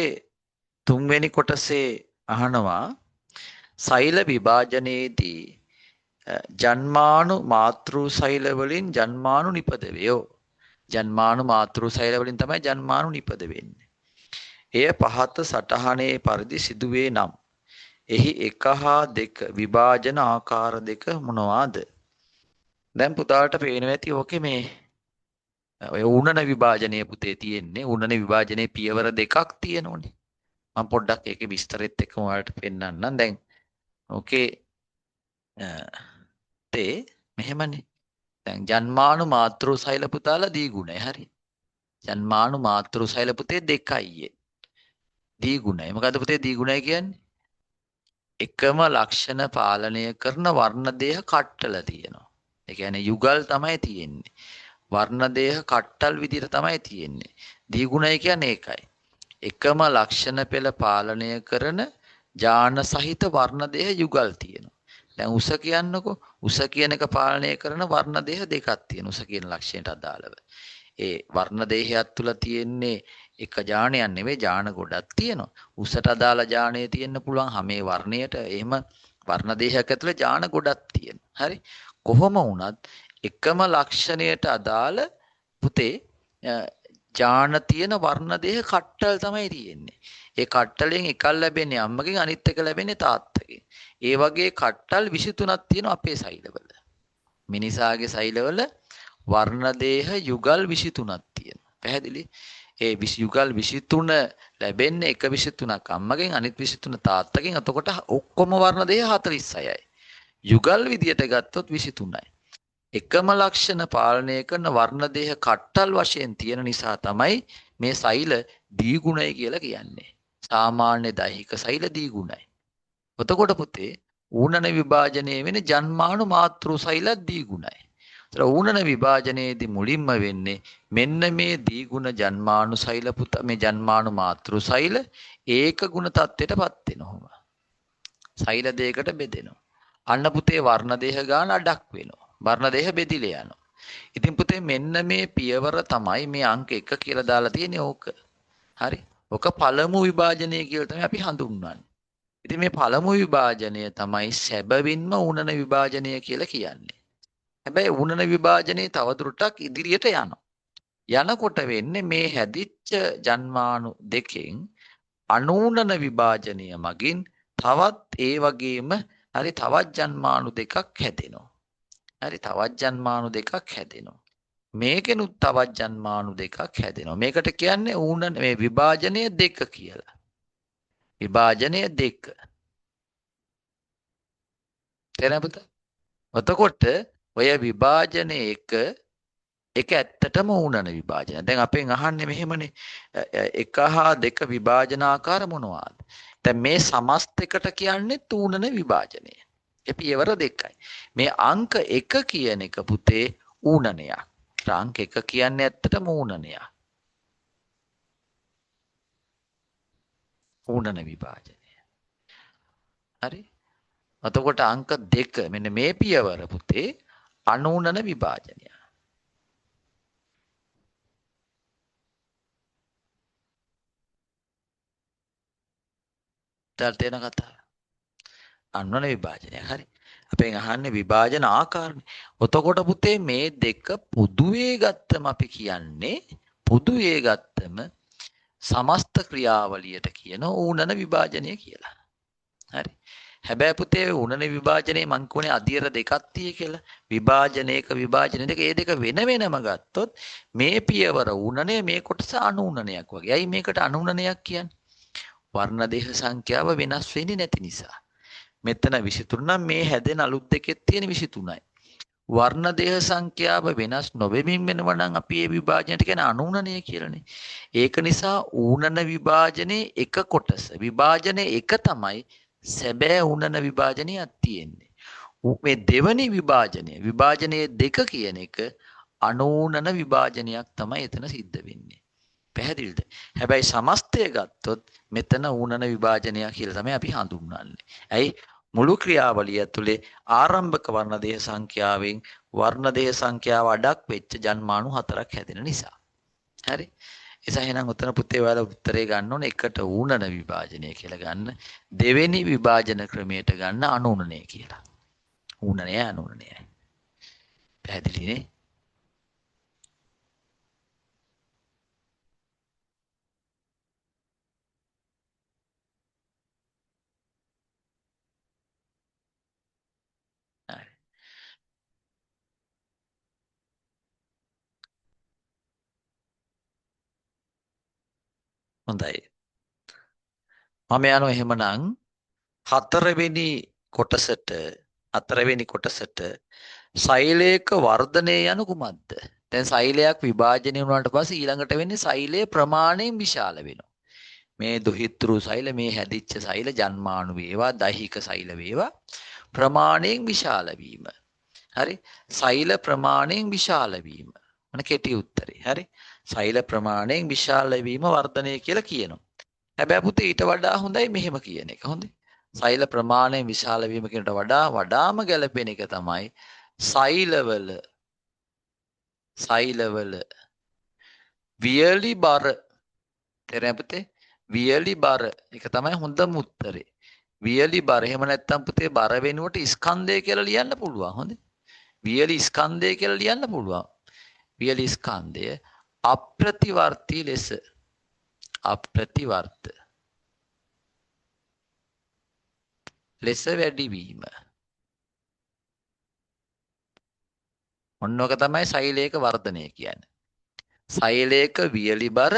තුන්වෙනි කොටසේ අහනවා සෛල විභාජනයේදී ජන්මානු මාතෘ සෛල වලින් ජන්මානු නිපදවේයෝ. ජන්මානු මාතෘ සෛල වලින් තමයි ජන්මානු නිපද වෙන්නේ. එය පහත සටහනේ පරිදි සිදුවේ නම් එහි 1 හා 2 විභාජන ආකාර දෙක මොනවාද? දැන් පුතාට පේනවා ඇති ඕකේ මේ ඔය උණන විභාජනයේ පුතේ තියෙන්නේ. උණන විභාජනයේ පියවර දෙකක් තියෙනෝනේ. මම පොඩ්ඩක් ඒකේ විස්තරෙත් එක්ක ඔයාලට පෙන්නන්නම්. දැන් ඕකේ තේ මෙහෙමනේ. දැන් ජන්මානු මාතෘ සෛල පුතාලා දී ගුණය හරි. ජන්මානු මාතෘ සෛල පුතේ 2යි. දී ගුණය. මොකද්ද පුතේ දී ගුණය කියන්නේ? එකම ලක්ෂණ පාලනය කරන වර්ණ දේහ කට්ටල තියෙනවා. ඒ කියන්නේ යුගල් තමයි තියෙන්නේ. වර්ණ දේහ කට්ටල් විදිහට තමයි තියෙන්නේ. දීගුණය කියන්නේ ඒකයි. එකම ලක්ෂණ පෙළ පාලනය කරන ජාන සහිත වර්ණ දේහ යුගල් තියෙනවා. දැන් උස කියන්නකෝ. උස කියන එක පාලනය කරන වර්ණ දේහ දෙකක් තියෙනවා. උස කියන ලක්ෂණයට අදාළව. ඒ වර්ණ දේහයක් තුල තියෙන්නේ එක ජානයක් නෙවෙයි ජාන ගොඩක් තියෙනවා. උසට අදාළ ජානය තියෙන්න පුළුවන් හැමේ වර්ණයට. එහෙම වර්ණ දේහයක් ඇතුලේ ජාන ගොඩක් තියෙනවා. හරි. කොහොම වුණත් එකම ලක්ෂණයට අදාළ පුතේ ජාන තියෙන වර්ණ දේහ කට්ටල් තමයි තියෙන්නේ. ඒ කට්ටලෙන් එකක් ලැබෙන්නේ අම්මගෙන් අනිත් එක ලැබෙන්නේ තාත්තගෙන්. ඒ වගේ කට්ටල් 23ක් තියෙනවා අපේ සෛලවල. මිනිසාගේ සෛලවල වර්ණ දේහ යුගල් 23ක් තියෙනවා. පැහැදිලි? ඒ යුගල් 23 ලැබෙන්නේ එක 23ක් අම්මගෙන් අනිත් 23 තාත්තගෙන්. එතකොට ඔක්කොම වර්ණ දේහ 46යි. යුගල් විදියට ගත්තොත් 23යි. එකම ලක්ෂණ පාලනය කරන වර්ණ දේහ කට්ටල් වශයෙන් තියෙන නිසා තමයි මේ සෛල දීගුණයි කියලා කියන්නේ. සාමාන්‍ය දෛහික සෛල දීගුණයි. එතකොට පුතේ ඌනන විභාජනයේ වෙන ජන්මාණු මාතෘ සෛල දීගුණයි. ඒතර ඌනන විභාජනයේදී මුලින්ම වෙන්නේ මෙන්න මේ දීගුණ ජන්මාණු සෛල පුත මේ ජන්මාණු මාතෘ සෛල ඒක ගුණ තත්ත්වයටපත් වෙනවා. සෛල දෙයකට බෙදෙනවා. අන්න පුතේ වර්ණ දේහ ගාන අඩක් වෙනවා. වර්ණ දේහ බෙදිලා යනවා. ඉතින් පුතේ මෙන්න මේ පියවර තමයි මේ අංක 1 කියලා දාලා තියෙන්නේ ඕක. හරි. ඕක පළමු විභාජනය කියලා තමයි අපි හඳුන්වන්නේ. ඉතින් මේ පළමු විභාජනය තමයි සැබවින්ම ඌනන විභාජනය කියලා කියන්නේ. හැබැයි ඌනන විභාජනයේ තවදුරටත් ඉදිරියට යනවා. යනකොට වෙන්නේ මේ හැදිච්ච ජන්මාණු දෙකෙන් අනූනන විභාජනය මගින් තවත් ඒ වගේම හරි තවත් ජන්මාණු දෙකක් හැදෙනවා. හරි තවත් ජන්මාණු දෙකක් හැදෙනවා. මේකෙනුත් තවත් ජන්මාණු දෙකක් හැදෙනවා. මේකට කියන්නේ ඌනන මේ විභාජනය දෙක කියලා. විභාජනය දෙක. තේරෙනවද? එතකොට ඔය විභාජනය එක ඇත්තටම ඌනන විභාජනය. දැන් අපෙන් අහන්නේ මෙහෙමනේ 1 හා 2 විභාජනාකාර මොනවාද? දැන් මේ සමස්තයකට කියන්නේ ඌනන විභාජනය. ඒ පියවර දෙකයි. මේ අංක 1 කියන එක පුතේ ඌනනයක්. අංක 1 කියන්නේ ඇත්තටම ඌනනයක්. ඌනන විභාජනය. හරි? එතකොට අංක 2 මෙන්න මේ පියවර පුතේ අනූනන විභාජනය. තේරෙන කතාව. අනූනන විභාජනය. හරි. අපෙන් අහන්නේ විභාජන ආකාරනේ. එතකොට පුතේ මේ දෙක පොදුවේ ගත්තම අපි කියන්නේ පොදුවේ ගත්තම සමස්ත ක්‍රියාවලියට කියන ඌනන විභාජනය කියලා. හරි. හැබැයි පුතේ ඌනන විභාජනයේ මං කියන්නේ අධියර දෙකක් tie කියලා. විභාජනයක විභාජන දෙක ඒ දෙක වෙන වෙනම ගත්තොත් මේ පියවර ඌනනය මේ කොටස අනූනනයක් වගේ. ඇයි මේකට අනූනනයක් කියන්නේ? වර්ණ දේහ සංඛ්‍යාව වෙනස් වෙන්නේ නැති නිසා. මෙතන 23 නම් මේ හැදෙන අලුත් දෙකෙත් තියෙන 23යි. වර්ණ දේහ සංඛ්‍යාව වෙනස් නොවෙමින් වෙනවා නම් අපි මේ විභාජනයට කියන්නේ අනූනනය කියලානේ. ඒක නිසා ඌනන විභාජනයේ එක කොටස. විභාජනයේ එක තමයි සැබෑ ඌනන විභාජනයක් තියෙන්නේ. මේ දෙවනි විභාජනයේ දෙක කියන එක අනූනන විභාජනයක් තමයි එතන සිද්ධ වෙන්නේ. පැහැදිලිද? හැබැයි සමස්තය ගත්තොත් මෙතන ඌනන විභාජනයක් කියලා තමයි අපි හඳුන්වන්නේ. ඇයි? මුළු ක්‍රියාවලිය ඇතුලේ ආරම්භක වර්ණ දේහ සංඛ්‍යාවෙන් වර්ණ දේහ සංඛ්‍යාව අඩක් වෙච්ච ජන්මාණු 4ක් හැදෙන නිසා. හරි? එසා එහෙනම් උතන පුතේ ඔයාලා උත්තරේ ගන්න ඕනේ එකට ඌනන විභාජනය කියලා ගන්න. දෙවෙනි විභාජන ක්‍රමයට ගන්න අනූනනය කියලා. ඌනනය අනූනනයයි. පැහැදිලිනේ? හරි. හොඳයි. මම යනවා එහෙමනම් හතරවෙනි කොටසට සෛලයක වර්ධනය යනු කුමක්ද? දැන් සෛලයක් විභාජනය වුණාට පස්සේ ඊළඟට වෙන්නේ සෛලයේ ප්‍රමාණයෙන් විශාල වෙනවා. මේ දුහිතෘ සෛල මේ හැදිච්ච සෛල ජන්මාණු වේවා දෛහික සෛල වේවා ප්‍රමාණයෙන් විශාල වීම. හරි? සෛල ප්‍රමාණයෙන් විශාල වීම. මන කෙටි උත්තරේ. හරි? සෛල ප්‍රමාණයෙන් විශාල වීම වර්ධනය කියලා කියනවා. හැබැයි පුතේ ඊට වඩා හොඳයි මෙහෙම කියන එක. හොඳේ. සෛල ප්‍රමාණයෙන් විශාල වීම කියනට වඩා වඩාම ගැළපෙන එක තමයි සෛලවල වියලි බර. තේරෙනවද පුතේ? වියලි බර එක තමයි හොඳම උත්තරේ. වියලි බර. එහෙම නැත්නම් පුතේ බර වෙනුවට ස්කන්ධය කියලා ලියන්න පුළුවන්. හොඳේ. වියලි ස්කන්ධය කියලා ලියන්න පුළුවන්. වියලි ස්කන්ධය අප්‍රතිවර්ති ලෙස වැඩිවීම. ඔන්නෝක තමයි සෛලයක වර්ධනය කියන්නේ. සෛලයක වියලි බර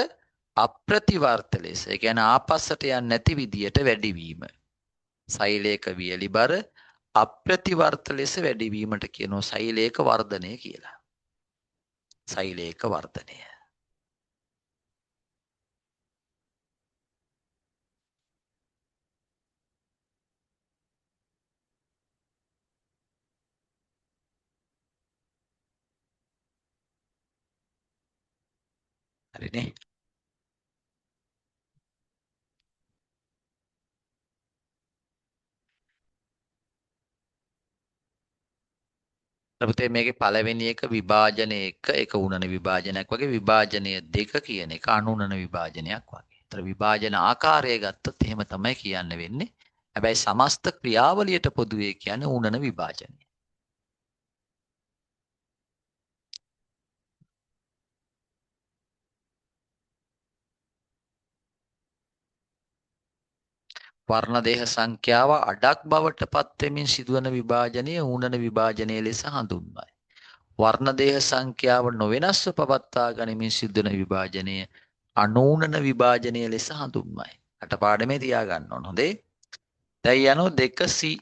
අප්‍රතිවර්ත ලෙස. ඒ කියන්නේ ආපස්සට යන්නේ නැති විදියට වැඩිවීම. සෛලයක වියලි බර අප්‍රතිවර්ත ලෙස වැඩිවීමට කියනවා සෛලයක වර්ධනය කියලා. සෛලයක වර්ධනය. හරිනේ. පුතේ මේකේ පළවෙනි එක විභාජන එක උනන විභාජනයක් වගේ විභාජනය 2 කියන එක අනුනන විභාජනයක් වගේ. ඒතර විභාජන ආකාරය ගත්තොත් එහෙම තමයි කියන්න වෙන්නේ. හැබැයි සමස්ත ක්‍රියාවලියට පොදුවේ කියන්නේ උනන විභාජනය. වර්ණ දේහ සංඛ්‍යාව අඩක් බවට පත් වෙමින් සිදුවන විභාජනය ඌනන විභාජනය ලෙස හඳුන්වයි. වර්ණ දේහ සංඛ්‍යාව නොවෙනස්ව පවත්වා ගනිමින් සිදුවන විභාජනය අනූනන විභාජනය ලෙස හඳුන්වයි. අටපාඩමේ තියාගන්න ඕන. හොඳේ. දැන් යනවා 200.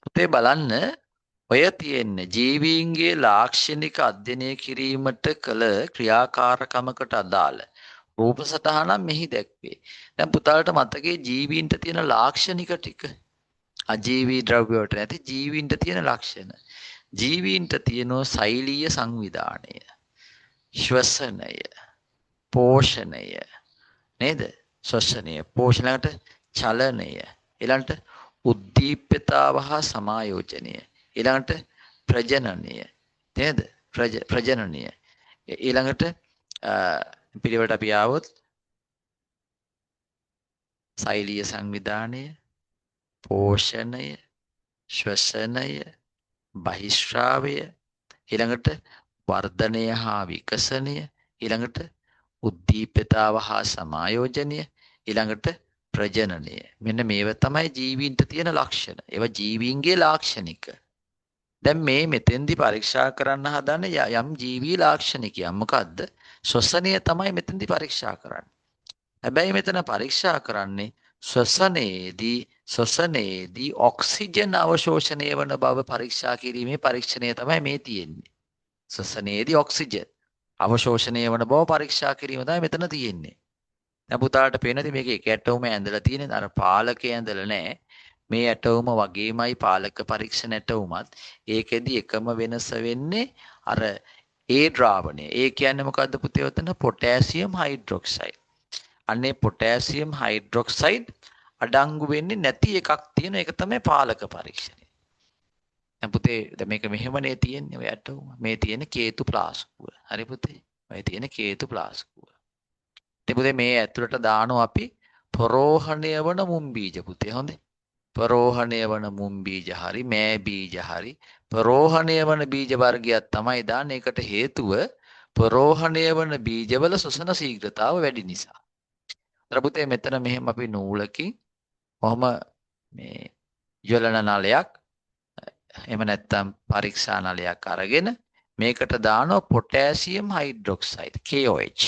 පුතේ බලන්න ඔය තියෙන ජීවීන්ගේ ලාක්ෂණික අධ්‍යයනය කිරීමට කළ ක්‍රියාකාරකමකට අදාළ රූප සටහනක් මෙහි දැක්වේ. දැන් පුතාලට මතකයේ ජීවීන්ට තියෙන ලාක්ෂණික ටික. අජීවී ද්‍රව්‍ය වලට නැති ජීවීන්ට තියෙන ලක්ෂණ. ජීවීන්ට තියෙන සෛලීය සංවිධානය, ශ්වසනය, පෝෂණය නේද? ශ්වසනය, පෝෂණයට චලනය, ඊළඟට උද්දීප්‍යතාව හා සමායෝජනය, ඊළඟට ප්‍රජනනය නේද? ප්‍රජනනය ඊළඟට පිළිවෙලට අපි ආවොත් සෛලීය සංවිධානය, පෝෂණය, ශ්වසනය, බහිශ්‍රාවය, ඊළඟට වර්ධනය හා විකසනය, ඊළඟට උද්දීප්‍යතාව හා සමායෝජනය, ඊළඟට ප්‍රජනනය. මෙන්න මේව තමයි ජීවීන්ට තියෙන ලක්ෂණ. ඒවා ජීවීන්ගේ ලාක්ෂණික. දැන් මේ මෙතෙන්දි පරීක්ෂා කරන්න හදන යම් ජීවී ලාක්ෂණිකයක් මොකද්ද? ශ්වසනය තමයි මෙතෙන්දි පරීක්ෂා කරන්නේ. හැබැයි මෙතන පරීක්ෂා කරන්නේ ශ්වසනයේදී ඔක්සිජන් අවශෝෂණය වන බව පරීක්ෂා කිරීමේ පරීක්ෂණය තමයි මේ තියෙන්නේ. ශ්වසනයේදී ඔක්සිජන් අවශෝෂණය වන බව පරීක්ෂා කිරීම තමයි මෙතන තියෙන්නේ. දැන් පුතාලට පේනද මේක එක ඇටෝම ඇඳලා තියෙන්නේ අර පාලකය ඇඳලා නැහැ. මේ ඇටෝම වගේමයි පාලක පරීක්ෂණ ඇටෝමත්. ඒකෙදි එකම වෙනස වෙන්නේ අර ඒ ද්‍රාවණය. ඒ කියන්නේ මොකද්ද පුතේ උතන? Potassium hydroxide. අනේ පොටෑසියම් හයිඩ්‍රොක්සයිඩ් අඩංගු වෙන්නේ නැති එකක් තියෙන එක තමයි පාලක පරීක්ෂණය. දැන් පුතේ දැන් මේක මෙහෙමනේ තියෙන්නේ ඔය ඇටෝම. මේ තියෙන කේතු ප්ලාස්කුව. හරි පුතේ. ඔය තියෙන කේතු ප්ලාස්කුව. ඉතින් පුතේ මේ ඇතුළට දානවා අපි ප්‍රෝහණය වන මුම් බීජ පුතේ. හොඳේ. ප්‍රෝහණය වන මුම් බීජ හරි මෑ බීජ හරි ප්‍රෝහණය වන බීජ වර්ගයක් තමයි දාන්නේ. ඒකට හේතුව ප්‍රෝහණය වන බීජවල ශ්වසන ශීඝ්‍රතාව වැඩි නිසා. පුතේ මෙතන මෙහෙම අපි නූලකින් කොහොම මේ ජලන නලයක් එහෙම නැත්නම් පරීක්ෂා නලයක් අරගෙන මේකට දානවා පොටෑසියම් හයිඩ්‍රොක්සයිඩ් KOH.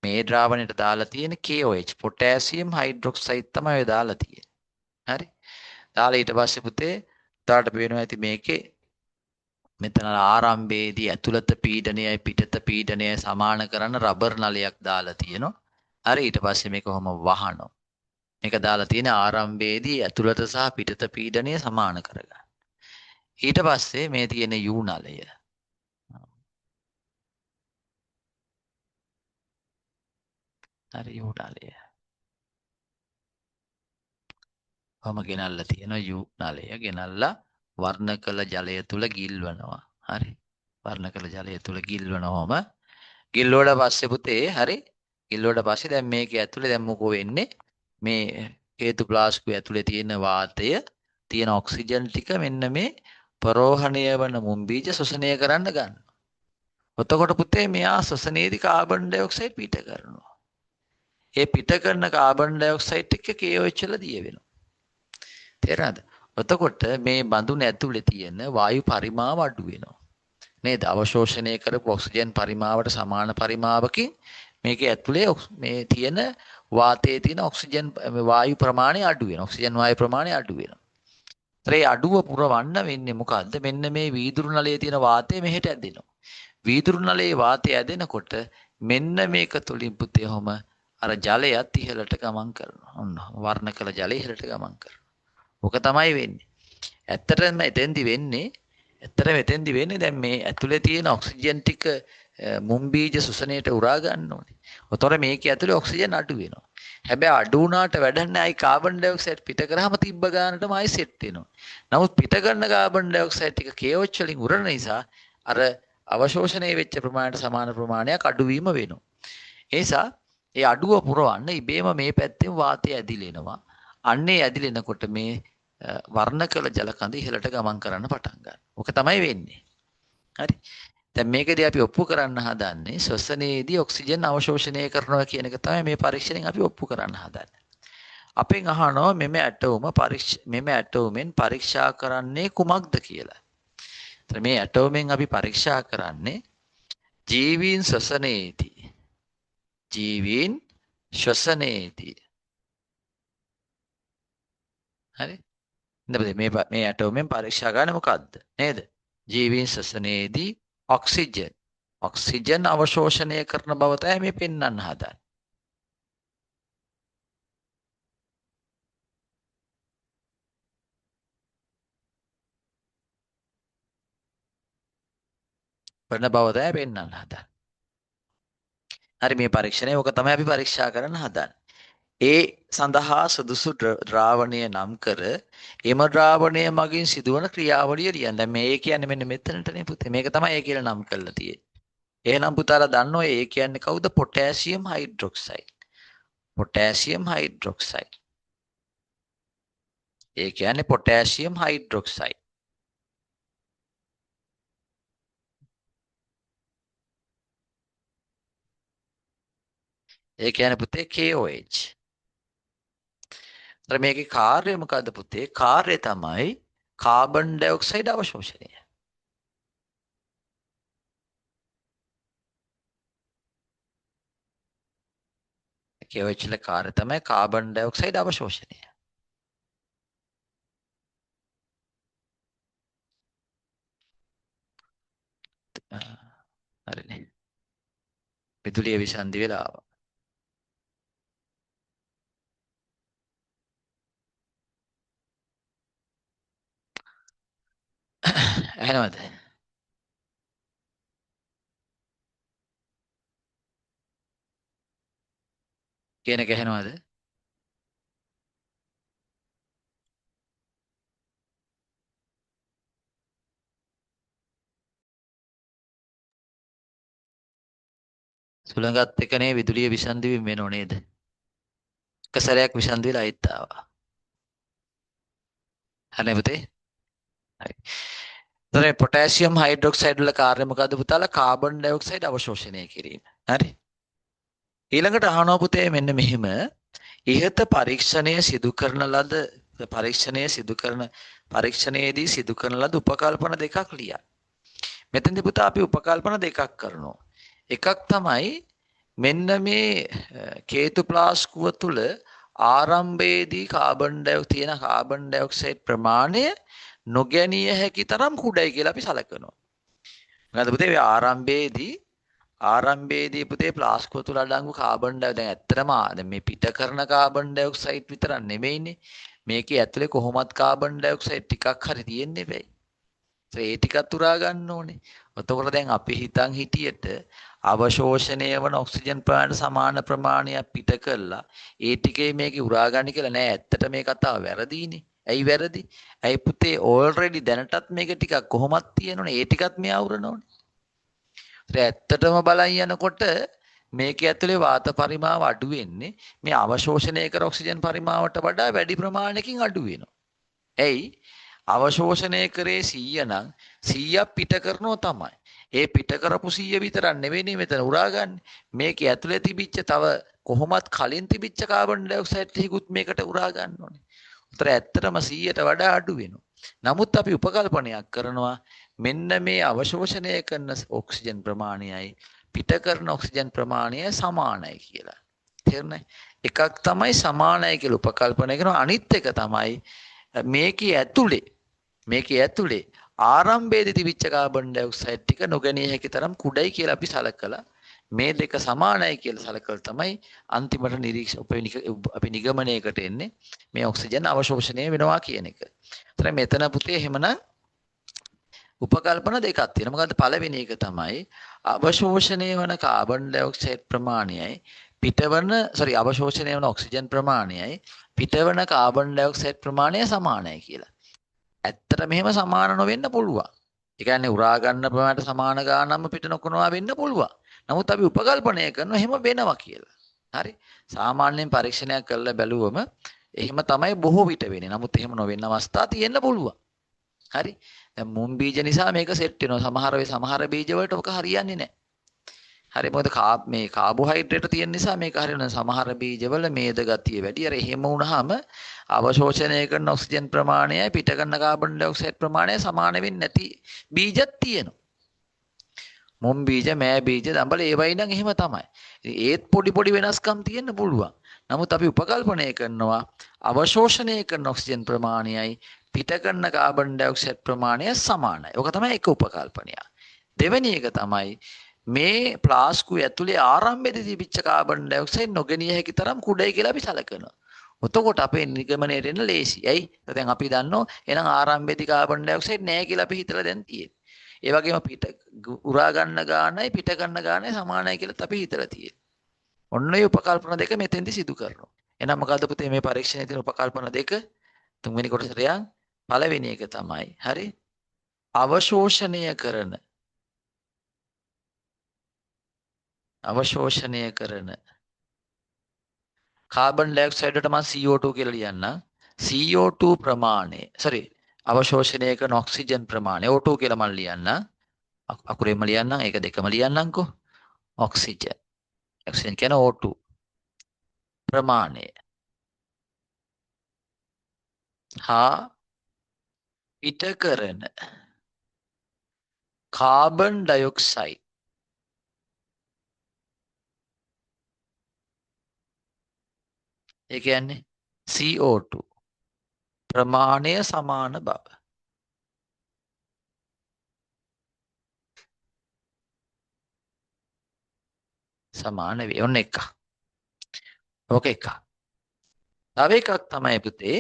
මේ ද්‍රාවණයට දාලා තියෙන KOH පොටෑසියම් හයිඩ්‍රොක්සයිඩ් තමයි ඔය දාලා තියෙන්නේ. හරි. දාලා ඊට පස්සේ පුතේ තාට පේනවා ඇති මේකේ මෙතන ආරම්භයේදී ඇතුළත පීඩනයයි පිටත පීඩනයයි සමාන කරන රබර් නලයක් දාලා තියෙනවා. හරි ඊට පස්සේ මේක කොහොම වහනවා. මේක දාලා තියෙන ආරම්භයේදී ඇතුළත සහ පිටත පීඩනය සමාන කරගන්න. ඊට පස්සේ මේ තියෙන යූ නලය. හරි යූ නලය. කොහොම ගෙනල්ලා තියෙනවා යූ නලය ගෙනල්ලා වර්ණ කළ ජලය තුල ගිල්වනවා. හරි. වර්ණ කළ ජලය තුල ගිල්වනවම ගිල්ලුවට පස්සේ පුතේ හරි ගිල්ලුවට පස්සේ දැන් මේකේ ඇතුලේ දැන් මොකෝ වෙන්නේ මේ හේතු ප්ලාස්කුවේ ඇතුලේ තියෙන වාතය තියෙන ඔක්සිජන් ටික මෙන්න මේ ප්‍රෝහණය වන මුම්බීජ ශෝෂණය කරන්න ගන්නවා. එතකොට පුතේ මෙයා ශ්වසනයේදී කාබන් ඩයොක්සයිඩ් පිට කරනවා. ඒ පිට කරන කාබන් ඩයොක්සයිඩ් එක KOH වල දිය වෙනවා. තේරෙනවද? එතකොට මේ බඳුන ඇතුලේ තියෙන වායු පරිමාව අඩු වෙනවා. නේද? අවශෝෂණය කරපු ඔක්සිජන් පරිමාවට සමාන පරිමාවකින් මේකේ ඇතුලේ මේ තියෙන වාතයේ තියෙන ඔක්සිජන් වායු ප්‍රමාණය අඩු වෙනවා. ඔක්සිජන් වායු ප්‍රමාණය අඩු වෙනවා. ඒ අඩුව පුරවන්න වෙන්නේ මොකද්ද? මෙන්න මේ වීදුරු නලයේ තියෙන වාතය මෙහෙට ඇදෙනවා. වීදුරු නලයේ වාතය ඇදෙනකොට මෙන්න මේක තුලින් පුතේ ඔහම අර ජලයත් ඉහළට ගමන් කරනවා. ඔන්න වර්ණ කළ ජලය ඉහළට ගමන් කරනවා. ඔක තමයි වෙන්නේ. ඇත්තටම එතෙන්දි වෙන්නේ දැන් මේ ඇතුලේ තියෙන ඔක්සිජන් ටික මුම්බීජ සුසනයට උරා ගන්න ඕනේ. ඔතොර මේකේ ඇතුලේ ඔක්සිජන් අඩු වෙනවා. හැබැයි අඩු වුණාට වැඩක් නැහැ. අයි කාබන් ඩයොක්සයිඩ් පිට කරාම තිබ්බ ගානටම ආයි සෙට් වෙනවා. නමුත් පිට කරන කාබන් ඩයොක්සයිඩ් ටික KOH වලින් උරන නිසා අර අවශෝෂණය වෙච්ච ප්‍රමාණයට සමාන ප්‍රමාණයක් අඩුවීම වෙනවා. ඒ නිසා ඒ අඩුව පුරවන්න ඉබේම මේ පැත්තෙන් වාතය ඇදිලෙනවා. අන්නේ ඇදිලෙනකොට මේ වර්ණ කළ ජල කඳ ඉහළට ගමන් කරන්න පටන් ගන්නවා. ඔක තමයි වෙන්නේ. හරි. දැන් මේකදී අපි ඔප්පු කරන්න හදන්නේ ශ්වසනයේදී ඔක්සිජන් අවශෝෂණය කරනවා කියන එක තමයි මේ පරීක්ෂණයෙන් අපි ඔප්පු කරන්න හදන්නේ. අපෙන් අහනවා මෙම ඇටෝමෙන් පරීක්ෂා කරන්නේ කුමක්ද කියලා. එතන මේ ඇටෝමෙන් අපි පරීක්ෂා කරන්නේ ජීවීන් ශ්වසනයේදී හරි. මේ ඇටෝමෙන් පරීක්ෂා කරන්නේ මොකද්ද? නේද? ජීවීන් ශ්වසනයේදී ඔක්සිජන් අවශෝෂණය කරන බව තමයි මේ පෙන්වන්න හදන්නේ. කරන බව තමයි පෙන්වන්න හදන්නේ. හරි මේ පරීක්ෂණය ඔක තමයි අපි පරීක්ෂා කරන්න හදන්නේ. ඒ සඳහා සුදුසු ද්‍රාවණය නම් කර එම ද්‍රාවණය මගින් සිදුවන ක්‍රියාවලිය ලියන්න. දැන් මේ කියන්නේ මෙන්න මෙතනටනේ පුතේ. මේක තමයි ඒ කියලා නම් කරලා තියෙන්නේ. එහෙනම් පුතාලා දන්නවා ඒ කියන්නේ කවුද? Potassium hydroxide. Potassium hydroxide. ඒ කියන්නේ පොටෑසියම් හයිඩ්‍රොක්සයිඩ්. ඒ කියන්නේ පුතේ KOH. මේකේ කාර්යය මොකද්ද පුතේ? කාර්යය තමයි කාබන් ඩයොක්සයිඩ් අවශෝෂණය. KOH වල කාර්යය තමයි කාබන් ඩයොක්සයිඩ් අවශෝෂණය. හරිනේ. විදුලිය විසන්ධි වෙලා ආවා. ඇහෙනවද? කියන එක ඇහෙනවද? සුළඟත් එක්කනේ විදුලිය විසන්ධි වීම වෙනව නේද? එක සැරයක් විසන්ධි වෙලා ආයෙත් ආවා. හරිනේ පුතේ? හරි. එතකොට පොටෑසියම් හයිඩ්‍රොක්සයිඩ් වල කාර්යය මොකද්ද පුතාලා? කාබන් ඩයොක්සයිඩ් අවශෝෂණය කිරීම. හරි. ඊළඟට අහනවා පුතේ මෙන්න මෙහිම ඉහත පරීක්ෂණයේදී සිදු කරන ලද උපකල්පන දෙකක් ලියන්න. මෙතෙන්දී පුතා අපි උපකල්පන දෙකක් කරනවා. එකක් තමයි මෙන්න මේ කේතු ප්ලාස්කුව තුල ආරම්භයේදී කාබන් ඩයොක්සයිඩ් ප්‍රමාණය නොගැනිය හැකි තරම් කුඩයි කියලා අපි සැලකනවා. මොකද පුතේ ආරම්භයේදී පුතේ ප්ලාස්කෝ තුල අඩංගු කාබන් ඩයොක්සයිඩ් දැන් ඇත්තටම දැන් මේ පිට කරන කාබන් ඩයොක්සයිඩ් විතරක් නෙමෙයිනේ. මේකේ ඇතුලේ කොහොමත් කාබන් ඩයොක්සයිඩ් ටිකක් හරි තියෙන්නේ වෙයි. ඒ ටිකත් උරා ගන්න ඕනේ. එතකොට දැන් අපි හිතන් හිටියට අවශෝෂණය වන ඔක්සිජන් ප්‍රමාණයට සමාන ප්‍රමාණයක් පිට කළා. ඒ ටිකේ මේකේ උරා ගන්න කියලා නෑ. ඇත්තට මේ කතාව වැරදීනේ. ඇයි වැරදි? ඇයි පුතේ ඕල්රෙඩි දැනටත් මේක ටිකක් කොහොමත් තියෙනවනේ. ඒ ටිකත් මෙයා උරනවනේ. ඇත්තටම බලන් යනකොට මේක ඇතුලේ වාත පරිමාව අඩු වෙන්නේ මේ අවශෝෂණය කර ඔක්සිජන් පරිමාවට වඩා වැඩි ප්‍රමාණයකින් අඩු වෙනවා. ඇයි? අවශෝෂණය කරේ 100 නම් 100ක් පිට කරනවා තමයි. ඒ පිට කරපු 100 විතරක් නෙවෙයි මෙතන උරාගන්නේ. මේකේ ඇතුලේ තිබිච්ච තව කොහොමත් කලින් තිබිච්ච කාබන් ඩයොක්සයිඩ් ටිකුත් මේකට උරා ගන්න ඕනේ. උතර ඇත්තටම 100ට වඩා අඩු වෙනවා. නමුත් අපි උපකල්පනයක් කරනවා මෙන්න මේ අවශෝෂණය කරන ඔක්සිජන් ප්‍රමාණයයි පිට කරන ඔක්සිජන් ප්‍රමාණය සමානයි කියලා. තේරුණාද? එකක් තමයි සමානයි කියලා උපකල්පනය කරනවා. අනිත් එක තමයි මේකේ ඇතුලේ ආරම්භයේදී තිබිච්ච කාබන් ඩයොක්සයිඩ් ටික නොගැනිය හැකි තරම් කුඩයි කියලා අපි සලකලා මේ දෙක සමානයි කියලා සලකලා තමයි අන්තිමට අපි නිගමනයකට එන්නේ මේ ඔක්සිජන් අවශෝෂණය වෙනවා කියන එක. ඒතර මෙතන පුතේ එහෙමනම් උපකල්පන දෙකක් තියෙනවා. මොකද්ද? පළවෙනි එක තමයි අවශෝෂණය වන කාබන් ඩයොක්සයිඩ් ප්‍රමාණයයි අවශෝෂණය වන ඔක්සිජන් ප්‍රමාණයයි පිටවන කාබන් ඩයොක්සයිඩ් ප්‍රමාණය සමානයි කියලා. ඇත්තට මෙහෙම සමාන නොවෙන්න පුළුවන්. ඒ කියන්නේ උරා ගන්න ප්‍රමාණයට සමාන ගානක්ම පිට නොකරනවා වෙන්න පුළුවන්. නමුත් අපි උපකල්පනය කරනවා එහෙම වෙනවා කියලා. හරි? සාමාන්‍යයෙන් පරීක්ෂණයක් කරලා බැලුවම එහෙම තමයි බොහෝ විට වෙන්නේ. නමුත් එහෙම නොවෙන්න අවස්ථා තියෙන්න පුළුවන්. හරි? දැන් මුම් බීජ නිසා මේක සෙට් වෙනවා. සමහර බීජ වලට ඔක හරියන්නේ නැහැ. හරි මොකද මේ කාබෝහයිඩ්‍රේට් තියෙන නිසා මේක හරියන සමහර බීජවල මේද ගතිය වැඩි. අර එහෙම වුණාම අවශෝෂණය කරන ඔක්සිජන් ප්‍රමාණයයි පිට කරන කාබන් ඩයොක්සයිඩ් ප්‍රමාණය සමාන වෙන්නේ නැති බීජත් තියෙනවා. මුම් බීජ, මෑ බීජ, දඹල ඒවයි නම් එහෙම තමයි. ඒත් පොඩි වෙනස්කම් තියෙන්න පුළුවන්. නමුත් අපි උපකල්පනය කරනවා අවශෝෂණය කරන ඔක්සිජන් ප්‍රමාණයයි පිට කරන කාබන් ඩයොක්සයිඩ් ප්‍රමාණය සමානයි. ඔක තමයි එක උපකල්පනය. දෙවෙනි එක තමයි මේ ප්ලාස්කුවේ ඇතුලේ ආරම්භයේදී තිබිච්ච කාබන් ඩයොක්සයිඩ් නොගැනිය හැකි තරම් කුඩයි කියලා අපි සැලකනවා. එතකොට අපේ නිගමනයට එන්න ලේසි. ඇයි? දැන් අපි දන්නවා එහෙනම් ආරම්භයේදී කාබන් ඩයොක්සයිඩ් නැහැ කියලා අපි හිතලා දැන් තියෙන්නේ. ඒ වගේම පිට උරා ගන්න ගානයි පිට කරන ගානයි සමානයි කියලා අපි හිතලා තියෙන්නේ. ඔන්න ඔය උපකල්පන දෙක මෙතෙන්දි සිදු කරනවා. එහෙනම් මොකද්ද පුතේ මේ පරීක්ෂණයේ තියෙන උපකල්පන දෙක? තුන්වෙනි කොටසට යන් පළවෙනි එක තමයි හරි අවශෝෂණය කරන කාබන් ඩයොක්සයිඩ් වලට මම CO2 කියලා ලියන්නම්. CO2 ප්‍රමාණය අවශෝෂණය කරන ඔක්සිජන් ප්‍රමාණය O2 කියලා මම ලියන්නම්. අකුරෙන්ම ලියන්නම්. ඒක දෙකම ලියන්නම්කෝ. ඔක්සිජන් කියන O2 ප්‍රමාණය හා පිට කරන කාබන් ඩයොක්සයිඩ් ඒ කියන්නේ CO2 ප්‍රමාණය සමාන බව. සමාන වේ. ඔන්න එක. ඕක එක. තව එකක් තමයි පුතේ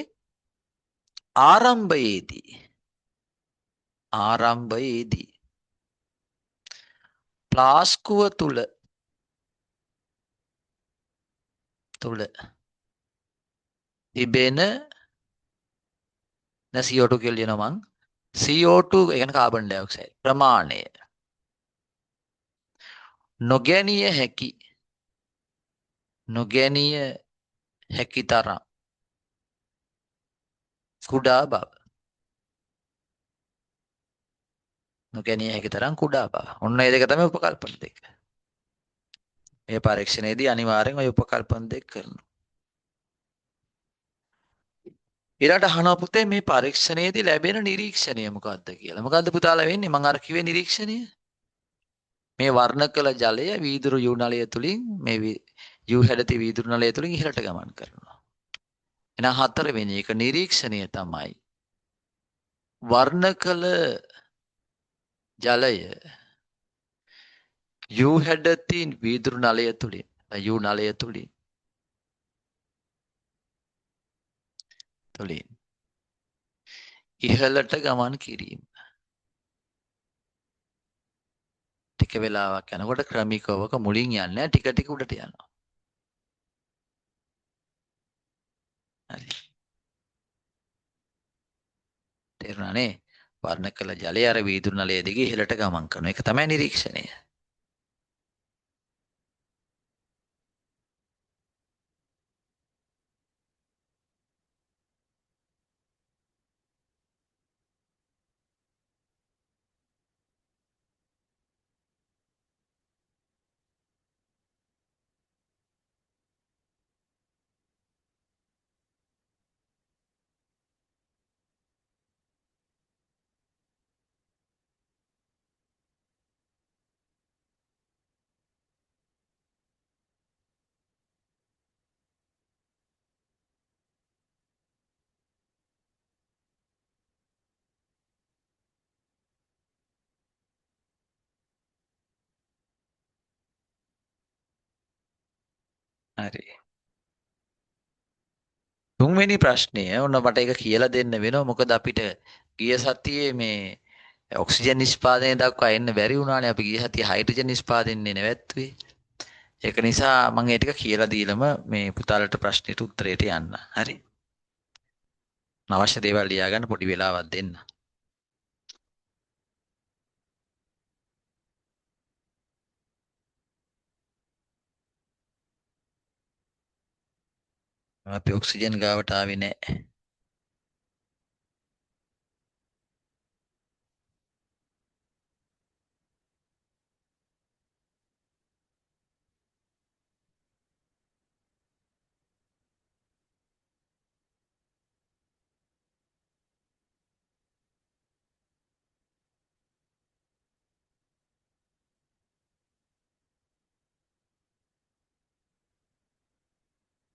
ආරම්භයේදී ප්ලාස්කුව තුල තිබෙන CO2 කියලා ලියනවා මං. CO2 ඒ කියන්නේ කාබන් ඩයොක්සයිඩ් ප්‍රමාණය නොගැනිය හැකි තරම් කුඩා බව. නොගැනිය හැකි තරම් කුඩා බව. ඔන්න ඒ දෙක තමයි උපකල්පන දෙක. මේ පරීක්ෂණයේදී අනිවාර්යෙන් ඔය උපකල්පන දෙක කරනවා. ඊළඟට අහනවා පුතේ මේ පරීක්ෂණයේදී ලැබෙන නිරීක්ෂණය මොකක්ද කියලා. මොකද්ද පුතාලා වෙන්නේ? මම අර කිව්වේ නිරීක්ෂණය. මේ වර්ණ කළ ජලය වීදුරු යු නලය තුලින් මේ යු හැඩති වීදුරු නලය තුලින් ඉහළට ගමන් කරනවා. එහෙනම් හතරවෙනි එක නිරීක්ෂණය තමයි වර්ණ කළ ජලය යූ හැඩති වීදුරු නලය තුළින් යූ නලය තුළින් ඉහළට ගමන් කිරීම. ටික වෙලාවක් යනකොට ක්‍රමිකවක මුලින් යන්නේ ටික ටික උඩට යනවා. හරි. තේරුණානේ? වර්ණ කළ ජලය අර වීදුරු නලය දිගේ ඉහළට ගමන් කරනවා. ඒක තමයි නිරීක්ෂණය. හරි. තුන්වෙනි ප්‍රශ්නය ඔන්න මට ඒක කියලා දෙන්න වෙනවා. මොකද අපිට ගිය සතියේ මේ ඔක්සිජන් නිෂ්පාදනය දක්වා එන්න බැරි වුණානේ. අපි ගිය සතියේ හයිඩ්‍රජන් නිෂ්පාදනය නැවැත්තුවේ. ඒක නිසා මම ඒ ටික කියලා දීලම මේ පුතාලට ප්‍රශ්නෙට උත්තරයට යන්න. හරි. අවශ්‍ය දේවල් ලියා ගන්න පොඩි වෙලාවක් දෙන්න. අපි ඔක්සිජන් ගාවට ආවේ නැහැ.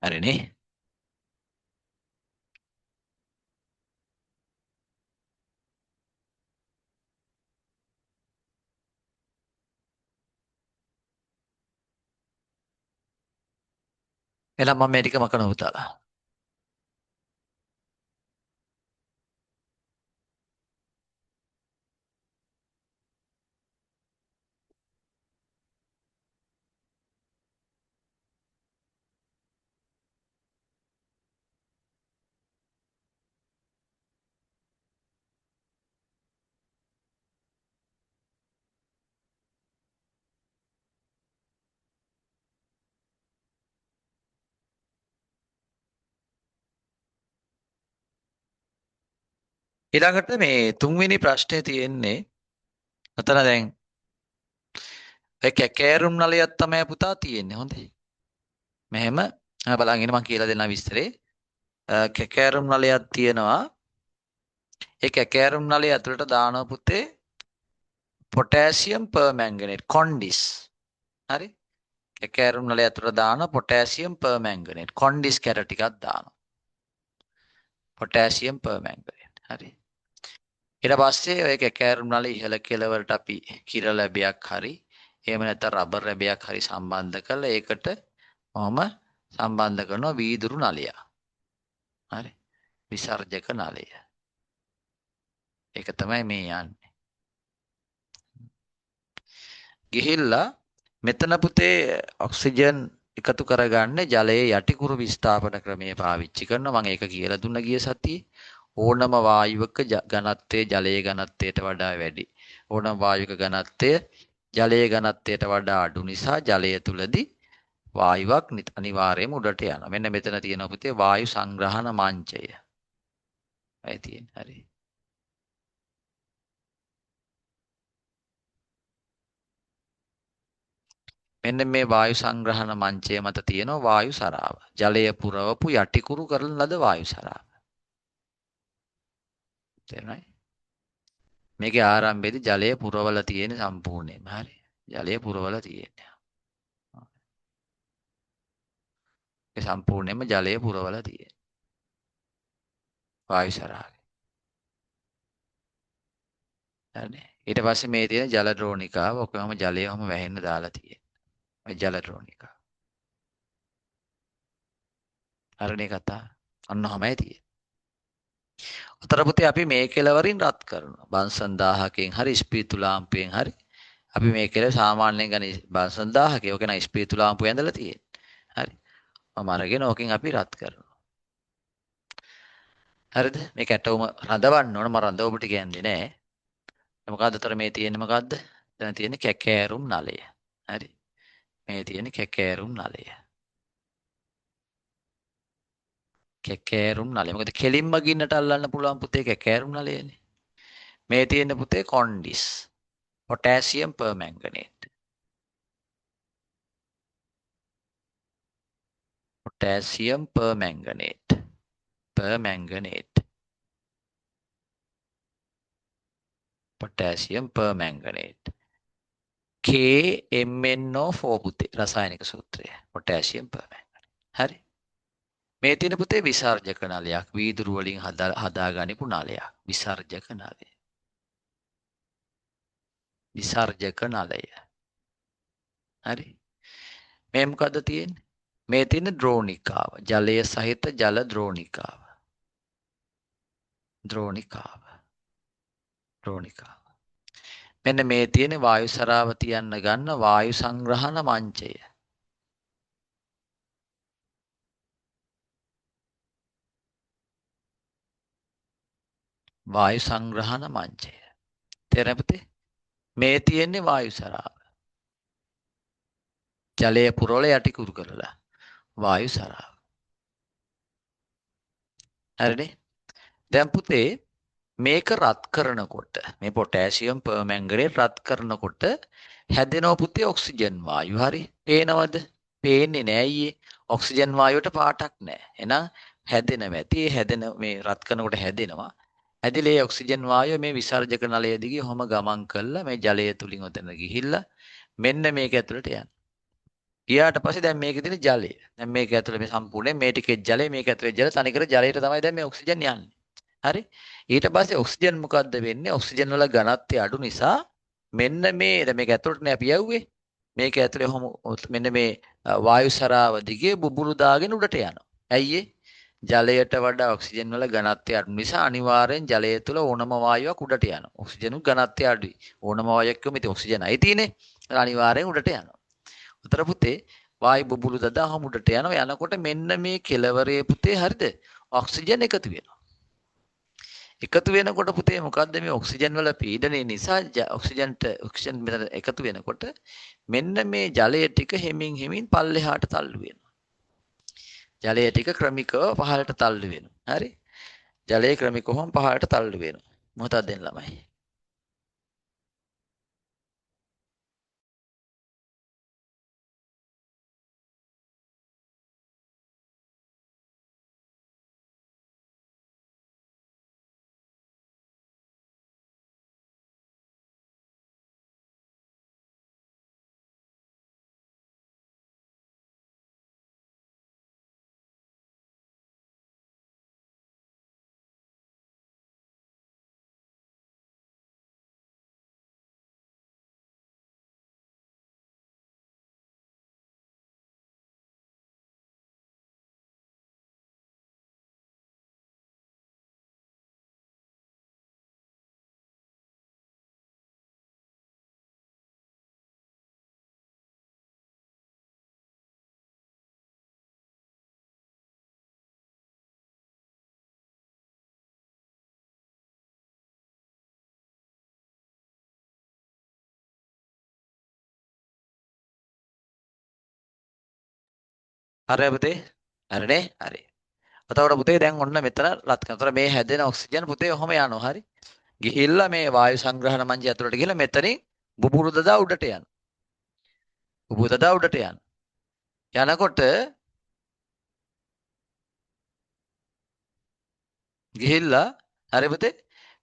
හරිනේ. එහෙනම් මම මේ ටික මකනවා පුතාලා. ඊළඟට මේ තුන්වෙනි ප්‍රශ්නේ තියෙන්නේ අතන දැන් ඒ කැකෑරුම් නලයක් තමයි පුතා තියෙන්නේ. හොඳේ. මෙහෙම බලන් ඉන්න මම කියලා දෙන්නම් විස්තරේ. කැකෑරුම් නලයක් තියෙනවා. ඒ කැකෑරුම් නලය ඇතුළට දානවා පුතේ පොටෑසියම් පර්මැංගනේට් කොන්ඩිස්. හරි? කැකෑරුම් නලය ඇතුළට දාන පොටෑසියම් පර්මැංගනේට් කොන්ඩිස් කැර ටිකක් දානවා. පොටෑසියම් පර්මැංගනේට්. හරි? ඊට පස්සේ ඔය කැකෑරුම් නලය ඉහළ කෙළවරට අපි කිර ලැබයක් හරි එහෙම නැත්නම් රබර් ලැබයක් හරි සම්බන්ධ කරලා ඒකට ඔහම සම්බන්ධ කරනවා වීදුරු නලය. හරි? විසර්ජක නලය. ඒක තමයි මේ යන්නේ. ගිහිල්ලා මෙතන පුතේ ඔක්සිජන් එකතු කරගන්න ජලයේ යටිකුරු විස්ථාපන ක්‍රමය පාවිච්චි කරනවා. මම ඒක කියලා දුන්න ගිය සතියේ. ඕනම වායුවක ඝනත්වය ජලයේ ඝනත්වයට වඩා වැඩි. ඕනම වායුවක ඝනත්වය ජලයේ ඝනත්වයට වඩා අඩු නිසා ජලය තුලදී වායුවක් අනිවාර්යයෙන්ම උඩට යනවා. මෙන්න මෙතන තියෙනවා පුතේ වායු සංග්‍රහණ මංචය. අය තියෙන. හරි. මෙන්න මේ වායු සංග්‍රහණ මංචය මත තියෙනවා වායු සරාව. ජලය පුරවපු යටිකුරු කරන ලද වායු සරාව. තේරුණායි? මේකේ ආරම්භයේදී ජලය පුරවලා තියෙන සම්පූර්ණයෙන්ම. හරි. ජලය පුරවලා තියෙන්නේ. ඒ සම්පූර්ණයෙන්ම ජලය පුරවලා තියෙන්නේ. වායු සරාවේ. හරි. ඊට පස්සේ මේ තියෙන ජල ද්‍රෝණිකාව ඔකම ජලයම වැහෙන්න දාලා තියෙන්නේ. ඔය ජල ද්‍රෝණිකාව. හරිනේ කතාව. අන්නමයි තියෙන්නේ. උතර පුතේ අපි මේ කෙලවරින් රත් කරනවා. බන්සන් 1000කින් හරි ස්පීතු ලාම්පුවෙන් හරි අපි මේ කෙල සාමාන්‍යයෙන් ගන්නේ බන්සන් 1000ක. ඔක නම් ස්පීතු ලාම්පුව ඇඳලා තියෙන්නේ. හරි. මම අරගෙන ඕකෙන් අපි රත් කරනවා. හරිද? මේක ඇටවම රඳවන්න ඕන. මම රඳවපුට කියන්නේ නෑ. මොකද්ද තර මේ තියෙන්නේ මොකද්ද? දැන් තියෙන්නේ කැකෑරුම් නලය. හරි. මේ තියෙන්නේ කැකෑරුම් නලය. කැකෑරුම් නලය. මොකද කෙලින්ම ගින්නට අල්ලන්න පුළුවන් පුතේ කැකෑරුම් නලයනේ. මේ තියෙන පුතේ කොන්ඩිස්. potassium permanganate. potassium permanganate. permanganate. potassium permanganate. KMnO4 පුතේ රසායනික සූත්‍රය. potassium permanganate. හරි. මේ තියෙන පුතේ විසර්ජක නලයක්. වීදුරු වලින් හදාගනිපු නලයක්. විසර්ජක නලය. විසර්ජක නලය. හරි. මේ මොකද්ද තියෙන්නේ? මේ තියෙන ද්‍රෝණිකාව. ජලය සහිත ජල ද්‍රෝණිකාව. ද්‍රෝණිකාව. ද්‍රෝණිකාව. මෙන්න මේ තියෙන වායු සරාව තියන්න ගන්න වායු සංග්‍රහණ මංචය. වායු සංග්‍රහණ මංචය. තේරෙනවද? මේ තියෙන්නේ වායු සරාව. ජලය පුරවල යටි කුරු කරලා වායු සරාව. හරිනේ? දැන් පුතේ මේක රත් කරනකොට මේ පොටෑසියම් පර්මැංගනේට් රත් කරනකොට හැදෙනව පුතේ ඔක්සිජන් වායු. හරි. පේනවද? පේන්නේ නෑ අයියේ. ඔක්සිජන් වායුවට පාටක් නෑ. එහෙනම් හැදෙනවා ඇති. හැදෙන මේ රත් කරනකොට හැදෙනවා. ඇදිලේ ඔක්සිජන් වායුව මේ විසර්ජක නලය දිගේ ඔහම ගමන් කරලා මේ ජලය තුලින් උතන ගිහිල්ලා මෙන්න මේක ඇතුළට යනවා. ගියාට පස්සේ දැන් මේකේ තියෙන ජලය. දැන් මේක ඇතුළේ මේ සම්පූර්ණයෙන් මේ ටිකේ ජලය මේක ඇතුළේ ජල තනිකර ජලයට තමයි දැන් මේ ඔක්සිජන් යන්නේ. හරි. ඊට පස්සේ ඔක්සිජන් මොකද්ද වෙන්නේ? ඔක්සිජන් වල ඝනත්වය අඩු නිසා මෙන්න මේ දැන් මේක ඇතුළට නේ අපි යවුවේ. මේක ඇතුළේ ඔහම මෙන්න මේ වායු සරාව දිගේ බුබුලු දාගෙන උඩට යනවා. ඇයි ජලයට වඩා ඔක්සිජන් වල ඝනත්වය අඩු නිසා අනිවාර්යෙන් ජලය තුළ ඕනම වායුවක් උඩට යනවා. ඔක්සිජන් ඝනත්වය අඩුයි. ඕනම වායුවක් කිව්වම ඉතින් ඔක්සිජන් අයි තියෙන්නේ. අනිවාර්යෙන් උඩට යනවා. උතර පුතේ වායු බුබුලු දදාහම උඩට යනවා. යනකොට මෙන්න මේ කෙලවරේ පුතේ හරිද? ඔක්සිජන් එකතු වෙනවා. එකතු වෙනකොට පුතේ මොකද්ද මේ ඔක්සිජන් වල පීඩනය නිසා ඔක්සිජන් මෙතන එකතු වෙනකොට මෙන්න මේ ජලය ටික හිමින් හිමින් පල්ලෙහාට තල්ලු වෙනවා. ජලය ටික ක්‍රමිකව පහළට තල්ලු වෙනවා. හරි? ජලය ක්‍රමිකවම පහළට තල්ලු වෙනවා. මොකටද දෙන්න ළමයි? හරි පුතේ. හරිනේ? හරි. එතකොට පුතේ දැන් ඔන්න මෙතන රත් කරනවා. මේ හැදෙන ඔක්සිජන් පුතේ ඔහම යනවා. හරි. ගිහිල්ලා මේ වායු සංග්‍රහණ මංජය ඇතුළට ගිහිල්ලා මෙතනින් බුබුලු දදා උඩට යනවා. බුබුලු දදා උඩට යනවා. යනකොට ගිහිල්ලා හරි පුතේ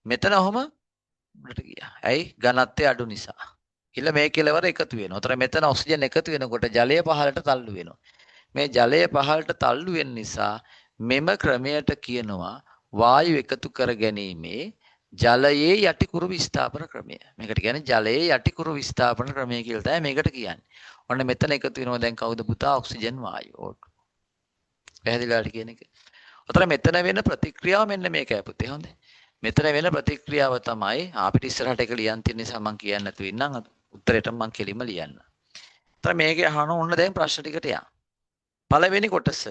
මෙතන ඔහම උඩට ගියා. ඇයි? ඝනත්වය අඩු නිසා. ගිහිල්ලා මේ කෙලවර එකතු වෙනවා. උතර මෙතන ඔක්සිජන් එකතු වෙනකොට ජලය පහළට තල්ලු වෙනවා. මේ ජලය පහළට තල්ලු වෙන නිසා මෙම ක්‍රමයට කියනවා වායු එකතු කර ගැනීමේ ජලයේ යටිකුරු විස්ථාපන ක්‍රමය. මේකට කියන්නේ ජලයේ යටිකුරු විස්ථාපන ක්‍රමය කියලා තමයි මේකට කියන්නේ. ඔන්න මෙතන එකතු වෙනවා දැන් කවුද පුතා ඔක්සිජන් වායුව. පැහැදිලිලාට කියන එක. ඔතන මෙතන වෙන ප්‍රතික්‍රියාව මෙන්න මේකයි පුතේ හොඳේ. මෙතන වෙන ප්‍රතික්‍රියාව තමයි අපිට ඉස්සරහට එක ලියන් තියෙන නිසා මම කියන්න නැතුව ඉන්නම් උත්තරේට මම කෙලිම ලියන්න. ඔතන මේකේ අහන ඕන්න දැන් ප්‍රශ්න ටිකට යන්න. පළවෙනි කොටස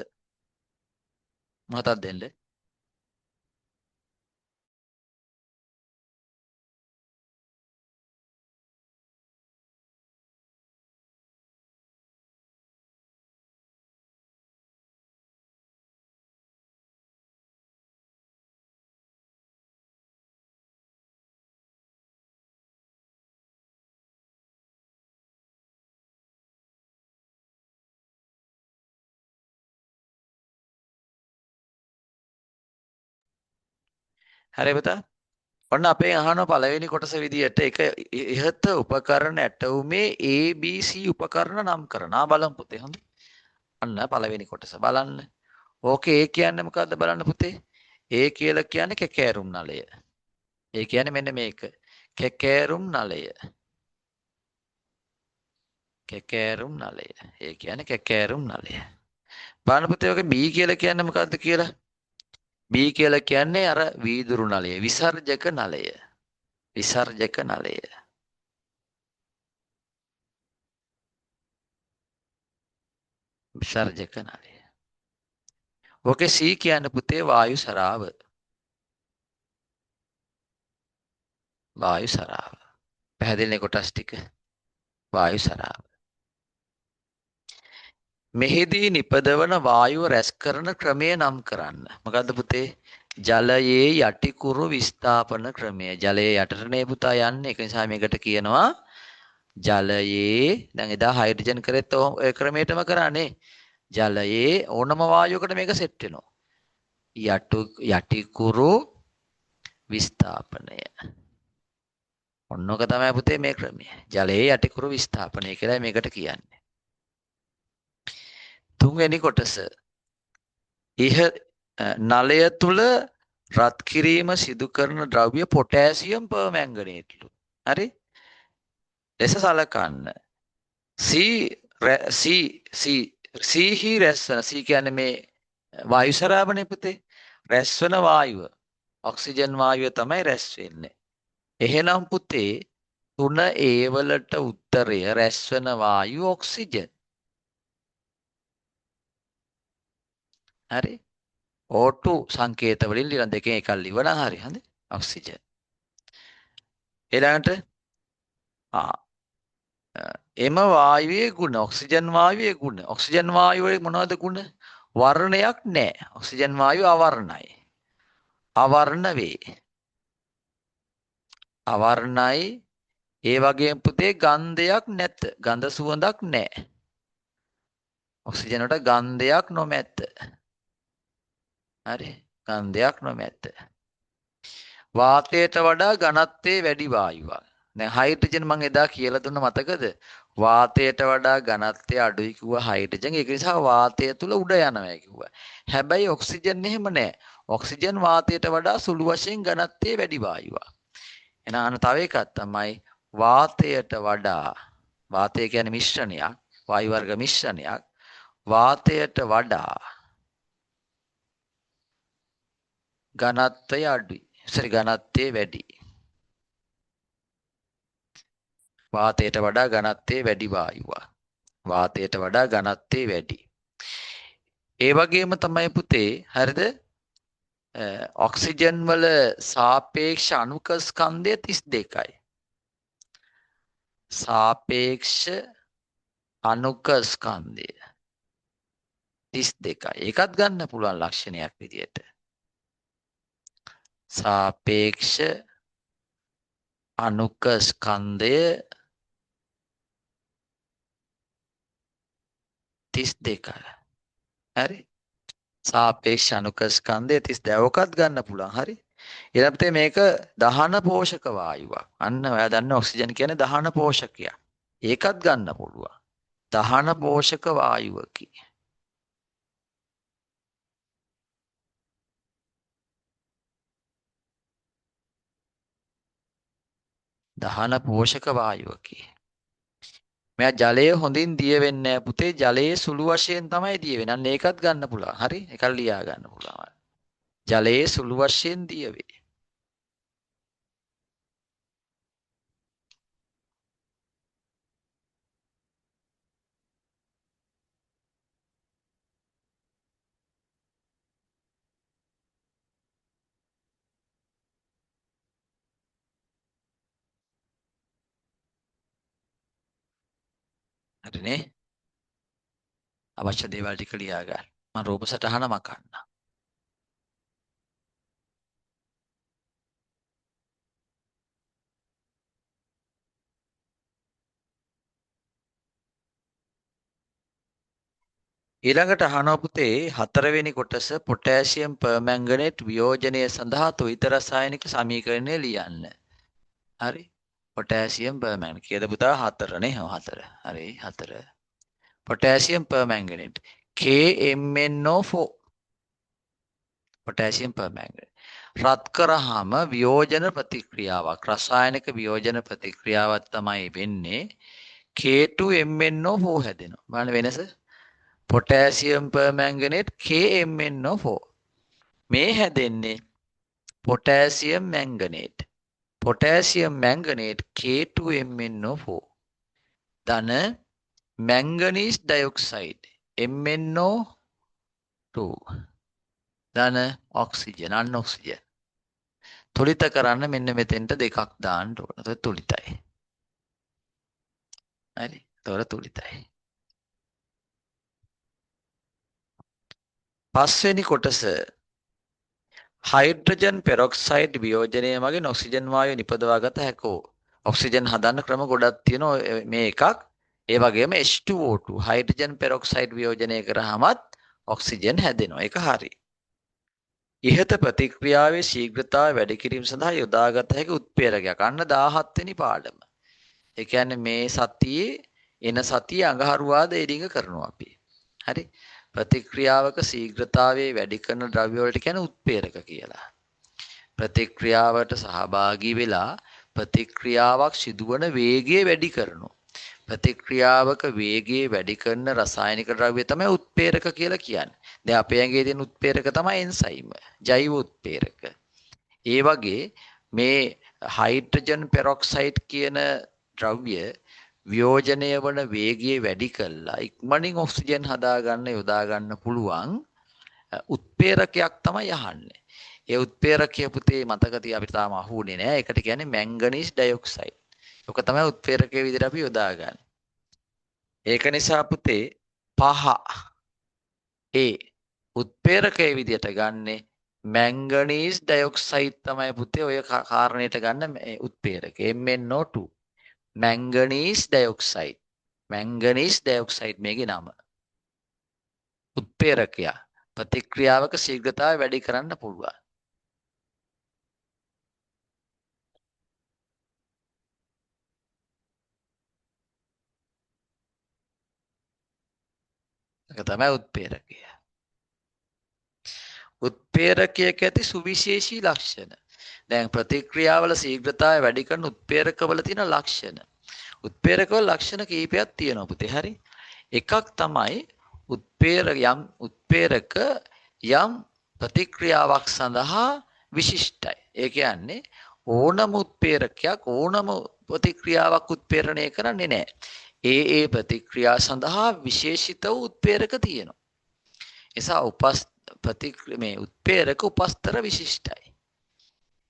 මතක් දෙන්න. හරි පුතා. ඔන්න අපේ අහන පළවෙනි කොටස විදියට එක ඉහත උපකරණ ඇටවුමේ ABC උපකරණ නම් කරනවා බලමු පුතේ හොඳ. අන්න පළවෙනි කොටස බලන්න. ඕකේ ඒ කියන්නේ මොකද්ද බලන්න පුතේ? ඒ කියලා කියන්නේ කැකෑරුම් නලය. ඒ කියන්නේ මෙන්න මේක. කැකෑරුම් නලය. කැකෑරුම් නලය. ඒ කියන්නේ කැකෑරුම් නලය. බලන්න පුතේ ඔක B කියලා කියන්නේ මොකද්ද කියලා? B කියලා කියන්නේ අර වීදුරු නලය, විසර්ජක නලය. විසර්ජක නලය. විසර්ජක නලය. ඕකේ C කියන්නේ පුතේ වායු සරාව. වායු සරාව. පැහැදිලිනේ කොටස් ටික. වායු සරාව. මෙහිදී නිපදවන වායුව රැස් කරන ක්‍රමය නම් කරන්න. මොකද්ද පුතේ? ජලයේ යටිකුරු විස්ථාපන ක්‍රමය. ජලයේ යටටනේ පුතා යන්නේ. ඒක නිසා මේකට කියනවා ජලයේ දැන් එදා හයිඩ්‍රජන් කරෙත් ඔය ක්‍රමයටම කරානේ. ජලයේ ඕනම වායුවකට මේක සෙට් වෙනවා. යටිකුරු විස්ථාපනය. ඔන්නෝක තමයි පුතේ මේ ක්‍රමය. ජලයේ යටිකුරු විස්ථාපනය කියලා මේකට කියන්නේ. තුන්වෙනි කොටස. නලය තුල රත් කිරීම සිදු කරන ද්‍රව්‍ය පොටෑසියම් පර්මැංගනේට්ලු. හරි? ලෙස සලකන්න. C රැස්වන C කියන්නේ මේ වායු සරාවනේ පුතේ. රැස්වන වායුව ඔක්සිජන් වායුව තමයි රැස් වෙන්නේ. එහෙනම් පුතේ 3A වලට උත්තරය රැස්වන වායු ඔක්සිජන්. හරි? O2 සංකේත වලින් ලියන දෙකෙන් එකක් ලිවනා හරි හඳ ඔක්සිජන්. ඊළඟට එම වායුවේ ගුණ ඔක්සිජන් වායුවේ ගුණ. ඔක්සිජන් වායුවේ මොනවද ගුණ? වර්ණයක් නැහැ. ඔක්සිජන් වායුව අවර්ණයි. අවර්ණ වේ. අවර්ණයි. ඒ වගේම පුතේ ගන්ධයක් නැත. ගඳ සුවඳක් නැහැ. ඔක්සිජන් වලට ගන්ධයක් නොමැත. හරි. ගන්ධයක් නොමැත. වාතයට වඩා ඝනත්වයේ වැඩි වායුවක්. දැන් හයිඩ්‍රජන් මම එදා කියලා දුන්න මතකද? වාතයට වඩා ඝනත්වය අඩුයි කිව්වා හයිඩ්‍රජන්. ඒක නිසා වාතය තුල උඩ යනවා කිව්වා. හැබැයි ඔක්සිජන් එහෙම නැහැ. ඔක්සිජන් වාතයට වඩා සුළු වශයෙන් ඝනත්වයේ වැඩි වායුවක්. එහෙනම් තව එකක් තමයි වාතයට වඩා වාතය කියන්නේ මිශ්‍රණයක්, වායු වර්ග මිශ්‍රණයක්. වාතයට වඩා ඝනත්වය අඩුයි. ඝනත්වයේ වැඩි. වාතයට වඩා ඝනත්වයේ වැඩි වායුවක්. වාතයට වඩා ඝනත්වයේ වැඩි. ඒ වගේම තමයි පුතේ හරිද? ඔක්සිජන් වල සාපේක්ෂ අණුක ස්කන්ධය 32යි. සාපේක්ෂ අණුක ස්කන්ධය 32යි. ඒකත් ගන්න පුළුවන් ලක්ෂණයක් විදියට. සාපේක්ෂ අණුක ස්කන්ධය 32යි. හරි? සාපේක්ෂ අණුක ස්කන්ධය 32. ඔකත් ගන්න පුළුවන්. හරි? ඊළඟට මේක දහන පෝෂක වායුවක්. අන්න ඔයා දන්න ඔක්සිජන් කියන්නේ දහන පෝෂකයක්. ඒකත් ගන්න පුළුවන්. දහන පෝෂක වායුවකි. දහන පෝෂක වායුවකි. මෙයා ජලය හොඳින් දිය වෙන්නේ නැහැ පුතේ. ජලයේ සුළු වශයෙන් තමයි දිය වෙන්නේ. අන්න ඒකත් ගන්න පුළුවන්. හරි? ඒකත් ලියා ගන්න පුළුවන්. ජලයේ සුළු වශයෙන් දිය වේ. හරිනේ? අවශ්‍ය දේවල් ටික ලියා ගන්න. මම රූප සටහන මකන්න. ඊළඟට අහනවා පුතේ 4 වෙනි කොටස පොටෑසියම් පර්මැංගනේට් වියෝජනය සඳහා ත්වරිත රසායනික සමීකරණය ලියන්න. හරි? Potassium permanganate. කීයද පුතා? 4 නේ. ඔව් 4. හරි 4. Potassium permanganate KMnO4. Potassium permanganate. රත් කරාම වියෝජන ප්‍රතික්‍රියාවක් රසායනික වියෝජන ප්‍රතික්‍රියාවක් තමයි වෙන්නේ. K2MnO4 හැදෙනවා. බලන්න වෙනස. Potassium permanganate KMnO4. මේ හැදෙන්නේ පොටෑසියම් මැංගනේට්. Potassium මැංගනේට් K2MnO4. ධන මැංගනීස් ඩයොක්සයිඩ් MnO2. ධන ඔක්සිජන් අන්න ඔක්සිජන්. තුලිත කරන්න මෙන්න මෙතෙන්ට දෙකක් දාන්න ඕන. ඒක තුලිතයි. හරි. ඒක තුලිතයි. පස්වෙනි කොටස හයිඩ්‍රජන් පෙරොක්සයිඩ් වියෝජනය මගින් ඔක්සිජන් වායුව නිපදවා ගත හැකෝ. ඔක්සිජන් හදන්න ක්‍රම ගොඩක් තියෙනවා. මේ එකක්. ඒ වගේම H2O2 හයිඩ්‍රජන් පෙරොක්සයිඩ් වියෝජනය කරාමත් ඔක්සිජන් හැදෙනවා. ඒක හරි. ඉහත ප්‍රතික්‍රියාවේ ශීඝ්‍රතාවය වැඩි කිරීම සඳහා යොදාගත හැකි උත්ප්‍රේරකයක්. අන්න 17 වෙනි පාඩම. ඒ කියන්නේ මේ සතියේ එන සතියේ අඟහරුවාදා එඩිංග කරනවා අපි. හරි? ප්‍රතික්‍රියාවක ශීඝ්‍රතාවයේ වැඩි කරන ද්‍රව්‍ය වලට කියන උත්ප්‍රේරක කියලා. ප්‍රතික්‍රියාවට සහභාගී වෙලා ප්‍රතික්‍රියාවක් සිදුවන වේගය වැඩි කරනවා. ප්‍රතික්‍රියාවක වේගය වැඩි කරන රසායනික ද්‍රව්‍ය තමයි උත්ප්‍රේරක කියලා කියන්නේ. දැන් අපේ ඇඟේ තියෙන උත්ප්‍රේරක තමයි එන්සයිම, ජෛව උත්ප්‍රේරක. ඒ වගේ මේ හයිඩ්‍රජන් පෙරොක්සයිඩ් කියන ද්‍රව්‍ය වියෝජනය වන වේගය වැඩි කළා ඉක්මනින් ඔක්සිජන් හදාගන්න යොදා ගන්න පුළුවන් උත්ප්‍රේරකයක් තමයි අහන්නේ. ඒ උත්ප්‍රේරකය පුතේ මතක තියා අපිට තාම අහුුනේ නෑ. ඒකට කියන්නේ මැංගනීස් ඩයොක්සයිඩ්. ඔක තමයි උත්ප්‍රේරකයේ විදිහට අපි යොදාගන්නේ. ඒක නිසා පුතේ 5 ඒ උත්ප්‍රේරකයේ විදිහට ගන්නෙ මැංගනීස් ඩයොක්සයිඩ් තමයි පුතේ ඔය කාරණේට ගන්න උත්ප්‍රේරක MnO2 මැංගනීස් ඩයොක්සයිඩ්. මැංගනීස් ඩයොක්සයිඩ් මේකේ නම. උත්ප්‍රේරකය ප්‍රතික්‍රියාවක ශීඝ්‍රතාවය වැඩි කරන්න පුළුවන්. ඒක තමයි උත්ප්‍රේරකය. උත්ප්‍රේරකයක ඇති සුවිශේෂී ලක්ෂණ. දැන් ප්‍රතික්‍රියාවල ශීඝ්‍රතාවය වැඩි කරන උත්ප්‍රේරකවල තියෙන ලක්ෂණ. උත්ප්‍රේරකවල ලක්ෂණ කීපයක් තියෙනවා පුතේ. හරි. එකක් තමයි උත්ප්‍රේරක යම් ප්‍රතික්‍රියාවක් සඳහා විශිෂ්ටයි. ඒ කියන්නේ ඕනම උත්ප්‍රේරකයක් ඕනම ප්‍රතික්‍රියාවක් උත්ප්‍රේරණය කරන්නේ නැහැ. ඒ ප්‍රතික්‍රියා සඳහා විශේෂිත වූ උත්ප්‍රේරක තියෙනවා. එසා උත්ප්‍රේරක උපස්තර විශිෂ්ටයි.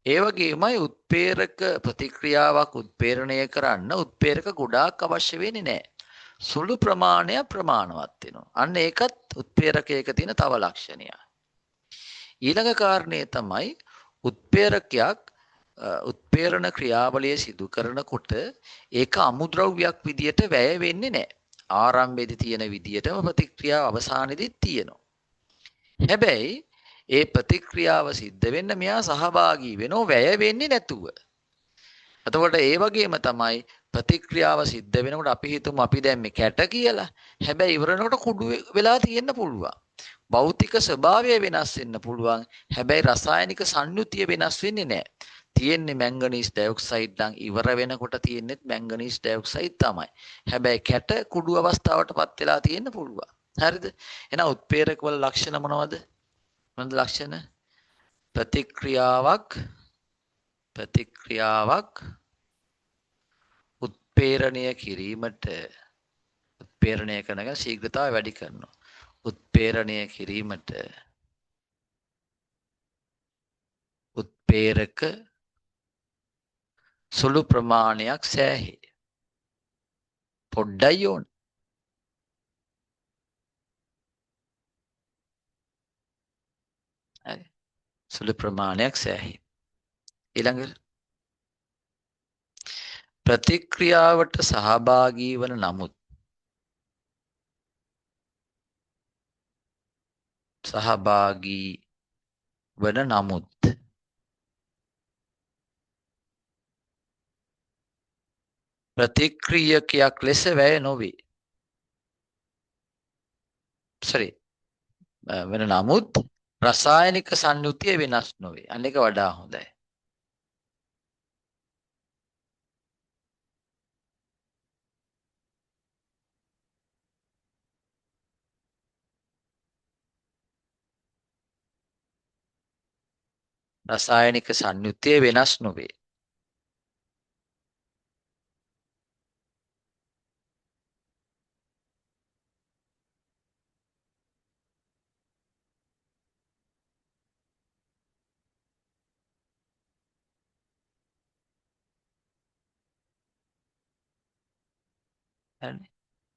ඒ වගේමයි උත්ප්‍රේරක ප්‍රතික්‍රියාවක් උත්ප්‍රේරණය කරන්න උත්ප්‍රේරක ගොඩාක් අවශ්‍ය වෙන්නේ නැහැ. සුළු ප්‍රමාණයක් ප්‍රමාණවත් වෙනවා. අන්න ඒකත් උත්ප්‍රේරකයක තියෙන තව ලක්ෂණයක්. ඊළඟ කාරණය තමයි උත්ප්‍රේරකයක් උත්ප්‍රේරණ ක්‍රියාවලිය සිදු කරනකොට ඒක අමුද්‍රව්‍යයක් විදියට වැය වෙන්නේ නැහැ. ආරම්භයේදී තියෙන විදියටම ප්‍රතික්‍රියාව අවසානයේදී තියෙනවා. හැබැයි ඒ ප්‍රතික්‍රියාව සිද්ධ වෙන්න මෙයා සහභාගී වෙනව වැය වෙන්නේ නැතුව. එතකොට ඒ වගේම තමයි ප්‍රතික්‍රියාව සිද්ධ වෙනකොට අපි හිතමු අපි දැන් මේ කැට කියලා. හැබැයි ඉවරනකොට කුඩු වෙලා තියෙන්න පුළුවන්. භෞතික ස්වභාවය වෙනස් වෙන්න පුළුවන්. හැබැයි රසායනික සංයුතිය වෙනස් වෙන්නේ නැහැ. තියෙන්නේ මැංගනීස් ඩයොක්සයිඩ් නම් ඉවර වෙනකොට තියෙන්නේ මැංගනීස් ඩයොක්සයිඩ් තමයි. හැබැයි කැට කුඩු අවස්ථාවටපත් වෙලා තියෙන්න පුළුවන්. හරිද? එහෙනම් උත්ප්‍රේරක වල ලක්ෂණ මොනවද? මොනවද ලක්ෂණ? ප්‍රතික්‍රියාවක් උත්ප්‍රේරණය කිරීමට උත්ප්‍රේරණය කරන ශීඝ්‍රතාවය වැඩි කරනවා. උත්ප්‍රේරණය කිරීමට උත්ප්‍රේරක සුළු ප්‍රමාණයක් සෑහේ. පොඩ්ඩයි ඕන. හරි. සුළු ප්‍රමාණයක් සෑහේ. ඊළඟට ප්‍රතික්‍රියාවට සහභාගී වන නමුත් ප්‍රතික්‍රියකයක් ලෙස වැය නොවේ. වෙන නමුත් රසායනික සංයුතිය වෙනස් නොවේ. අන්න එක වඩා හොඳයි. රසායනික සංයුතිය වෙනස් නොවේ.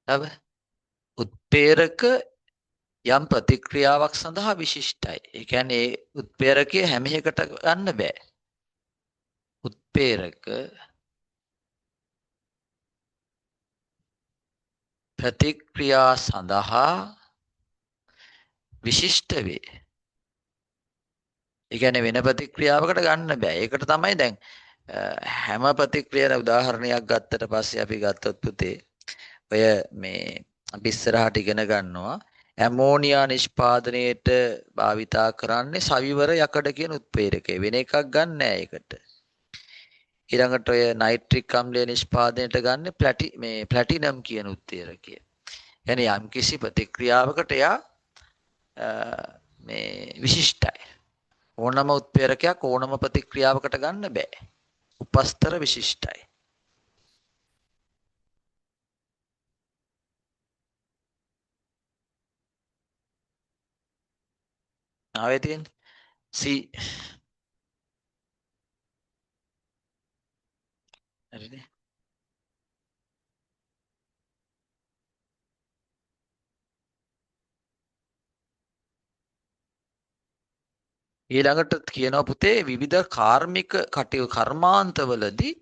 තව උත්ප්‍රේරක යම් ප්‍රතික්‍රියාවක් සඳහා විශිෂ්ටයි. ඒ කියන්නේ ඒ උත්ප්‍රේරකය හැම එකකට ගන්න බෑ. උත්ප්‍රේරක ප්‍රතික්‍රියා සඳහා විශිෂ්ට වේ. ඒ කියන්නේ වෙන ප්‍රතික්‍රියාවකට ගන්න බෑ. ඒකට තමයි දැන් හැම ප්‍රතික්‍රියාවක උදාහරණයක් ගත්තට පස්සේ අපි ගත්තොත් පුතේ ඔය මේ අපි ඉස්සරහට ඉගෙන ගන්නවා ඇමෝනියා නිෂ්පාදනයේට භාවිතා කරන්නේ සවිවර යකඩ කියන උත්ප්‍රේරකය. වෙන එකක් ගන්න නෑ ඒකට. ඊළඟට ඔය නයිට්‍රික් අම්ලය නිෂ්පාදනයට ගන්න ප්ලැටිනම් කියන උත්ප්‍රේරකය. يعني යම්කිසි ප්‍රතික්‍රියාවකට එයා මේ විශිෂ්ටයි. ඕනම උත්ප්‍රේරකයක් ඕනම ප්‍රතික්‍රියාවකට ගන්න බෑ. උපස්තර විශිෂ්ටයි. ආවේ තියෙන්නේ C. හරිද? ඊළඟට කියනවා පුතේ විවිධ කාර්මික කටයුතු කර්මාන්තවලදී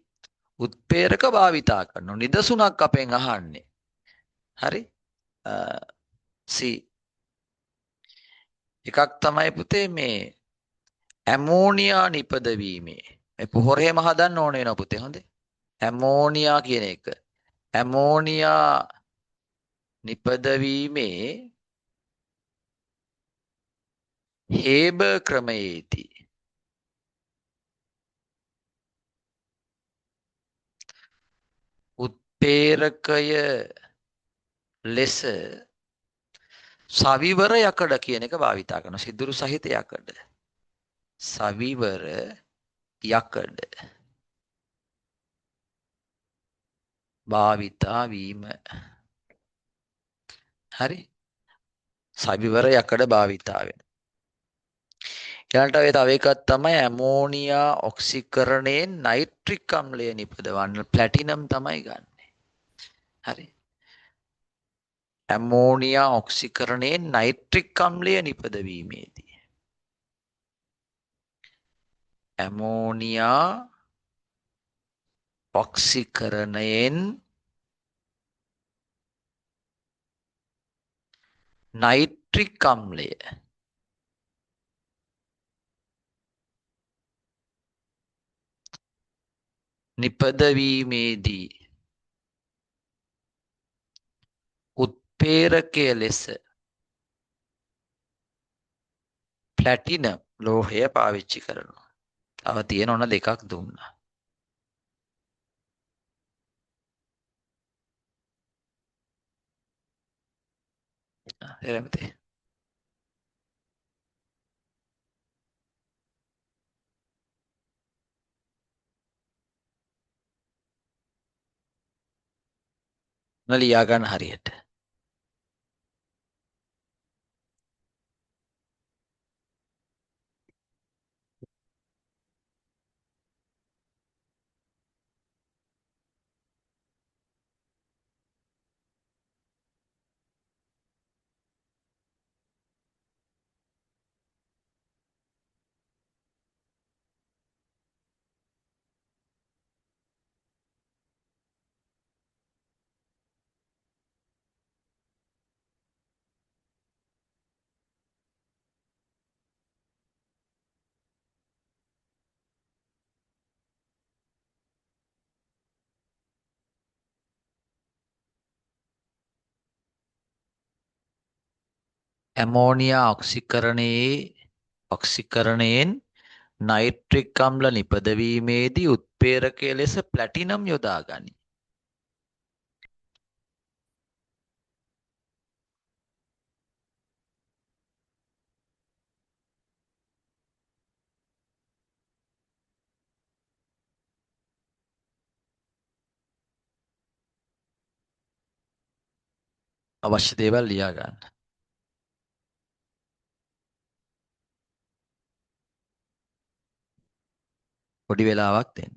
උත්ප්‍රේරක භාවිතා කරනවා. නිදසුනක් අපෙන් අහන්නේ. හරි? C. එකක් තමයි පුතේ මේ ඇමෝනියා නිපදවීමේ. මේ පොහොරේම හදන්න ඕන වෙනවා පුතේ. හොඳේ. ඇමෝනියා කියන එක. ඇමෝනියා නිපදවීමේ හේබර් ක්‍රමයේදී උත්ප්‍රේරකය ලෙස සවිවර යකඩ කියන එක භාවිතා කරනවා. සිදුරු සහිත යකඩ. සවිවර යකඩ භාවිතා වීම. හරි? සවිවර යකඩ භාවිතා වෙන. ඊළඟට ඔය තව එකක් තමයි ඇමෝනියා ඔක්සිකරණයෙන් නයිට්‍රික් අම්ලය නිපදවන්න ප්ලැටිනම් තමයි ගන්නෙ. හරි? ඇමෝනියා ඔක්සිකරණයෙන් නයිට්‍රික් අම්ලය නිපදවීමේදී ඇමෝනියා ඔක්සිකරණයෙන් නයිට්‍රික් අම්ලය නිපදවීමේදී උත්ප්‍රේරකය ලෙස ප්ලැටිනම් ලෝහය පාවිච්චි කරනවා. තව තියෙන ඕන දෙකක් දුන්නා. එරෙමතේ. ලියා ගන්න හරියට. ඇමෝනියා ඔක්සිකරණයෙන් නයිට්‍රික් අම්ල නිපදවීමේදී උත්ප්‍රේරකය ලෙස ප්ලැටිනම් යොදා ගනී. අවශ්‍ය දේවල් ලියා ගන්න. පොඩි වෙලාවක් දෙන්න.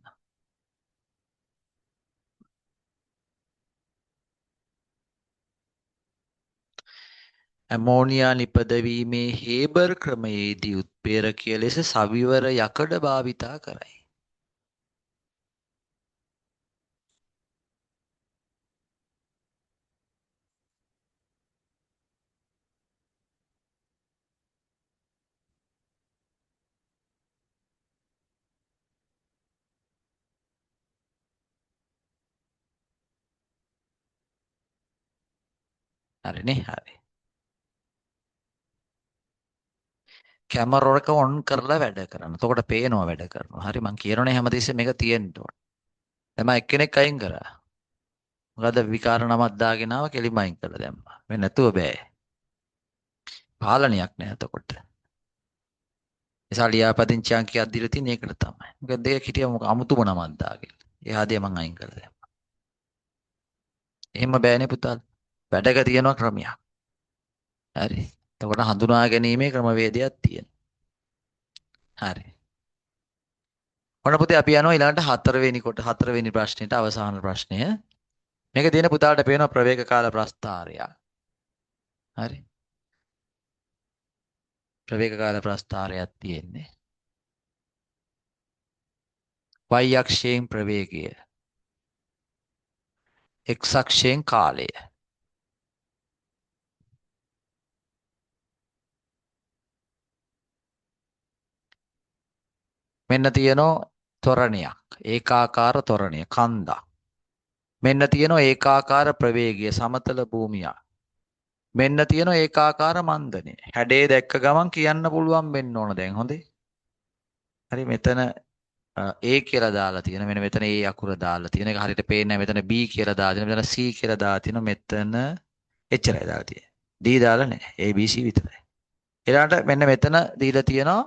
ඇමෝනියා නිපදවීමේ හේබර් ක්‍රමයේදී උත්ප්‍රේරකය ලෙස සවිවර යකඩ භාවිතා කරයි. හරිනේ හරි. කැමරා එක ඔන් කරලා වැඩ කරන්න. එතකොට පේනවා වැඩ කරනවා. හරි මං කියනෝනේ හැමතිස්සෙම මේක තියෙන්න ඕන. දැන් මම එක්කෙනෙක් අයින් කරා. මොකද විකාර නමක් දාගෙන ආව කෙලිම අයින් කරලා දැම්මා. මේ නැතුව බෑ. පාලනයක් නෑ එතකොට. නිසා ලියාපදිංචි අංකයක් දීලා තියෙන එකට තමයි. මොකද දෙක හිටිය මොක අමුතුම නමක් දාගෙන. එහා දිය මං අයින් කරලා දැම්මා. එහෙම බෑනේ පුතා. වැඩක තියෙනවා ක්‍රමයක්. හරි. එතකොට හඳුනා ගැනීමේ ක්‍රමවේදයක් තියෙනවා. හරි. ඔන්න පුතේ අපි යනවා ඊළඟට හතරවෙනි ප්‍රශ්නෙට අවසාන ප්‍රශ්නය. මේක තියෙන පුතාට පේනවා ප්‍රවේග කාල ප්‍රස්ථාරය. හරි. ප්‍රවේග කාල ප්‍රස්ථාරයක් තියෙන්නේ. y අක්ෂයෙන් ප්‍රවේගය. x අක්ෂයෙන් කාලය. මෙන්න තියෙනවා ත්වරණයක්. ඒකාකාර ත්වරණය කන්දක්. මෙන්න තියෙනවා ඒකාකාර ප්‍රවේගය සමතල භූමියක්. මෙන්න තියෙනවා ඒකාකාර මන්දනය. හැඩේ දැක්ක ගමන් කියන්න පුළුවන් වෙන්න ඕන දැන් හොඳේ. හරි මෙතන A කියලා දාලා තියෙන මෙන්න මෙතන A අකුර දාලා තියෙන එක හරියට පේන්නේ නැහැ මෙතන B කියලා දාලා තියෙන මෙතන C කියලා දාලා තියෙන මෙතන එච්චරයි දාලා තියෙන්නේ D දාලා නැහැ A B C විතරයි ඊළඟට මෙන්න මෙතන දීලා තියෙනවා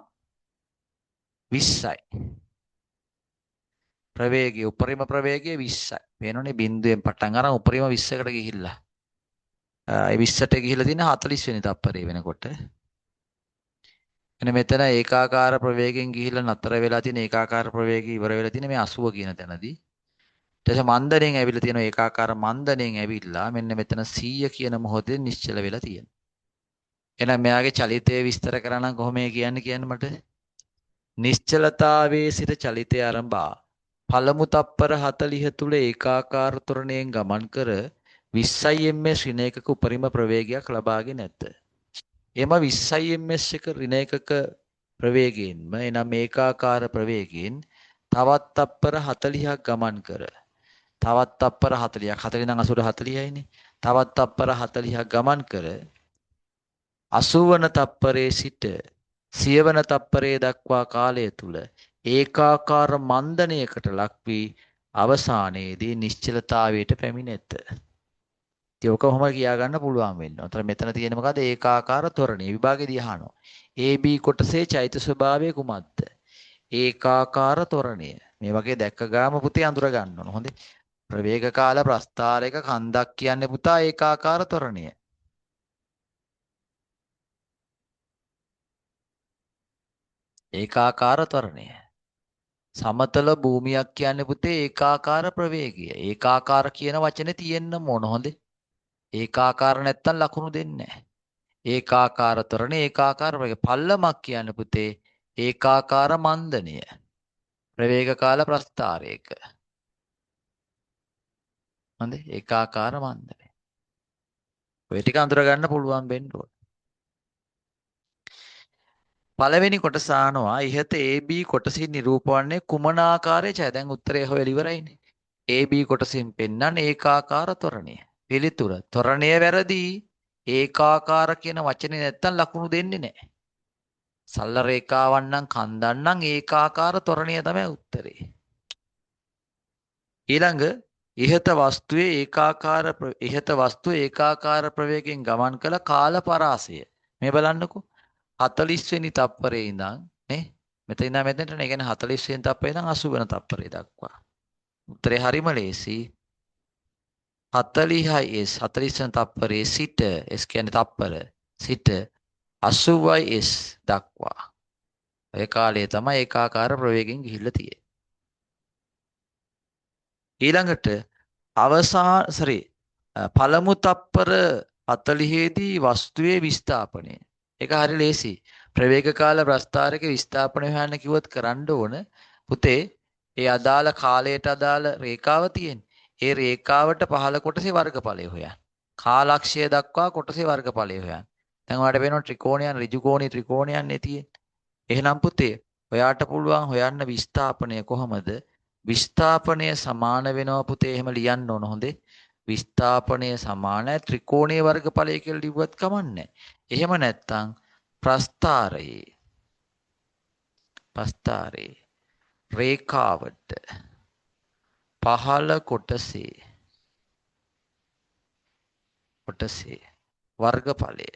20යි ප්‍රවේගය උපරිම ප්‍රවේගය 20යි පේනෝනේ බිඳුවෙන් පටන් අරන් උපරිම 20කට ගිහිල්ලා ඒ 20ට ගිහිල්ලා තියෙන 40 වෙනි තප්පරේ වෙනකොට එන මෙතන ඒකාකාර ප්‍රවේගයෙන් ගිහිල්ලා නතර වෙලා තියෙන ඒකාකාර ප්‍රවේගය ඉවර වෙලා තියෙන මේ 80 කියන තැනදී ඊට පස්සේ මන්දණයෙන් ඇවිල්ලා තියෙන ඒකාකාර මන්දණයෙන් ඇවිල්ලා මෙන්න මෙතන 100 කියන මොහොතේ නිශ්චල වෙලා තියෙනවා. එහෙනම් මෙයාගේ චලිතය විස්තර කරා නම් කොහොම කියන්නේ මට? නිශ්චලතාවයේ සිට චලිතය ආරම්භා පළමු තප්පර 40 තුල ඒකාකාර ත්වරණයෙන් ගමන් කර 20 ms ඍණ එකක උපරිම ප්‍රවේගයක් ලබාගෙන ඇත. එම 20 ms එක ඍණ එකක ප්‍රවේගයෙන්ම එනම් ඒකාකාර ප්‍රවේගයෙන් තවත් තප්පර 40ක් ගමන් කර තවත් තප්පර 40ක් 40 නම් 80 40යිනේ තවත් තප්පර 40ක් ගමන් කර 80 වන තප්පරයේ සිට 100 වන තප්පරයේ දක්වා කාලය තුල ඒකාකාර මන්දනයකට ලක් වී අවසානයේදී නිශ්චලතාවයට පැමිණෙත. ඉතින් ඔක කොහොම කියා ගන්න පුළුවන් වෙන්නේ. අතන මෙතන තියෙන මොකද? ඒකාකාර ත්වරණය. විභාගෙදී අහනවා. AB කොටසේ චෛත්‍ය ස්වභාවය කුමක්ද? ඒකාකාර ත්වරණය. මේ වගේ දැක්ක ගාම පුතේ අඳුර ගන්න ඕන. හොඳේ. ප්‍රවේග කාල ප්‍රස්ථාරයක කන්දක් කියන්නේ පුතා ඒකාකාර ත්වරණය. ඒකාකාර ත්වරණය. සමතල භූමියක් කියන්නේ පුතේ ඒකාකාර ප්‍රවේගය. ඒකාකාර කියන වචනේ තියෙන්න ඕන. හොඳේ. ඒකාකාර නැත්තම් ලකුණු දෙන්නේ නැහැ. ඒකාකාර ත්වරණ ඒකාකාර ප්‍රවේග. පල්ලමක් කියන්නේ පුතේ ඒකාකාර මන්දනය. ප්‍රවේග කාල ප්‍රස්ථාරයක. හොඳේ. ඒකාකාර මන්දනය. ඔය ටික අඳුර ගන්න පුළුවන් වෙන්න ඕන. පළවෙනි කොටස ආනවා ඉහත AB කොටසින් නිරූපවන්නේ කුමන ආකාරයේ ඡය. දැන් උත්තරය හොයලා ඉවරයිනේ. AB කොටසින් පෙන්වන්නේ ඒකාකාර ත්වරණය. පිළිතුර ත්වරණය වැරදි. ඒකාකාර කියන වචනේ නැත්තම් ලකුණු දෙන්නේ නැහැ. සල්ල රේඛාවන් නම් කන්දන් නම් ඒකාකාර ත්වරණය තමයි උත්තරේ. ඊළඟ ඉහත වස්තුවේ ඒකාකාර ප්‍රවේගයෙන් ගමන් කළ කාල පරාසය. මේ බලන්නකෝ. 40 වෙනි තප්පරේ ඉඳන් නේ මෙතන ඉඳන් මෙතනට නේ කියන්නේ 40 වෙනි තප්පරේ ඉඳන් 80 වෙනි තප්පරේ දක්වා. උත්තරේ හරිම ලේසි. 40යි S 40 වෙනි තප්පරේ සිට S කියන්නේ තප්පර සිට 80යි S දක්වා. ඒ කාලයේ තමයි ඒකාකාර ප්‍රවේගයෙන් ගිහිල්ලා තියෙන්නේ. ඊළඟට පළමු තප්පර 40 දී වස්තුවේ විස්ථාපනය. ඒක හරි ලේසි. ප්‍රවේග කාල ප්‍රස්ථාරක විස්ථාපනය හොයන්න කිව්වොත් කරන්න ඕන පුතේ ඒ අදාළ කාලයට අදාළ රේඛාව තියෙන්නේ. ඒ රේඛාවට පහළ කොටසේ වර්ගඵලය හොයන්න. කාලක්ෂය දක්වා කොටසේ වර්ගඵලය හොයන්න. දැන් ඔයාලට වෙනවා ත්‍රිකෝණයන් ඍජුකෝණී ත්‍රිකෝණයන් තියෙන්නේ. එහෙනම් පුතේ ඔයාට පුළුවන් හොයන්න විස්ථාපනය කොහමද? විස්ථාපනය සමාන වෙනවා පුතේ එහෙම ලියන්න ඕන හොඳේ. විස්ථාපනය සමාන ත්‍රිකෝණීය වර්ගඵලය කියලා ලිව්වත් කමන්නේ. එහෙම නැත්නම් ප්‍රස්ථාරයේ රේඛාවට පහළ කොටසේ වර්ගඵලය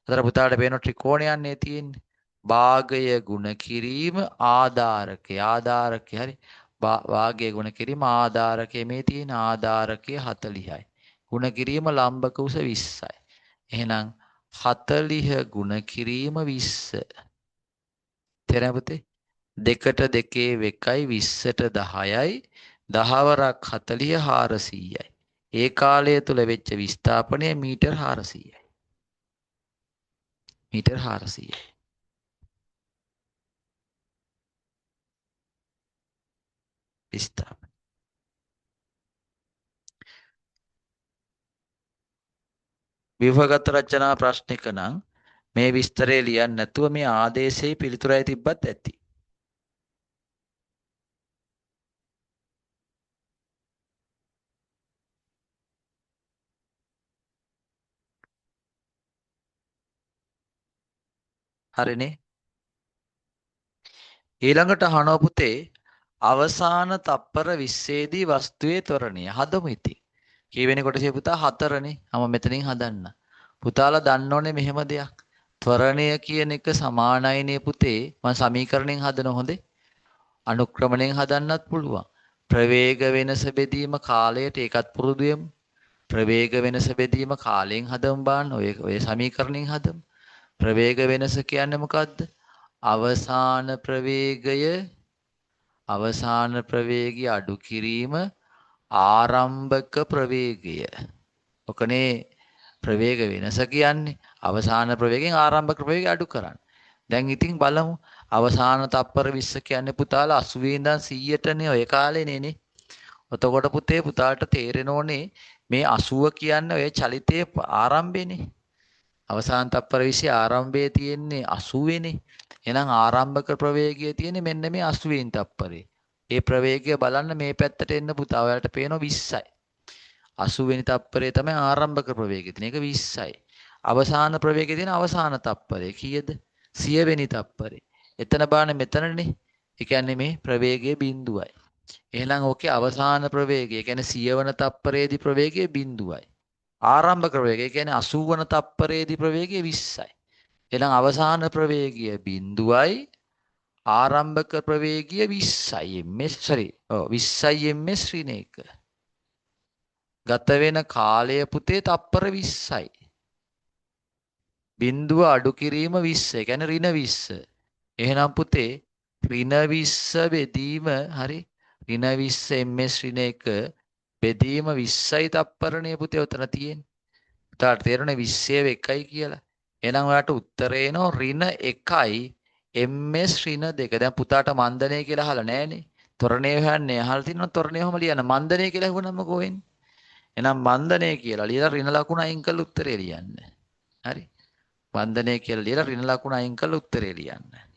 අතර පුතාට පේන ත්‍රිකෝණයන් නේ තියෙන්නේ. භාගය ගුණ කිරීම ආධාරකය හරි. භාගය ගුණ කිරීම ආධාරකයේ මේ තියෙන ආධාරකය 40යි. ගුණ කිරීම ලම්බක උස 20යි. එහෙනම් 40 ගුණ කිරීම 20. තේරෙනවද පුතේ? 2ට 2 වෙකයි 20ට 10යි. 10 වරක් 40 400යි. ඒ කාලය තුල වෙච්ච විස්ථාපනය මීටර් 400යි. මීටර් 400යි. විස්ථාපන. විභාගත රචනා ප්‍රශ්නික නම් මේ විස්තරය ලියන්න නැතුව මේ ආදේශයේ පිළිතුරයි තිබ්බත් ඇති. හරිනේ. ඊළඟට අහනවා පුතේ අවසාන තප්පර 20 දී වස්තුවේ ත්වරණය හදමු ඉතින්. කීවෙනි කොටසේ පුතා 4නේ. මම මෙතනින් හදන්න. පුතාලා දන්න ඕනේ මෙහෙම දෙයක්. ත්වරණය කියන එක සමානයිනේ පුතේ. මම සමීකරණයෙන් හදන හොඳේ. අනුක්‍රමණයෙන් හදන්නත් පුළුවන්. ප්‍රවේග වෙනස බෙදීම කාලයට ඒකත් පුරුදු වෙමු. ප්‍රවේග වෙනස බෙදීම කාලයෙන් හදමු බලන්න. ඔය සමීකරණයෙන් හදමු. ප්‍රවේග වෙනස කියන්නේ මොකද්ද? අවසාන ප්‍රවේගය අඩු කිරීම ආරම්භක ප්‍රවේගය. ඔකනේ ප්‍රවේග වෙනස කියන්නේ. අවසාන ප්‍රවේගයෙන් ආරම්භක ප්‍රවේගය අඩු කරන්න. දැන් ඉතින් බලමු. අවසාන තප්පර 20 කියන්නේ පුතාලා 80 ඉඳන් 100ටනේ ඔය කාලේනේ නේ. එතකොට පුතේ පුතාට තේරෙන්න ඕනේ මේ 80 කියන්නේ ඔය චලිතයේ ආරම්භයනේ. අවසාන තප්පර 20 ආරම්භයේ තියෙන්නේ 80නේ. එහෙනම් ආරම්භක ප්‍රවේගය තියෙන්නේ මෙන්න මේ 80 වෙනි තප්පරේ. ඒ ප්‍රවේගය බලන්න මේ පැත්තට එන්න පුතා. ඔයාලට පේනවා 20යි. 80 වෙනි තප්පරේ තමයි ආරම්භක ප්‍රවේගය තියෙන්නේ. ඒක 20යි. අවසාන ප්‍රවේගයේ තියෙන අවසාන තප්පරය කීයද? 100 වෙනි තප්පරේ. එතන බාන මෙතනනේ. ඒ කියන්නේ මේ ප්‍රවේගයේ බිඳුවයි. එහෙනම් ඕකේ අවසාන ප්‍රවේගය. ඒ කියන්නේ 100 වන තප්පරයේදී ප්‍රවේගය බිඳුවයි. ආරම්භක ප්‍රවේගය. ඒ කියන්නේ 80 වන තප්පරයේදී ප්‍රවේගය 20යි. එහෙනම් අවසාන ප්‍රවේගය බිඳුවයි. ආරම්භක ප්‍රවේගය 20යි. ms sorry. ඔව් 20යි ms ඍණ 1. ගත වෙන කාලය පුතේ තප්පර 20යි. බිඳුව අඩු කිරීම 20. ඒ කියන්නේ ඍණ 20. එහෙනම් පුතේ ඍණ 20 බෙදීම හරි ඍණ 20 ms ඍණ 1 බෙදීම 20යි තප්පරණේ පුතේ උතන තියෙන්නේ. පුතාට තේරුණේ 20 1යි කියලා. එහෙනම් ඔයාලට උත්තරේ එනවා ඍණ 1යි ms ඍණ 2. දැන් පුතාට මන්දනය කියලා අහලා නැහනේ. ත්වරණය හොයන්නේ අහලා තිනවා ත්වරණය ඔහම ලියන්න. මන්දනය කියලා හුවනම මොකෝ වෙන්නේ? එහෙනම් මන්දනය කියලා ලියලා ඍණ ලකුණ අයින් කරලා උත්තරේ ලියන්න. හරි. මන්දනය කියලා ලියලා ඍණ ලකුණ අයින් කරලා උත්තරේ ලියන්න.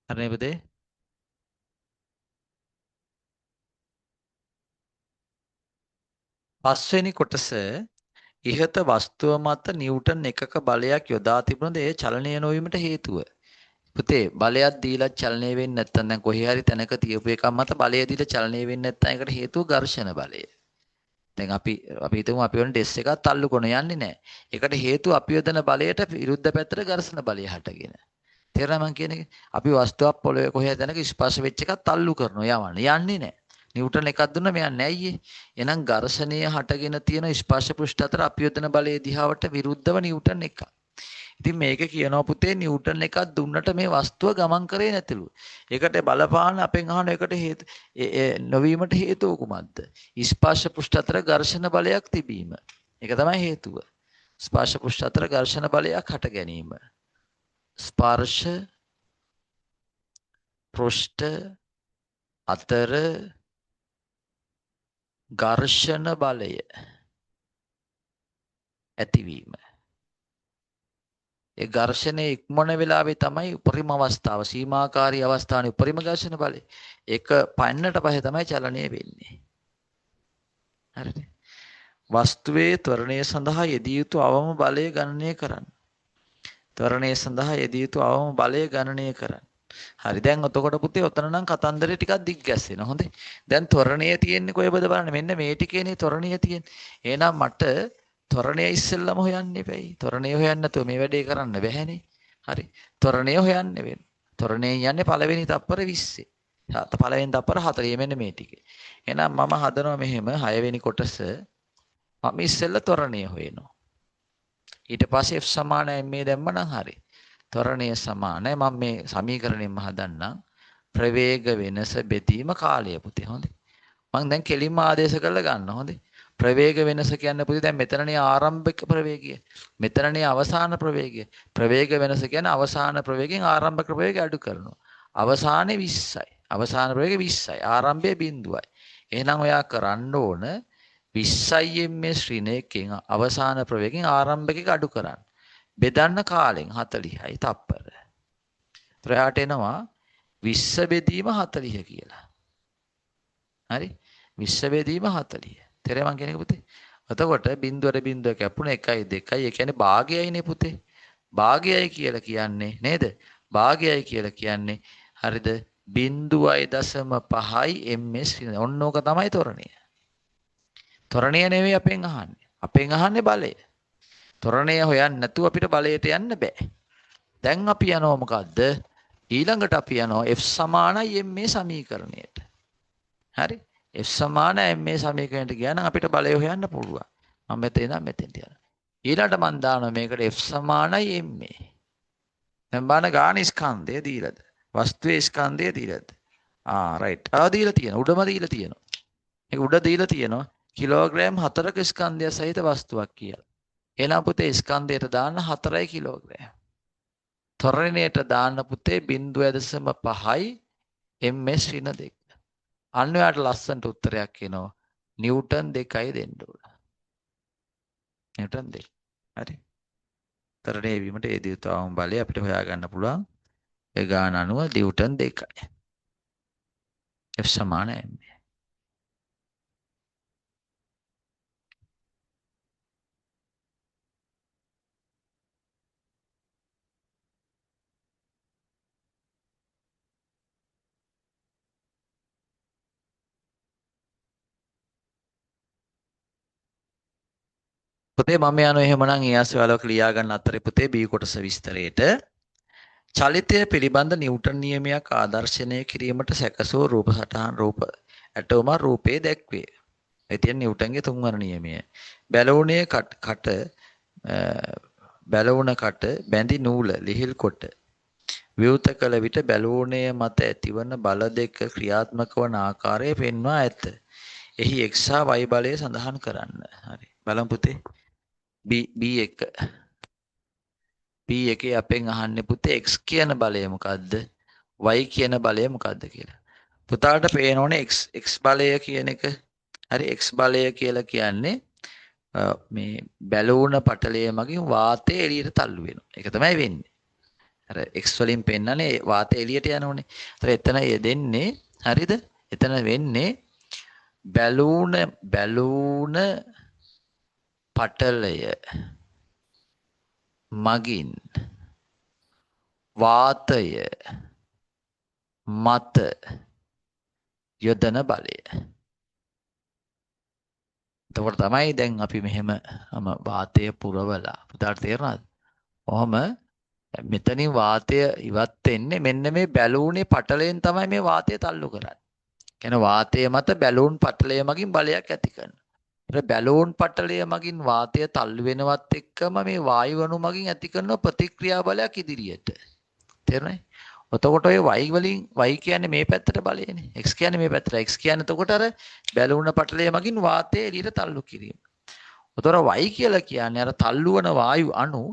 හරි පුතේ. පස්වෙනි කොටස ඉහත වස්තුව මත නිව්ටන් එකක බලයක් යොදා තිබුණද ඒ චලනය නොවීමට හේතුව. පුතේ බලයක් දීලා චලනය වෙන්නේ නැත්නම් දැන් කොහේ හරි තැනක තියපු එකක් මත බලය දීලා චලනය වෙන්නේ නැත්නම් ඒකට හේතුව ඝර්ෂණ බලය. දැන් අපි හිතමු අපි වුණ ඩෙස් එකක් තල්ලු කරන යන්නේ නැහැ. ඒකට හේතුව අපි යොදන බලයට විරුද්ධ පැත්තට ඝර්ෂණ බලය හටගෙන. තේරෙනවද මං කියන එක? අපි වස්තුවක් පොළවේ කොහේ තැනක ස්පර්ශ වෙච්ච එකක් තල්ලු කරනවා යන්නේ නැහැ. නිව්ටන් එකක් දුන්න මෙයා නැහැ අයියේ. එහෙනම් ඝර්ෂණය හටගෙන තියෙන ස්පර්ශ පෘෂ්ඨ අතර අපි යොදන බලයේ දිහාවට විරුද්ධව නිව්ටන් එකක්. ඉතින් මේක කියනවා පුතේ නිව්ටන් එකක් දුන්නට මේ වස්තුව ගමන් කරේ නැතිලු. ඒකට බලපාන අපෙන් අහන එකට හේතු නොවීමට හේතුව කුමක්ද? ස්පර්ශ පෘෂ්ඨ අතර ඝර්ෂණ බලයක් තිබීම. ඒක තමයි හේතුව. ස්පර්ශ පෘෂ්ඨ අතර ඝර්ෂණ බලයක් හට ගැනීම. ස්පර්ශ පෘෂ්ඨ අතර ඝර්ෂණ බලය ඇතිවීම. ඒ ඝර්ෂණයේ ඉක්මන වෙලාවේ තමයි උපරිම අවස්ථාව සීමාකාරී අවස්ථාවේ උපරිම ඝර්ෂණ බලය. ඒක පන්නට පස්සේ තමයි චලනය වෙන්නේ. හරිද? වස්තුවේ ත්වරණය සඳහා යෙදිය යුතු අවම බලය ගණනය කරන්න. ත්වරණය සඳහා යෙදිය යුතු අවම බලය ගණනය කරන්න. හරි දැන් එතකොට පුතේ ඔතන නම් කතන්දරේ ටිකක් දිග්ගැස්සෙනවා. හොඳේ. දැන් ත්වරණය තියෙන්නේ කොහෙද බලන්න. මෙන්න මේ ටිකේනේ ත්වරණය තියෙන්නේ. එහෙනම් මට ත්වරණය ඉස්සෙල්ලම හොයන්න එපයි. ත්වරණය හොයන්න නැතුව මේ වැඩේ කරන්න බැහැනේ. හරි. ත්වරණය හොයන්න වෙන. ත්වරණය යන්නේ පළවෙනි තප්පර 20. පළවෙනි තප්පර 40 මෙන්න මේ ටිකේ. එහෙනම් මම හදනවා මෙහෙම 6 වෙනි කොටස මම ඉස්සෙල්ලා ත්වරණය හොයනවා. ඊට පස්සේ f සමාන මේ දැම්මනම් හරි. ත්වරණය සමානයි මම මේ සමීකරණයෙන්ම හදන්නම් ප්‍රවේග වෙනස බෙදීම කාලය පුතේ. හොඳේ. මම දැන් කෙලින්ම ආදේශ කරලා ගන්න. හොඳේ. ප්‍රවේග වෙනස කියන්නේ පුතේ දැන් මෙතනනේ ආරම්භක ප්‍රවේගය. මෙතනනේ අවසාන ප්‍රවේගය. ප්‍රවේග වෙනස කියන්නේ අවසාන ප්‍රවේගයෙන් ආරම්භක ප්‍රවේගය අඩු කරනවා. අවසානයේ 20යි. අවසාන ප්‍රවේගය 20යි. ආරම්භයේ බිඳුවයි. එහෙනම් ඔයා කරන්න ඕන 20යි ms ඍණ එකෙන් අවසාන ප්‍රවේගයෙන් ආරම්භකයක අඩු කරන්න. බෙදන්න කාලෙන් 40යි තප්පර. ප්‍රයාට එනවා 20 බෙදීම 40 කියලා. හරි? 20 බෙදීම 40. තේරෙයි මං කියන එක පුතේ? එතකොට බිඳුවට බිඳුව කැපුණ 1යි 2යි ඒ කියන්නේ භාගයයිනේ පුතේ. භාගයයි කියලා කියන්නේ නේද? භාගයයි කියලා කියන්නේ හරිද? 0.5යි ms ඔන්න ඕක තමයි ත්වරණය. ත්වරණය නෙවෙයි අපෙන් අහන්නේ. අපෙන් අහන්නේ බලය. ත්වරණය හොයන්න නැතුව අපිට බලයට යන්න බෑ. දැන් අපි යනවා මොකද්ද? ඊළඟට අපි යනවා f සමානයි m මේ සමීකරණයට. හරි? f සමානයි m මේ සමීකරණයට ගියා නම් අපිට බලය හොයන්න පුළුවන්. මම මෙතන ඉඳන් මෙතෙන්ට යනවා. ඊළඟට මම දානවා මේකට f සමානයි m මේ. දැන් බලන්න ගාන ස්කන්ධය දීලාද? වස්තුවේ ස්කන්ධය දීලාද? රයිට්. දීලා තියෙනවා. උඩම දීලා තියෙනවා. මේක උඩ දීලා තියෙනවා. කිලෝග්‍රෑම් 4ක ස්කන්ධය සහිත වස්තුවක් කියලා. එහෙනම් පුතේ ස්කන්ධයට දාන්න 4යි කිලෝග්‍රෑම්. ත්වරණයට දාන්න පුතේ 0.5යි ms ඍණ 2. අන්න ඔයාලට ලස්සනට උත්තරයක් එනවා. නිව්ටන් 2යි දෙන්න ඕන. නිව්ටන් 2. හරි. ත්වරණය වීමට ඒ දියුතාවම බලය අපිට හොයාගන්න පුළුවන්. ඒ ගාන අනුව නිව්ටන් 2යි. F සමාන m. පුතේ මම යනවා එහෙමනම් ඊයස් ඔයාලව ලියා ගන්න අතරේ පුතේ B කොටස විස්තරේට චලිතය පිළිබඳ නිව්ටන් නියමයක් ආදර්ශනය කිරීමට සැකසූ රූප සටහන් රූප ඇටෝම රූපේ දැක්වේ. ඒ කියන්නේ නිව්ටන්ගේ තුන්වන නියමය. බැලුණේ කට බැලුණ කට බැඳි නූල ලිහිල් කොට විවෘත කළ විට බැලුණේ මත ඇතිවන බල දෙක ක්‍රියාත්මක වන ආකාරය පෙන්වා ඇත. එහි x හා y බලය සඳහන් කරන්න. හරි. බලමු පුතේ. B1 B1 අපෙන් අහන්නේ පුතේ x කියන බලය මොකද්ද? y කියන බලය මොකද්ද කියලා. පුතාට පේනෝනේ x බලය කියන එක. හරි x බලය කියලා කියන්නේ මේ බැලුණ පටලය මගින් වාතය එළියට තල්ලු වෙනවා. ඒක තමයි වෙන්නේ. අර x වලින් පෙන්නන්නේ වාතය එළියට යනෝනේ. ඒතර එතන යෙදෙන්නේ හරිද? එතන වෙන්නේ බැලුණ පටලය මගින් වාතය මත යොදන බලය. එතකොට තමයි දැන් අපි මෙහෙම වාතය පුරවලා පුතාට තේරෙනවද? ඔහම මෙතනින් වාතය ඉවත් වෙන්නේ මෙන්න මේ බැලුනේ පටලයෙන් තමයි මේ වාතය තල්ලු කරන්නේ. කියන්නේ වාතය මත බැලුන් පටලය මගින් බලයක් ඇති කරනවා. ඒ බැලුන් පටලය මගින් වාතය තල්ලු වෙනවත් එක්කම මේ වායු අණු මගින් ඇති කරන ප්‍රතික්‍රියා බලයක් ඉදිරියට. තේරුණායි? එතකොට ඔය y වලින් y කියන්නේ මේ පැත්තට බලයනේ. x කියන්නේ මේ පැත්තට. x කියන්නේ එතකොට අර බැලුන පටලය මගින් වාතය එළියට තල්ලු කිරීම. එතකොට y කියලා කියන්නේ අර තල්ලු වන වායු අණු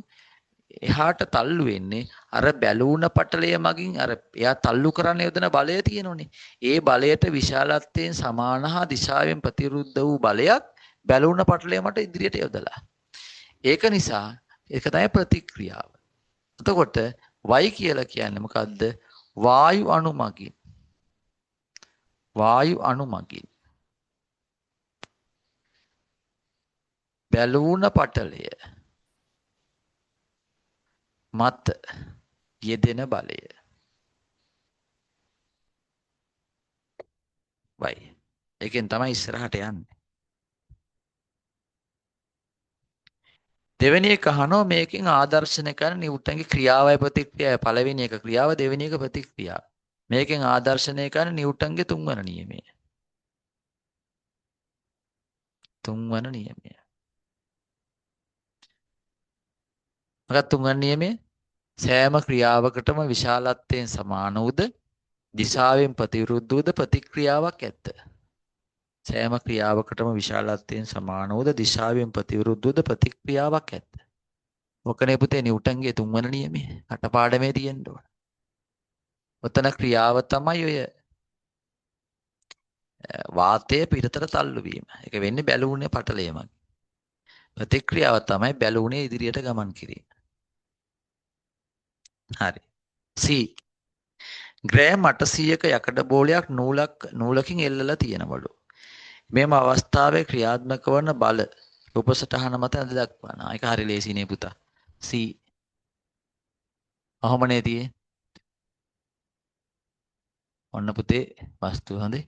එහාට තල්ලු වෙන්නේ අර බැලුන පටලය මගින් අර එයා තල්ලු කරන්න යොදන බලය තියෙනෝනේ. ඒ බලයට විශාලත්වයෙන් සමාන හා දිශාවෙන් ප්‍රතිවිරුද්ධ වූ බලයක් බැලුන පටලය මට ඉදිරියට යොදලා. ඒක නිසා ඒක තමයි ප්‍රතික්‍රියාව. එතකොට y කියලා කියන්නේ මොකද්ද? වායු අණු මගින් බැලුන පටලය මත යෙදෙන බලය. y. ඒකෙන් තමයි ඉස්සරහට යන්නේ. දෙවෙනි එක අහනවා මේකෙන් ආදර්ශනය කරන නිව්ටන්ගේ ක්‍රියාවයි ප්‍රතික්‍රියාවයි. පළවෙනි එක ක්‍රියාව, දෙවෙනි එක ප්‍රතික්‍රියාව. මේකෙන් ආදර්ශනය කරන නිව්ටන්ගේ තුන්වන නියමය. තුන්වන නියමය. මොකක්ද තුන්වන නියමය? සෑම ක්‍රියාවකටම විශාලත්වයෙන් සමාන වූද දිශාවෙන් ප්‍රතිවිරුද්ධ වූද ප්‍රතික්‍රියාවක් ඇත. සෑම ක්‍රියාවකටම විශාලත්වයෙන් සමාන වූද දිශාවෙන් ප්‍රතිවිරුද්ධ වූද ප්‍රතික්‍රියාවක් ඇත. ඔකනේ පුතේ නිව්ටන්ගේ තුන්වන නියමය. කටපාඩමේ තියෙන්න ඕන. ඔතන ක්‍රියාව තමයි ඔය වාතය පිටතට තල්ලු වීම. ඒක වෙන්නේ බැලුනේ පටලය මගින්. ප්‍රතික්‍රියාව තමයි බැලුනේ ඉදිරියට ගමන් කිරීම. හරි. C ග්‍රෑම් 800ක යකඩ බෝලයක් නූලකින් එල්ලලා තියෙනවලු. මෙම අවස්ථාවේ ක්‍රියාත්මක වන බල රූප සටහන මත අද දක්වනවා. ඒක හරි ලේසිනේ පුතා. C අහමනේ තියෙන්නේ. ඔන්න පුතේ වස්තුව හොඳේ.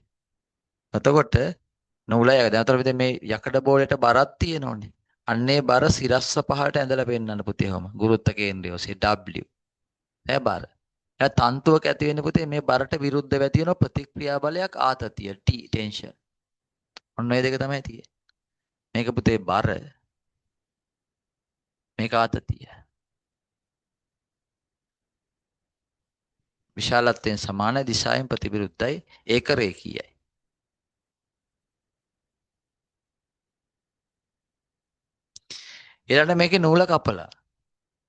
එතකොට නූලය දැන් අතර විදිහේ මේ යකඩ බෝලයට බරක් තියෙනෝනේ. අන්නේ බර සිරස්ස පහලට ඇඳලා පෙන්නන්න පුතේ ඔහම. ගුරුත්ව කේන්ද්‍රය ඔස්සේ W. ඈ බර. එයා තන්තුවක ඇති වෙන්නේ පුතේ මේ බරට විරුද්ධ වෙති වෙන ප්‍රතික්‍රියා බලයක් ආතතිය T ටෙන්ෂන්. ඔන්න ඔය දෙක තමයි තියෙන්නේ. මේක පුතේ බර. මේක ආතතිය. විශාලත්වයෙන් සමාන දිශාවෙන් ප්‍රතිවිරුද්ධයි ඒක රේඛීයයි. ඊළඟ මේකේ නූල කපලා.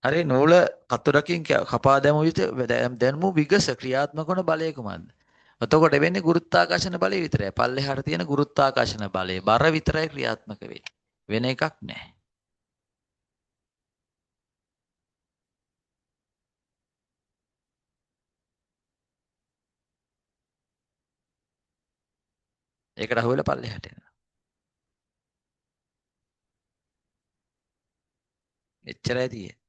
හරි නූල කතුරකින් කපා දැමු විට දැන්මු විගස ක්‍රියාත්මක වන බලය කුමක්ද? එතකොට වෙන්නේ ගුරුත්වාකර්ෂණ බලය විතරයි. පල්ලෙහාට තියෙන ගුරුත්වාකර්ෂණ බලය බර විතරයි ක්‍රියාත්මක වෙන්නේ. වෙන එකක් නැහැ. ඒකට අහුවෙලා පල්ලෙහාට එනවා. එච්චරයි තියෙන්නේ.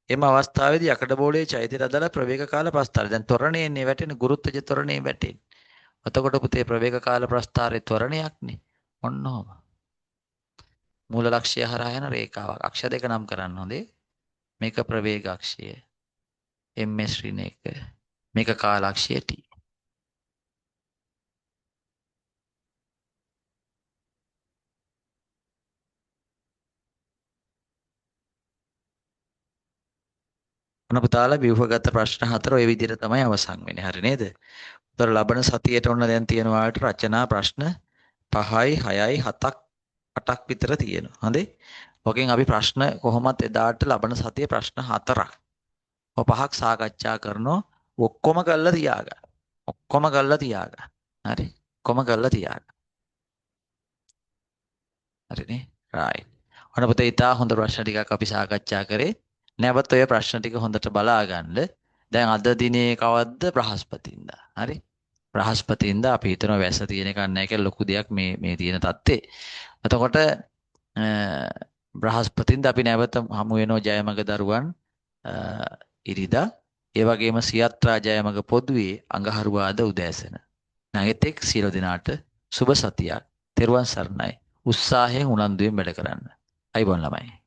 එම අවස්ථාවේදී යකඩ බෝලේ චෛත්‍යයට අදාළ ප්‍රවේග කාල ප්‍රස්ථාරය. දැන් ත්වරණයේනේ වැටෙන ගුරුත්වජ ත්වරණයේ වැටෙන්නේ. එතකොට පුතේ ප්‍රවේග කාල ප්‍රස්ථාරයේ ත්වරණයක්නේ. ඔන්න ඔහම. මූල ලක්ෂ්‍යය හරහා යන රේඛාවක්. අක්ෂ දෙක නම් කරන්න හොඳේ. මේක ප්‍රවේග අක්ෂය. ms ඍණ 1. මේක කාලක්ෂය t. ඔන්න පුතාලා ව්‍යුහගත ප්‍රශ්න 4 ඔය විදිහට තමයි අවසන් වෙන්නේ. හරි නේද? උතර ලබන සතියේට ඔන්න දැන් තියෙනවා රචනා ප්‍රශ්න 5යි 6යි 7ක් 8ක් විතර තියෙනවා. හොඳේ. ඔකෙන් අපි ප්‍රශ්න කොහොමත් එදාට ලබන සතියේ ප්‍රශ්න 4ක්. ඔය 5ක් සාකච්ඡා කරනවා. ඔක්කොම කරලා තියාගන්න. ඔක්කොම කරලා තියාගන්න. හරි. ඔක්කොම කරලා තියාගන්න. හරිනේ. right. ඔන්න පුතේ ඉතා හොඳ ප්‍රශ්න ටිකක් අපි සාකච්ඡා කරේ. නැවත ඔය ප්‍රශ්න ටික හොඳට බලා ගන්න. දැන් අද දිනේ කවද්ද? බ්‍රහස්පතින්දා. හරි. බ්‍රහස්පතින්දා අපි හිතනවා වැස්ස තියෙන එකක් නැහැ කියලා ලොකු දෙයක් මේ තියෙන தත්තේ. එතකොට බ්‍රහස්පතින්දා අපි නැවත හමු වෙනවා ජයමග දරුවන් ඉරිදා. ඒ වගේම සියත්‍රා ජයමග පොදුවේ අඟහරුවාද උදෑසන. නැගෙතෙක් සියලු දිනාට සුබ සතියක්. තෙරුවන් සරණයි. උත්සාහයෙන් උනන්දුවෙන් වැඩ කරන්න. අයිබෝන් ළමයි.